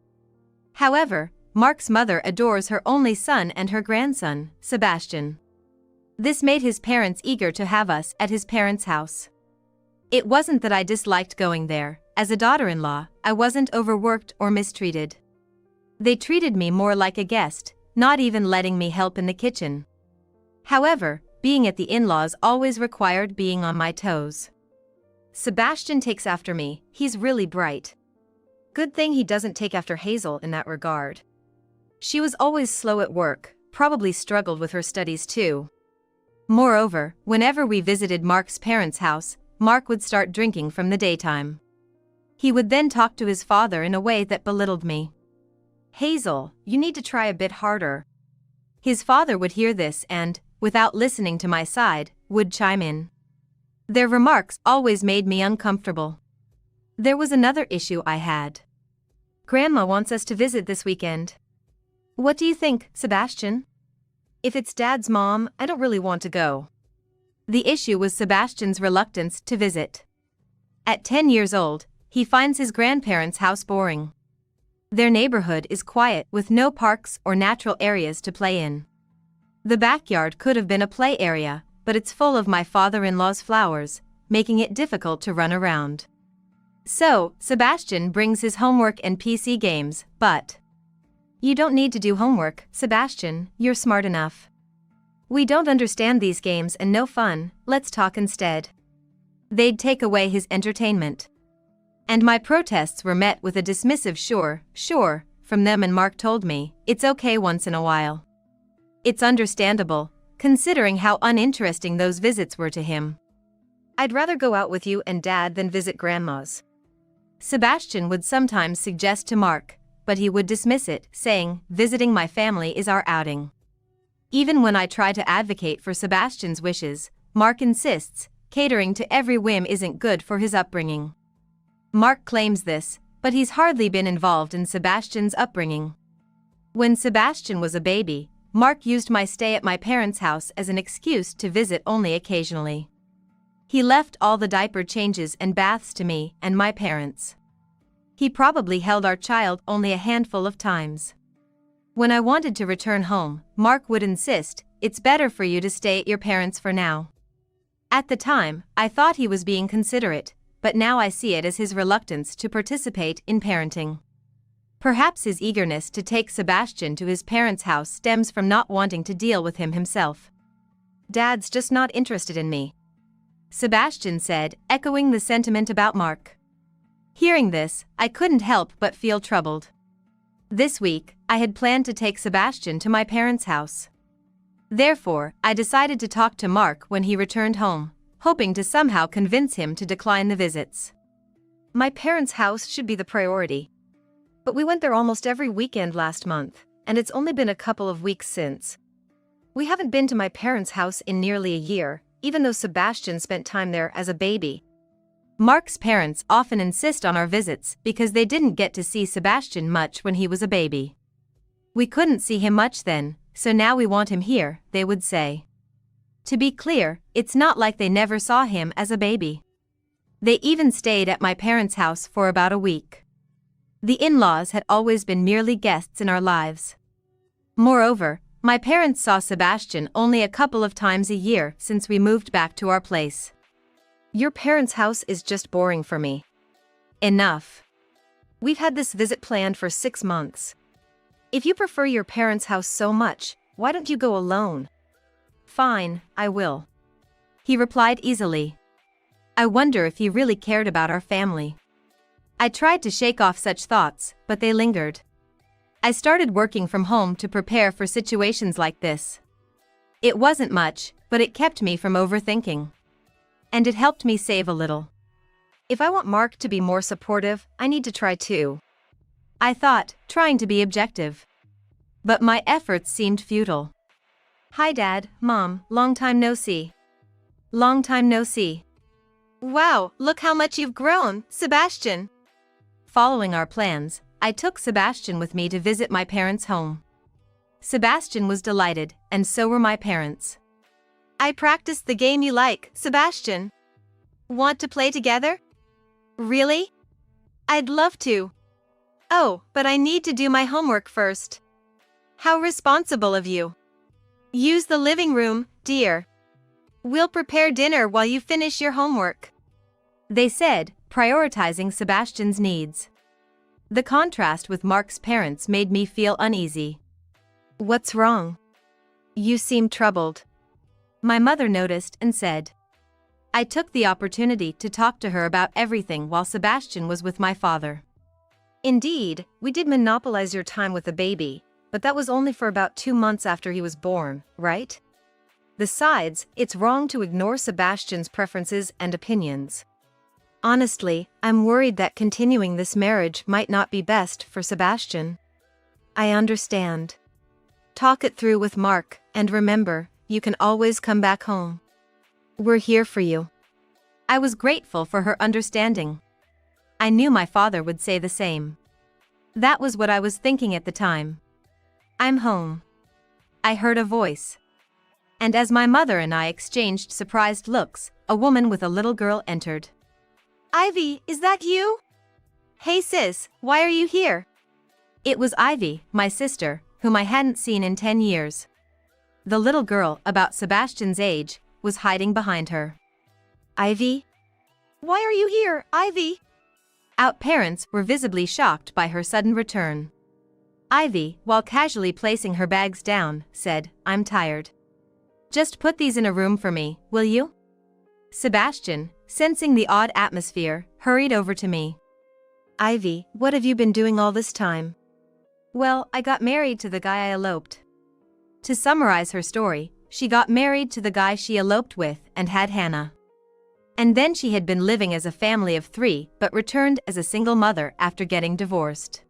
However, Mark's mother adores her only son and her grandson, Sebastian. This made his parents eager to have us at his parents' house. It wasn't that I disliked going there. As a daughter-in-law, I wasn't overworked or mistreated. They treated me more like a guest, not even letting me help in the kitchen. However, being at the in-laws always required being on my toes. Sebastian takes after me, he's really bright. Good thing he doesn't take after Hazel in that regard. She was always slow at work, probably struggled with her studies too. Moreover, whenever we visited Mark's parents' house, Mark would start drinking from the daytime. He would then talk to his father in a way that belittled me. "Hazel, you need to try a bit harder." His father would hear this and, without listening to my side, would chime in. Their remarks always made me uncomfortable. There was another issue I had. "Grandma wants us to visit this weekend. What do you think, Sebastian?" "If it's Dad's mom, I don't really want to go." The issue was Sebastian's reluctance to visit. At 10 years old, he finds his grandparents' house boring. Their neighborhood is quiet with no parks or natural areas to play in. The backyard could have been a play area, but it's full of my father-in-law's flowers, making it difficult to run around. So, Sebastian brings his homework and PC games, but "You don't need to do homework, Sebastian, you're smart enough. We don't understand these games and no fun, let's talk instead." They'd take away his entertainment. And my protests were met with a dismissive sure, from them, and Mark told me, it's okay once in a while. It's understandable, considering how uninteresting those visits were to him. "I'd rather go out with you and Dad than visit Grandma's." Sebastian would sometimes suggest to Mark, but he would dismiss it, saying, visiting my family is our outing. Even when I try to advocate for Sebastian's wishes, Mark insists, catering to every whim isn't good for his upbringing. Mark claims this, but he's hardly been involved in Sebastian's upbringing. When Sebastian was a baby, Mark used my stay at my parents' house as an excuse to visit only occasionally. He left all the diaper changes and baths to me and my parents. He probably held our child only a handful of times. When I wanted to return home, Mark would insist, it's better for you to stay at your parents' for now. At the time, I thought he was being considerate, but now I see it as his reluctance to participate in parenting. Perhaps his eagerness to take Sebastian to his parents' house stems from not wanting to deal with him himself. "Dad's just not interested in me," Sebastian said, echoing the sentiment about Mark. Hearing this, I couldn't help but feel troubled. This week, I had planned to take Sebastian to my parents' house. Therefore, I decided to talk to Mark when he returned home, hoping to somehow convince him to decline the visits. "My parents' house should be the priority. But we went there almost every weekend last month, and it's only been a couple of weeks since. We haven't been to my parents' house in nearly a year, even though Sebastian spent time there as a baby." Mark's parents often insist on our visits because they didn't get to see Sebastian much when he was a baby. We couldn't see him much then, so now we want him here, they would say. To be clear, it's not like they never saw him as a baby. They even stayed at my parents' house for about a week. The in-laws had always been merely guests in our lives. Moreover, my parents saw Sebastian only a couple of times a year since we moved back to our place. "Your parents' house is just boring for me." Enough. "We've had this visit planned for 6 months. If you prefer your parents' house so much, why don't you go alone?" "Fine, I will," he replied easily. I wonder if he really cared about our family. I tried to shake off such thoughts, but they lingered. I started working from home to prepare for situations like this. It wasn't much, but it kept me from overthinking. And it helped me save a little. If I want Mark to be more supportive, I need to try too. I thought, trying to be objective. But my efforts seemed futile. Hi Dad, Mom, long time no see. Long time no see. Wow, look how much you've grown, Sebastian. Following our plans, I took Sebastian with me to visit my parents' home. Sebastian was delighted, and so were my parents. I practiced the game you like, Sebastian. Want to play together? Really? I'd love to. Oh, but I need to do my homework first. How responsible of you. Use the living room, dear. We'll prepare dinner while you finish your homework. They said, prioritizing Sebastian's needs. The contrast with Mark's parents made me feel uneasy. What's wrong? You seem troubled. My mother noticed and said. I took the opportunity to talk to her about everything while Sebastian was with my father. Indeed, we did monopolize your time with the baby, but that was only for about 2 months after he was born, right? Besides, it's wrong to ignore Sebastian's preferences and opinions. Honestly, I'm worried that continuing this marriage might not be best for Sebastian. I understand. Talk it through with Mark, and remember, you can always come back home. We're here for you. I was grateful for her understanding. I knew my father would say the same. That was what I was thinking at the time. I'm home. I heard a voice. And as my mother and I exchanged surprised looks, a woman with a little girl entered. Ivy, is that you? Hey sis, why are you here? It was Ivy, my sister, whom I hadn't seen in 10 years. The little girl, about Sebastian's age, was hiding behind her. Ivy? Why are you here, Ivy? Our parents were visibly shocked by her sudden return. Ivy, while casually placing her bags down, said, I'm tired. Just put these in a room for me, will you? Sebastian, sensing the odd atmosphere, hurried over to me. Ivy, what have you been doing all this time? Well, I got married to the guy I eloped. To summarize her story, she got married to the guy she eloped with and had Hannah. And then she had been living as a family of 3 but returned as a single mother after getting divorced.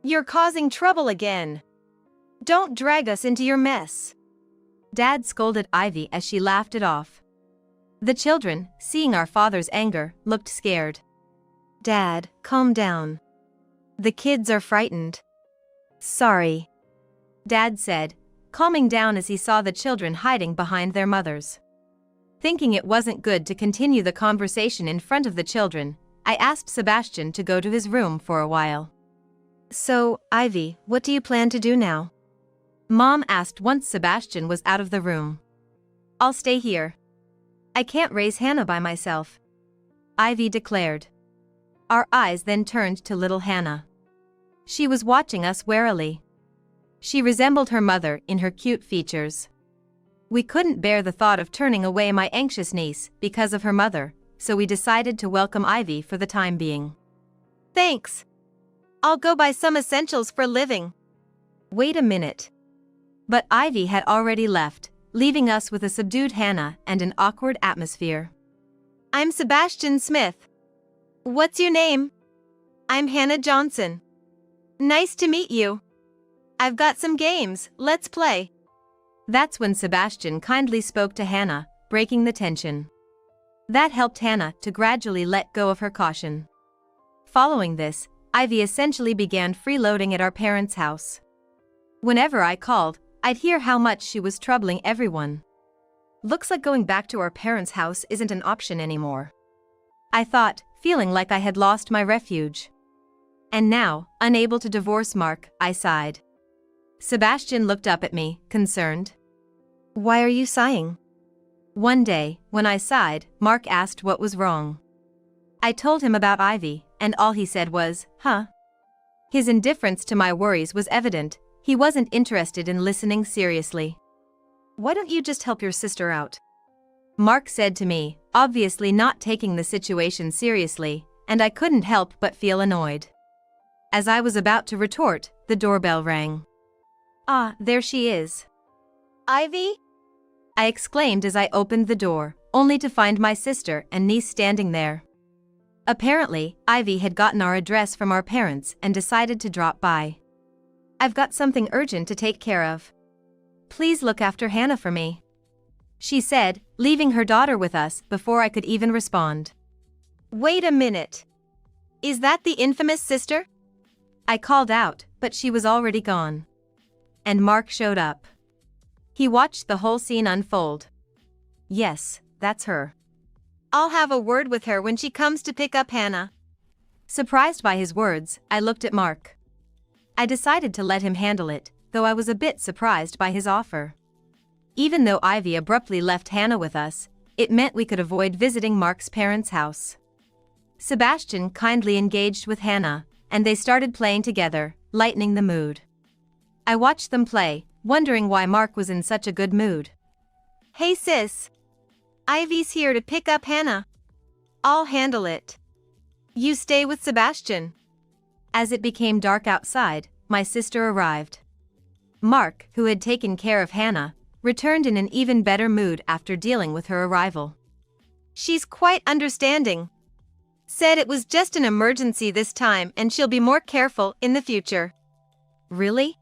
You're causing trouble again. Don't drag us into your mess. Dad scolded Ivy as she laughed it off. The children, seeing our father's anger, looked scared. Dad, calm down. The kids are frightened. Sorry. Dad said, calming down as he saw the children hiding behind their mothers. Thinking it wasn't good to continue the conversation in front of the children, I asked Sebastian to go to his room for a while. So, Ivy, what do you plan to do now? Mom asked once Sebastian was out of the room. I'll stay here. I can't raise Hannah by myself, Ivy declared. Our eyes then turned to little Hannah. She was watching us warily. She resembled her mother in her cute features. We couldn't bear the thought of turning away my anxious niece because of her mother, so we decided to welcome Ivy for the time being. Thanks. I'll go buy some essentials for living. Wait a minute. But Ivy had already left, leaving us with a subdued Hannah and an awkward atmosphere. I'm Sebastian Smith. What's your name? I'm Hannah Johnson. Nice to meet you. I've got some games, let's play. That's when Sebastian kindly spoke to Hannah, breaking the tension. That helped Hannah to gradually let go of her caution. Following this, Ivy essentially began freeloading at our parents' house. Whenever I called, I'd hear how much she was troubling everyone. Looks like going back to our parents' house isn't an option anymore, I thought, feeling like I had lost my refuge. And now, unable to divorce Mark, I sighed. Sebastian looked up at me, concerned. Why are you sighing? One day, when I sighed, Mark asked what was wrong. I told him about Ivy, and all he said was, huh? His indifference to my worries was evident. He wasn't interested in listening seriously. Why don't you just help your sister out? Mark said to me, obviously not taking the situation seriously, and I couldn't help but feel annoyed. As I was about to retort, the doorbell rang. Ah, there she is. Ivy? I exclaimed as I opened the door, only to find my sister and niece standing there. Apparently, Ivy had gotten our address from our parents and decided to drop by. I've got something urgent to take care of. Please look after Hannah for me, she said, leaving her daughter with us before I could even respond. Wait a minute. Is that the infamous sister? I called out, but she was already gone. And Mark showed up. He watched the whole scene unfold. Yes, that's her. I'll have a word with her when she comes to pick up Hannah. Surprised by his words, I looked at Mark. I decided to let him handle it, though I was a bit surprised by his offer. Even though Ivy abruptly left Hannah with us, it meant we could avoid visiting Mark's parents' house. Sebastian kindly engaged with Hannah, and they started playing together, lightening the mood. I watched them play, wondering why Mark was in such a good mood. Hey sis. Ivy's here to pick up Hannah. I'll handle it. You stay with Sebastian. As it became dark outside, my sister arrived. Mark, who had taken care of Hannah, returned in an even better mood after dealing with her arrival. She's quite understanding. Said it was just an emergency this time and she'll be more careful in the future. Really?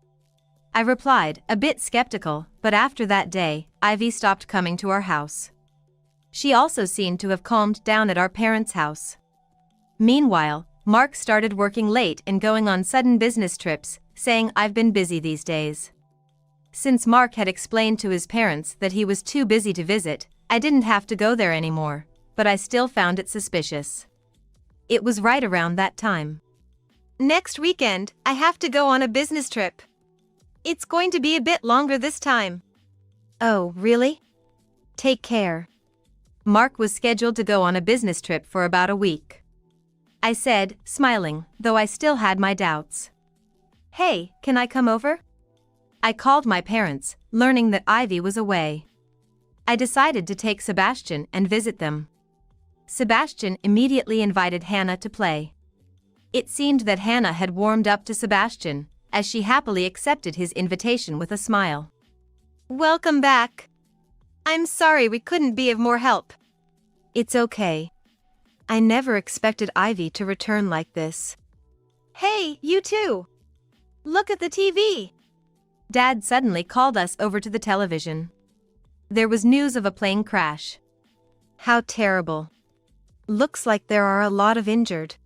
I replied, a bit skeptical, but after that day, Ivy stopped coming to our house. She also seemed to have calmed down at our parents' house. Meanwhile, Mark started working late and going on sudden business trips, saying I've been busy these days. Since Mark had explained to his parents that he was too busy to visit, I didn't have to go there anymore, but I still found it suspicious. It was right around that time. Next weekend, I have to go on a business trip. It's going to be a bit longer this time. Oh, really? Take care. Mark was scheduled to go on a business trip for about a week. I said, smiling, though I still had my doubts. Hey, can I come over? I called my parents, learning that Ivy was away. I decided to take Sebastian and visit them. Sebastian immediately invited Hannah to play. It seemed that Hannah had warmed up to Sebastian, as she happily accepted his invitation with a smile. Welcome back. I'm sorry we couldn't be of more help. It's okay. I never expected Ivy to return like this. Hey, you too. Look at the TV. Dad suddenly called us over to the television. There was news of a plane crash. How terrible. Looks like there are a lot of injured.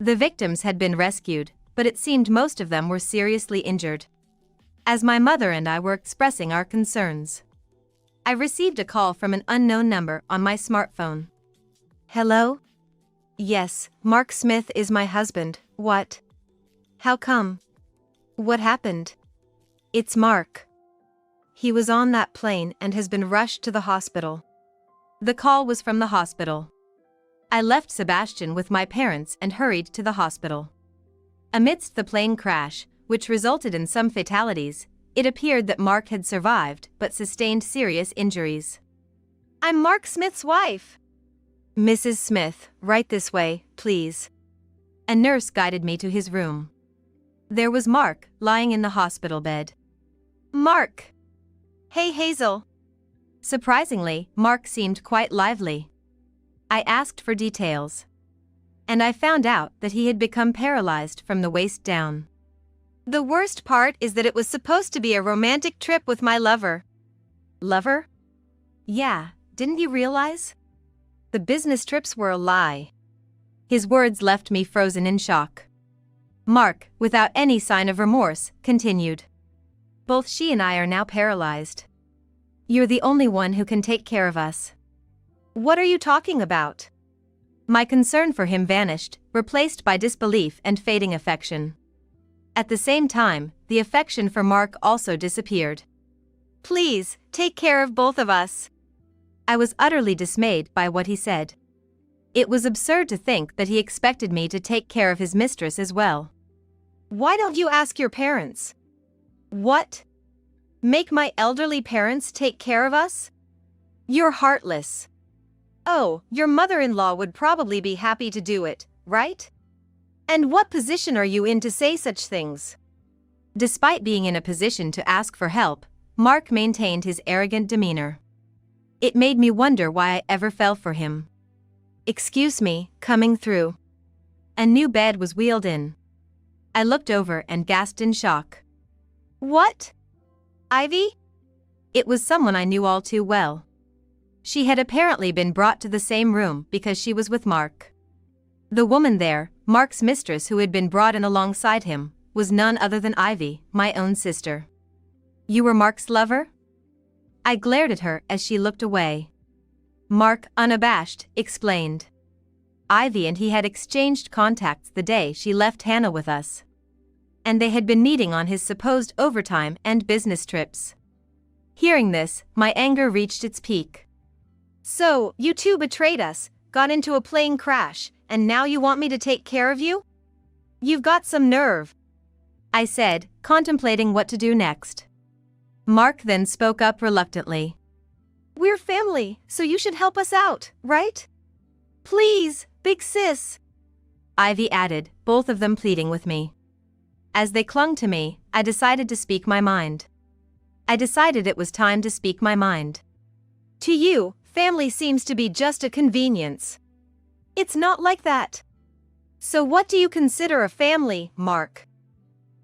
The victims had been rescued, but it seemed most of them were seriously injured. As my mother and I were expressing our concerns, I received a call from an unknown number on my smartphone. Hello? Yes, Mark Smith is my husband. What? How come? What happened? It's Mark. He was on that plane and has been rushed to the hospital. The call was from the hospital. I left Sebastian with my parents and hurried to the hospital. Amidst the plane crash, which resulted in some fatalities, it appeared that Mark had survived but sustained serious injuries. I'm Mark Smith's wife. Mrs. Smith, right this way, please. A nurse guided me to his room. There was Mark, lying in the hospital bed. Mark. Hey Hazel. Surprisingly, Mark seemed quite lively. I asked for details. And I found out that he had become paralyzed from the waist down. The worst part is that it was supposed to be a romantic trip with my lover. Lover? Yeah, didn't you realize? The business trips were a lie. His words left me frozen in shock. Mark, without any sign of remorse, continued. Both she and I are now paralyzed. You're the only one who can take care of us. What are you talking about? My concern for him vanished, replaced by disbelief and fading affection. At the same time, the affection for Mark also disappeared. Please, take care of both of us. I was utterly dismayed by what he said. It was absurd to think that he expected me to take care of his mistress as well. Why don't you ask your parents? What? Make my elderly parents take care of us? You're heartless. Oh, your mother-in-law would probably be happy to do it, right? And what position are you in to say such things? Despite being in a position to ask for help, Mark maintained his arrogant demeanor. It made me wonder why I ever fell for him. Excuse me, coming through. A new bed was wheeled in. I looked over and gasped in shock. What? Ivy? It was someone I knew all too well. She had apparently been brought to the same room because she was with Mark. The woman there, Mark's mistress who had been brought in alongside him, was none other than Ivy, my own sister. You were Mark's lover? I glared at her as she looked away. Mark, unabashed, explained. Ivy and he had exchanged contacts the day she left Hannah with us. And they had been meeting on his supposed overtime and business trips. Hearing this, my anger reached its peak. So, you two betrayed us, got into a plane crash, and now you want me to take care of you? You've got some nerve, I said, contemplating what to do next. Mark then spoke up reluctantly. We're family, so you should help us out, right? Please, big sis, Ivy added, both of them pleading with me. As they clung to me, I decided to speak my mind. I decided it was time to speak my mind. To you, family seems to be just a convenience. It's not like that. So what do you consider a family, Mark?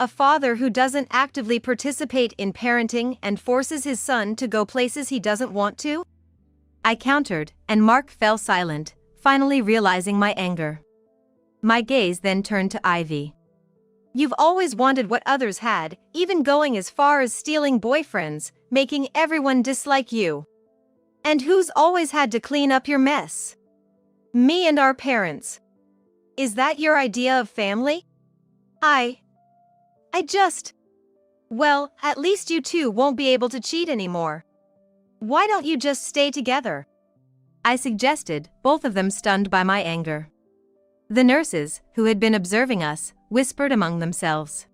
A father who doesn't actively participate in parenting and forces his son to go places he doesn't want to? I countered, and Mark fell silent, finally realizing my anger. My gaze then turned to Ivy. You've always wanted what others had, even going as far as stealing boyfriends, making everyone dislike you. And who's always had to clean up your mess? Me and our parents. Is that your idea of family? Well, at least you two won't be able to cheat anymore. Why don't you just stay together? I suggested, both of them stunned by my anger. The nurses, who had been observing us, whispered among themselves.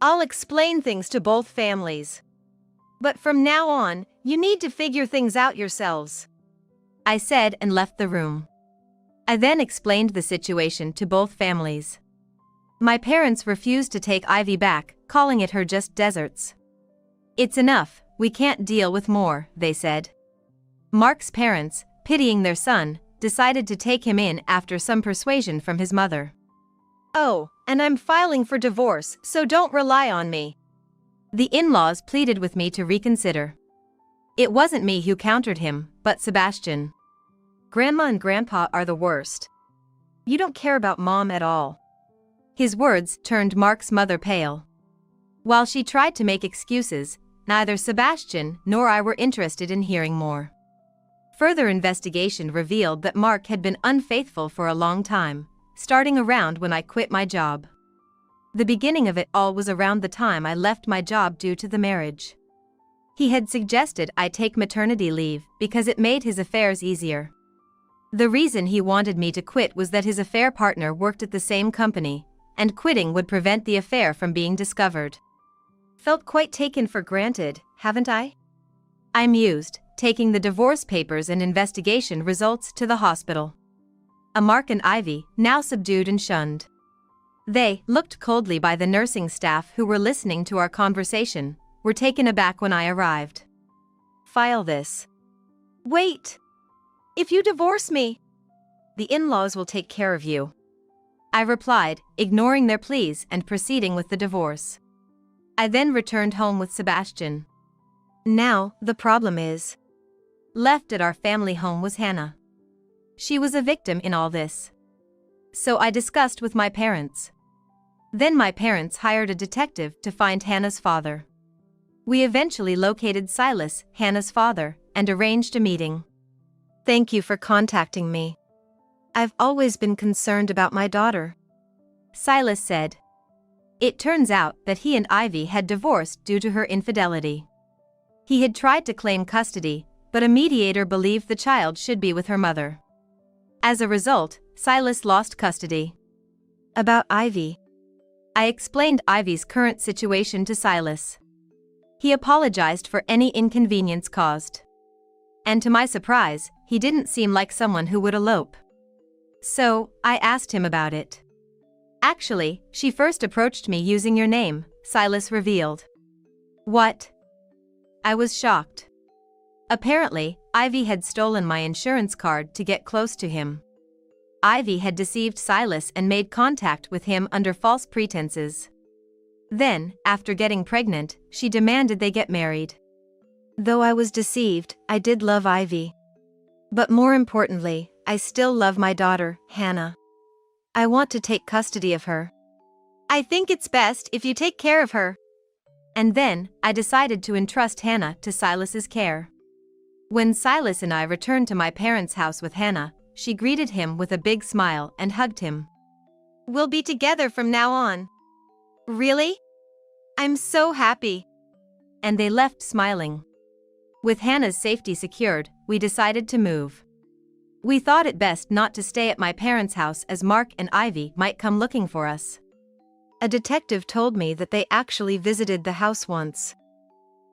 I'll explain things to both families. But from now on, you need to figure things out yourselves, I said and left the room. I then explained the situation to both families. My parents refused to take Ivy back, calling it her just deserts. It's enough, we can't deal with more, they said. Mark's parents, pitying their son, decided to take him in after some persuasion from his mother. Oh, and I'm filing for divorce, so don't rely on me. The in-laws pleaded with me to reconsider. It wasn't me who countered him, but Sebastian. Grandma and Grandpa are the worst. You don't care about Mom at all. His words turned Mark's mother pale. While she tried to make excuses, neither Sebastian nor I were interested in hearing more. Further investigation revealed that Mark had been unfaithful for a long time, starting around when I quit my job. The beginning of it all was around the time I left my job due to the marriage. He had suggested I take maternity leave because it made his affairs easier. The reason he wanted me to quit was that his affair partner worked at the same company, and quitting would prevent the affair from being discovered. Felt quite taken for granted, haven't I? I mused, taking the divorce papers and investigation results to the hospital. Mark and Ivy, now subdued and shunned. They, looked coldly by the nursing staff who were listening to our conversation, were taken aback when I arrived. File this. Wait! If you divorce me, the in-laws will take care of you, I replied, ignoring their pleas and proceeding with the divorce. I then returned home with Sebastian. Now, the problem is, left at our family home was Hannah. She was a victim in all this. So I discussed with my parents. Then my parents hired a detective to find Hannah's father. We eventually located Silas, Hannah's father, and arranged a meeting. Thank you for contacting me. I've always been concerned about my daughter, Silas said. It turns out that he and Ivy had divorced due to her infidelity. He had tried to claim custody, but a mediator believed the child should be with her mother. As a result, Silas lost custody. About Ivy, I explained Ivy's current situation to Silas. He apologized for any inconvenience caused. and to my surprise, he didn't seem like someone who would elope. So, I asked him about it. Actually, she first approached me using your name, Silas revealed. What? I was shocked. Apparently, Ivy had stolen my insurance card to get close to him. Ivy had deceived Silas and made contact with him under false pretenses. Then, after getting pregnant, she demanded they get married. Though I was deceived, I did love Ivy. But more importantly, I still love my daughter, Hannah. I want to take custody of her. I think it's best if you take care of her. And then, I decided to entrust Hannah to Silas's care. When Silas and I returned to my parents' house with Hannah, she greeted him with a big smile and hugged him. We'll be together from now on. Really? I'm so happy. And they left smiling. With Hannah's safety secured, we decided to move. We thought it best not to stay at my parents' house as Mark and Ivy might come looking for us. A detective told me that they actually visited the house once.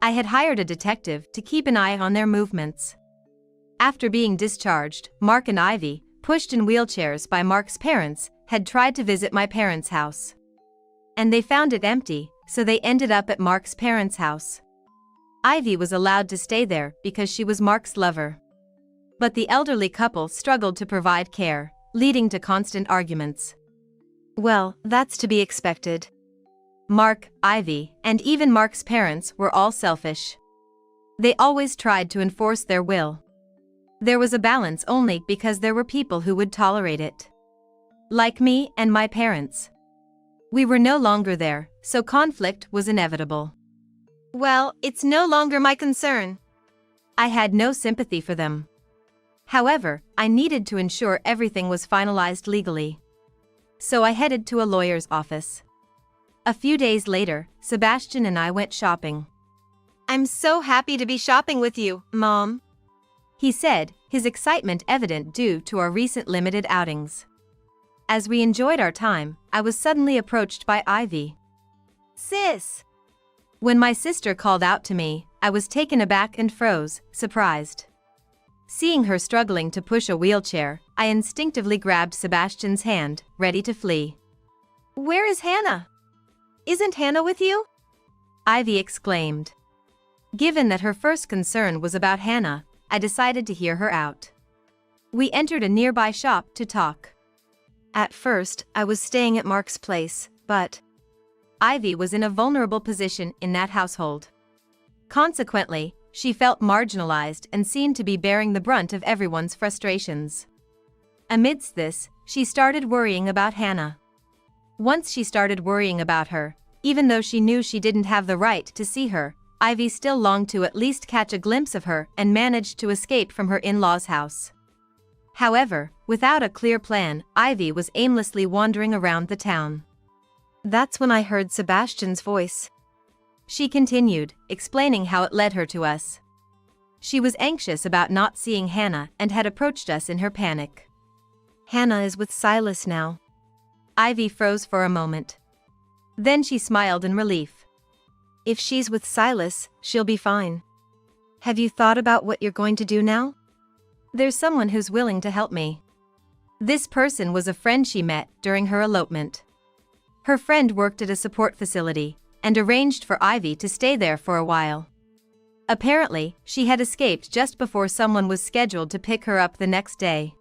I had hired a detective to keep an eye on their movements. After being discharged, Mark and Ivy, pushed in wheelchairs by Mark's parents, had tried to visit my parents' house. And they found it empty, so they ended up at Mark's parents' house. Ivy was allowed to stay there because she was Mark's lover. But the elderly couple struggled to provide care, leading to constant arguments. Well, that's to be expected. Mark, Ivy, and even Mark's parents were all selfish. They always tried to enforce their will. There was a balance only because there were people who would tolerate it. Like me and my parents. We were no longer there, so conflict was inevitable. Well, it's no longer my concern. I had no sympathy for them. However, I needed to ensure everything was finalized legally. So I headed to a lawyer's office. A few days later, Sebastian and I went shopping. I'm so happy to be shopping with you, Mom. He said, his excitement evident due to our recent limited outings. As we enjoyed our time, I was suddenly approached by Ivy. Sis! When my sister called out to me, I was taken aback and froze, surprised. Seeing her struggling to push a wheelchair, I instinctively grabbed Sebastian's hand, ready to flee. Where is Hannah? Isn't Hannah with you? Ivy exclaimed. Given that her first concern was about Hannah, I decided to hear her out. We entered a nearby shop to talk. At first, I was staying at Mark's place, but Ivy was in a vulnerable position in that household. Consequently, she felt marginalized and seemed to be bearing the brunt of everyone's frustrations. Amidst this, she started worrying about Hannah. Once she started worrying about her, even though she knew she didn't have the right to see her, Ivy still longed to at least catch a glimpse of her and managed to escape from her in-laws' house. However, without a clear plan, Ivy was aimlessly wandering around the town. That's when I heard Sebastian's voice. She continued, explaining how it led her to us. She was anxious about not seeing Hannah and had approached us in her panic. Hannah is with Silas now. Ivy froze for a moment. Then she smiled in relief. If she's with Silas, she'll be fine. Have you thought about what you're going to do now? There's someone who's willing to help me. This person was a friend she met during her elopement. Her friend worked at a support facility and arranged for Ivy to stay there for a while. Apparently, she had escaped just before someone was scheduled to pick her up the next day.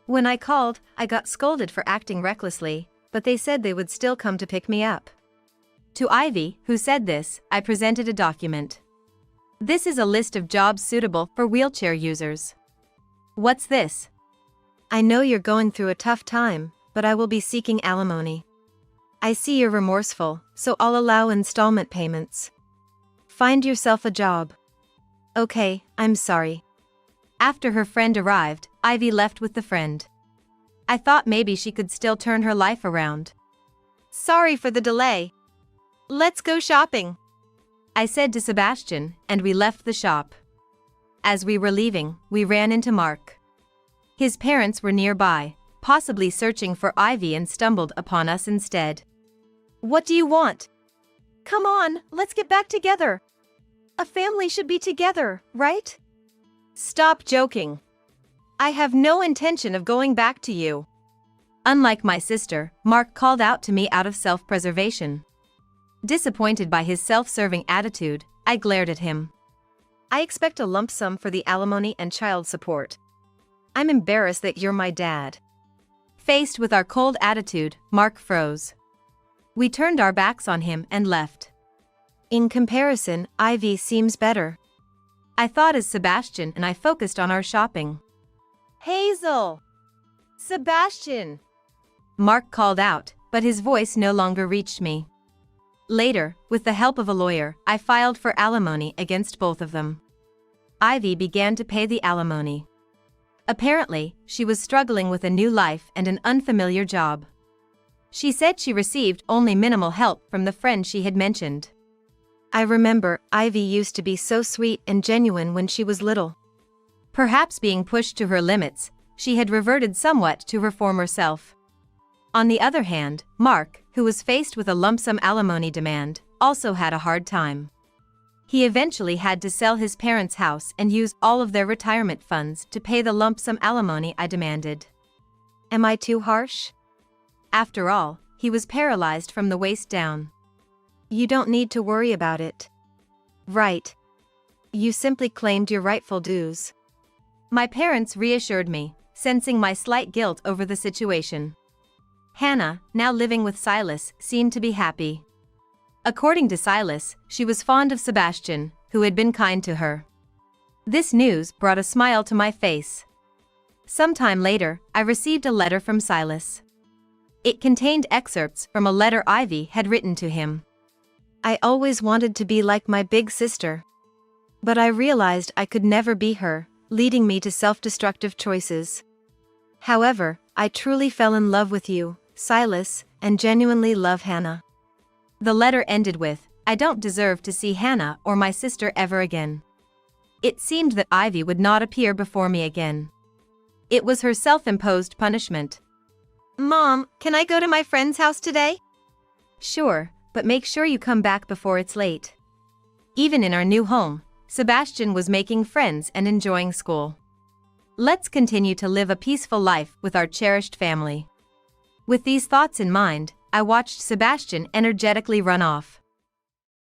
When I called, I got scolded for acting recklessly, but they said they would still come to pick me up. To Ivy, who said this, I presented a document. This is a list of jobs suitable for wheelchair users. What's this? I know you're going through a tough time, but I will be seeking alimony. I see you're remorseful, so I'll allow installment payments. Find yourself a job. Okay, I'm sorry. After her friend arrived, Ivy left with the friend. I thought maybe she could still turn her life around. Sorry for the delay. Let's go shopping, I said to Sebastian, and we left the shop. As we were leaving, we ran into Mark. His parents were nearby, possibly searching for Ivy, and stumbled upon us instead. What do you want? Come on, let's get back together. A family should be together, right? Stop joking. I have no intention of going back to you. Unlike my sister, Mark called out to me out of self-preservation. Disappointed by his self-serving attitude, I glared at him. I expect a lump sum for the alimony and child support. I'm embarrassed that you're my dad. Faced with our cold attitude, Mark froze. We turned our backs on him and left. In comparison, Ivy seems better. I thought as Sebastian and I focused on our shopping. Hazel! Sebastian! Mark called out, but his voice no longer reached me. Later, with the help of a lawyer, I filed for alimony against both of them. Ivy began to pay the alimony. Apparently, she was struggling with a new life and an unfamiliar job. She said she received only minimal help from the friend she had mentioned. I remember, Ivy used to be so sweet and genuine when she was little. Perhaps being pushed to her limits, she had reverted somewhat to her former self. On the other hand, Mark, who was faced with a lump sum alimony demand, also had a hard time. He eventually had to sell his parents' house and use all of their retirement funds to pay the lump sum alimony I demanded. Am I too harsh? After all, he was paralyzed from the waist down. You don't need to worry about it. Right. You simply claimed your rightful dues. My parents reassured me, sensing my slight guilt over the situation. Hannah, now living with Silas, seemed to be happy. According to Silas, she was fond of Sebastian, who had been kind to her. This news brought a smile to my face. Sometime later, I received a letter from Silas. It contained excerpts from a letter Ivy had written to him. I always wanted to be like my big sister. But I realized I could never be her, leading me to self-destructive choices. However, I truly fell in love with you, Silas, and genuinely love Hannah. The letter ended with, I don't deserve to see Hannah or my sister ever again. It seemed that Ivy would not appear before me again. It was her self-imposed punishment. Mom, can I go to my friend's house today? Sure, but make sure you come back before it's late. Even in our new home, Sebastian was making friends and enjoying school. Let's continue to live a peaceful life with our cherished family. With these thoughts in mind, I watched Sebastian energetically run off.